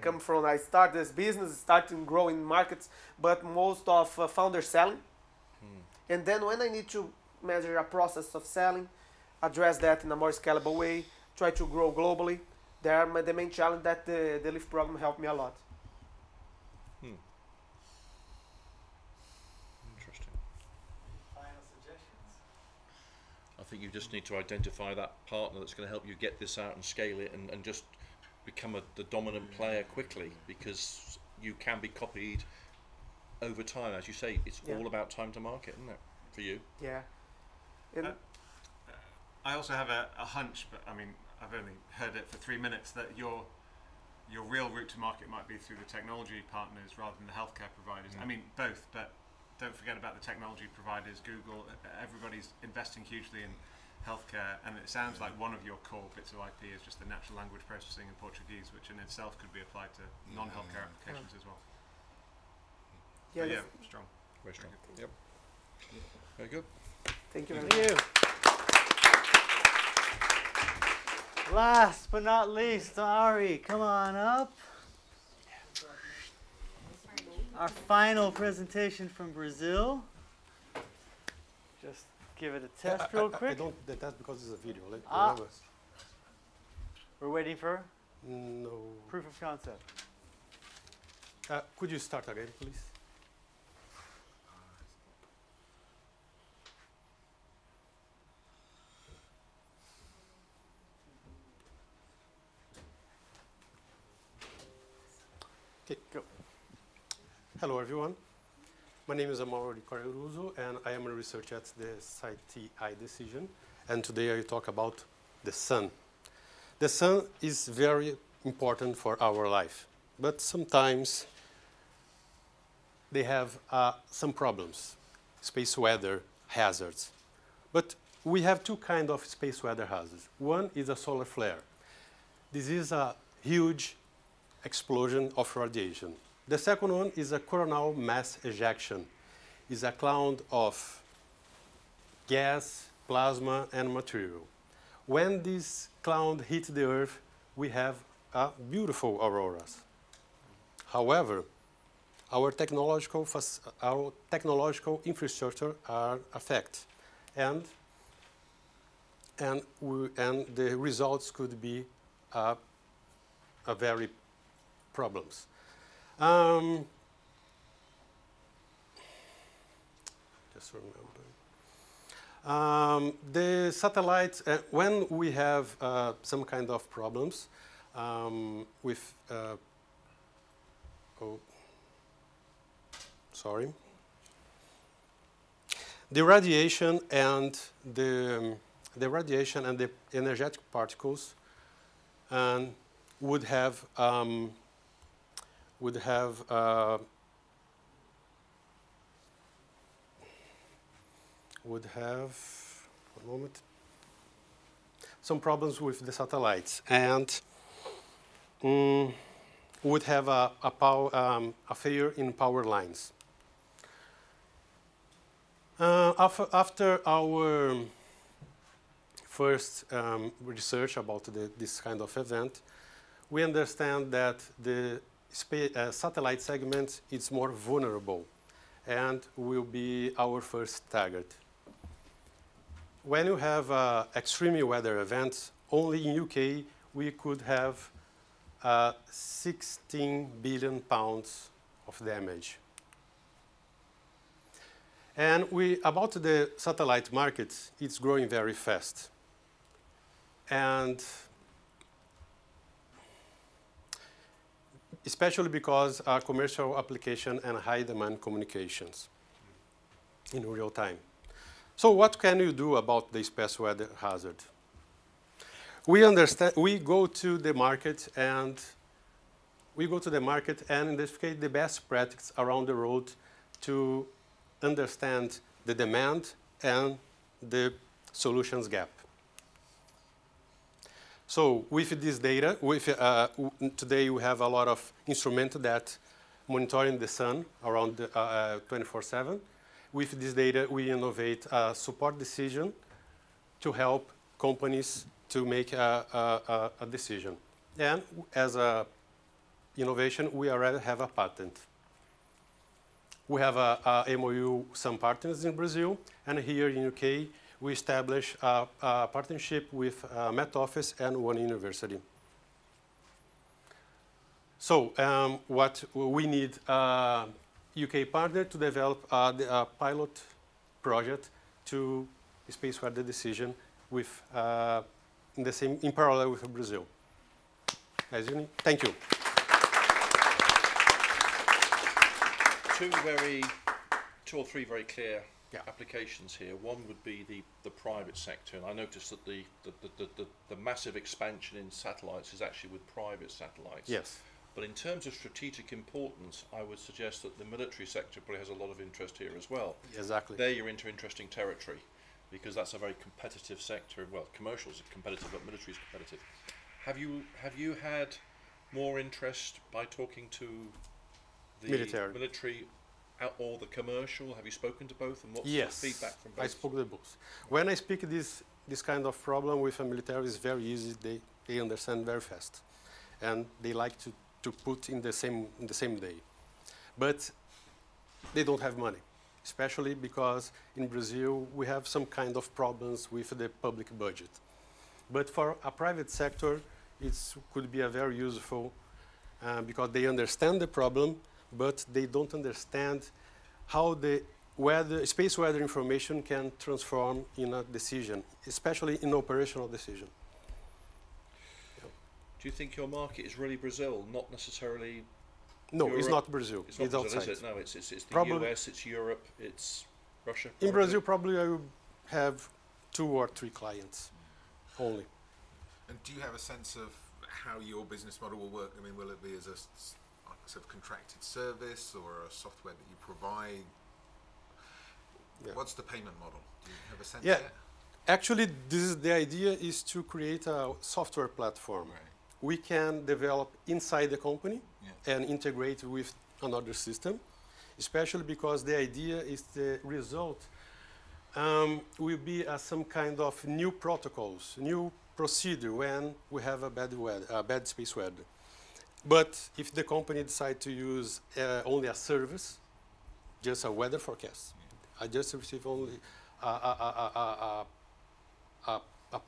started this business, starting growing markets, but most of founders selling. And then when I need to measure a process of selling, address that in a more scalable way, try to grow globally, they are the main challenge that the LIFT program helped me a lot. Interesting. Final suggestions? I think you just need to identify that partner that's going to help you get this out and scale it and just become the dominant player quickly, because you can be copied over time. As you say, it's all about time to market, isn't it, for you? Yeah. I also have a hunch, but I mean, I've only heard it for 3 minutes, that your real route to market might be through the technology partners rather than the healthcare providers. I mean, both, but don't forget about the technology providers. Google, everybody's investing hugely in healthcare, and it sounds like one of your core bits of IP is just the natural language processing in Portuguese, which in itself could be applied to non-healthcare applications as well. Yeah, strong. Very strong. Yep. Very good. Thank you. Thank you. Last but not least, Ari, come on up. Our final presentation from Brazil. Just give it a test real quick. I don't the test because it's a video. We're waiting for no proof of concept. Could you start again, please? Okay, go. Hello, everyone. My name is Amaury Caruso, and I am a researcher at the site iDecision. And today I talk about the sun. The sun is very important for our life. But sometimes they have some problems, space weather hazards. But we have two kinds of space weather hazards. One is a solar flare. This is a huge explosion of radiation. The second one is a coronal mass ejection. It's a cloud of gas, plasma, and material. When this cloud hits the Earth, we have beautiful auroras. However, our technological infrastructure are affected, and the results could be a very problems. Just remember. The satellites, when we have some kind of problems with, the radiation and the energetic particles would have one moment, some problems with the satellites, and would have a failure in power lines. After our first research about this kind of event, we understand that the satellite segment is more vulnerable and will be our first target. When you have extreme weather events, only in UK we could have 16 billion pounds of damage. And about the satellite market, it's growing very fast. And especially because our commercial application and high demand communications in real time. So what can you do about the space weather hazard? We go to the market and investigate the best practices around the world to understand the demand and the solutions gap. So with this data, today we have a lot of instruments that monitoring the sun around 24/7. With this data, we innovate a support decision to help companies to make a decision. And as a innovation, we already have a patent. We have a MOU with some partners in Brazil, and here in UK, we established a partnership with Met Office and one university. So what we need a UK partner to develop a pilot project to space weather decision with in parallel with Brazil. Thank you. Two or three very clear applications here. One would be the private sector, and I noticed that the massive expansion in satellites is actually with private satellites. Yes. But in terms of strategic importance, I would suggest that the military sector probably has a lot of interest here as well. Exactly. There you're into interesting territory, because that's a very competitive sector. Well, commercial is competitive, but military is competitive. Have you had more interest by talking to the military or the commercial? Have you spoken to both, and what's the feedback from both? I spoke to both. When I speak this kind of problem with a military, it's very easy. They understand very fast, and they like to put in the same day. But they don't have money, especially because in Brazil we have some kind of problems with the public budget. But for a private sector, it could be a very useful because they understand the problem, but they don't understand how the space weather information can transform in a decision, especially in operational decision. Do you think your market is really Brazil, not necessarily? No, Europe? it's not Brazil. It's not it's Brazil, outside. is it? No, it's the US, it's Europe, it's Russia. In Brazil, probably I will have 2 or 3 clients only. And do you have a sense of how your business model will work? I mean, will it be as a sort of contracted service or a software that you provide? What's the payment model? Do you have a sense yet? Actually, the idea is to create a software platform. We can develop inside the company and integrate with another system, especially because the idea is the result will be some kind of new protocols, new procedure when we have a bad space weather. But if the company decides to use only a service, just a weather forecast, I just receive only a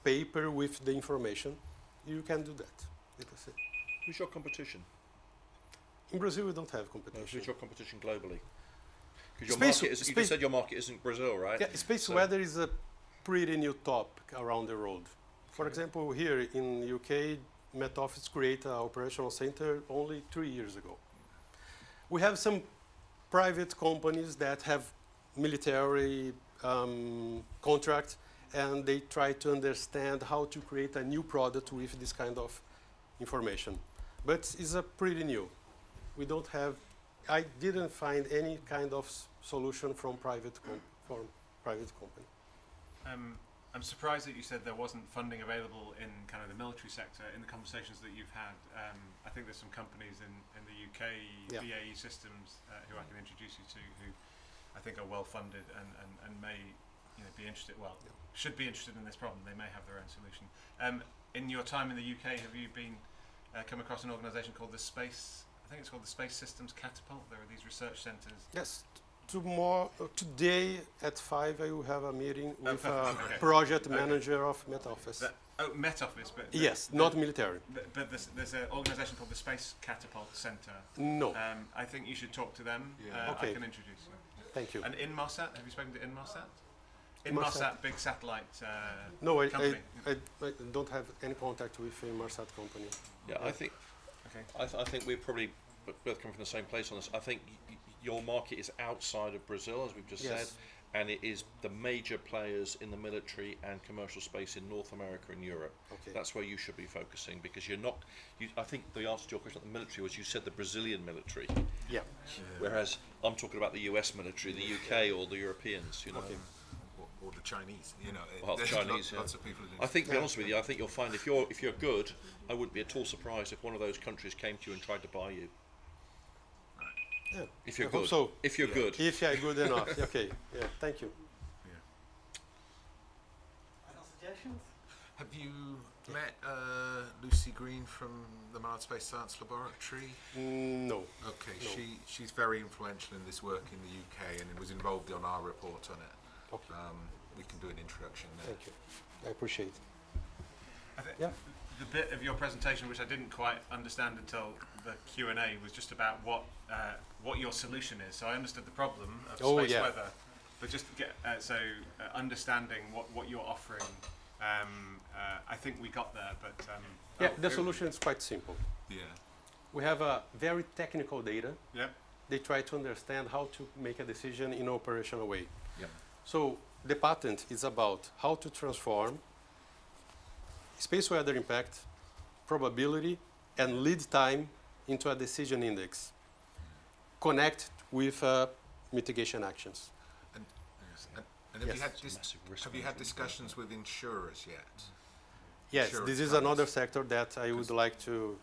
paper with the information, you can do that. Who's your competition? In Brazil, we don't have competition. Who's your competition globally? Because your market is, you just said your market isn't Brazil, right? Yeah, space weather is a pretty new topic around the world. For example, here in UK, Met Office created an operational center only 3 years ago. We have some private companies that have military contracts, and they try to understand how to create a new product with this kind of information. But it's a pretty new. We don't have, I didn't find any kind of solution from private company. I'm surprised that you said there wasn't funding available in kind of the military sector in the conversations that you've had. I think there's some companies in the UK, BAE Systems, who I can introduce you to, who I think are well funded and may be interested, should be interested in this problem. They may have their own solution. In your time in the UK, have you been come across an organisation called the Space, I think it's called the Space Systems Catapult? There are these research centres. Yes. Today at 5 I will have a meeting with a project manager of Met Office. Met Office, but yes, not military. But there's an organisation called the Space Catapult Centre. No. I think you should talk to them. Okay. I can introduce you. Thank you. And Inmarsat, have you spoken to Inmarsat? Inmarsat, big satellite no, company. I don't have any contact with Inmarsat company. Yeah, I think. Okay. I think we're probably both coming from the same place on this. I think your market is outside of Brazil, as we've just said, and it is the major players in the military and commercial space in North America and Europe. Okay. That's where you should be focusing, because you're not. I think the answer to your question about the military was you said the Brazilian military. Yeah. Whereas I'm talking about the US military, the UK, or the Europeans. You know. Or the Chinese, Well, the Chinese, lots of people. I think, to be honest with you, I think you'll find if you're good, I wouldn't be at all surprised if one of those countries came to you and tried to buy you. Yeah. If you're I hope good. so. If you're good. If you're good enough. Okay. Yeah. Thank you. Final suggestions? Have you met Lucy Green from the Mars Space Science Laboratory? No. Okay. No. She's very influential in this work in the UK and was involved on our report on it. Okay. We can do an introduction there. Thank you. I appreciate it. I think the bit of your presentation which I didn't quite understand until the Q&A was just about what your solution is. So I understood the problem of space weather, but just to get understanding what you're offering, I think we got there. But the solution is quite simple. Yeah. We have a very technical data. Yeah. They try to understand how to make a decision in an operational way. Yeah. So the patent is about how to transform space weather impact, probability, and lead time into a decision index. Connect with mitigation actions. And have you had discussions with insurers yet? Yes, this is another sector that I would like to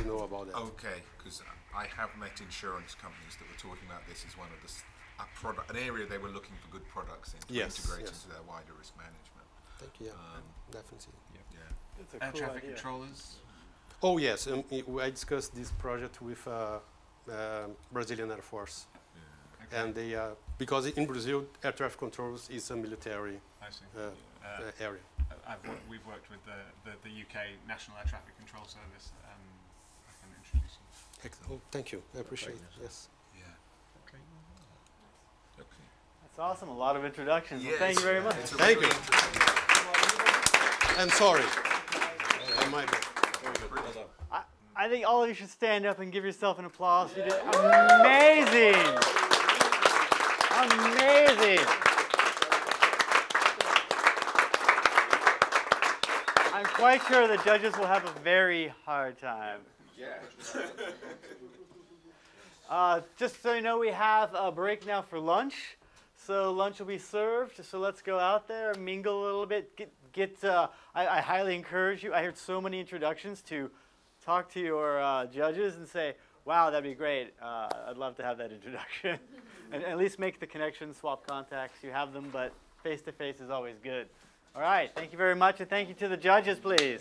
know about that. Okay, because I have met insurance companies that were talking about this as one of an area they were looking for good products in to integrate into their wider risk management. Thank you. Definitely. Yeah. Air traffic controllers. Oh yes, I discussed this project with Brazilian Air Force, and they because in Brazil air traffic controls is a military area. We've worked with the UK National Air Traffic Control Service. I can introduce you. Excellent. Thank you. I appreciate it. Yes. That's awesome. A lot of introductions. Well, thank you very much. Thank you. And sorry. My bad. I think all of you should stand up and give yourself an applause. You did amazing. Amazing. I'm quite sure the judges will have a very hard time. Yeah. Just so you know, we have a break now for lunch. So lunch will be served. So let's go out there, mingle a little bit. I highly encourage you. I heard so many introductions to talk to your judges and say, wow, that'd be great. I'd love to have that introduction. And at least make the connection, swap contacts. You have them, but face-to-face is always good. All right, thank you very much, and thank you to the judges, please.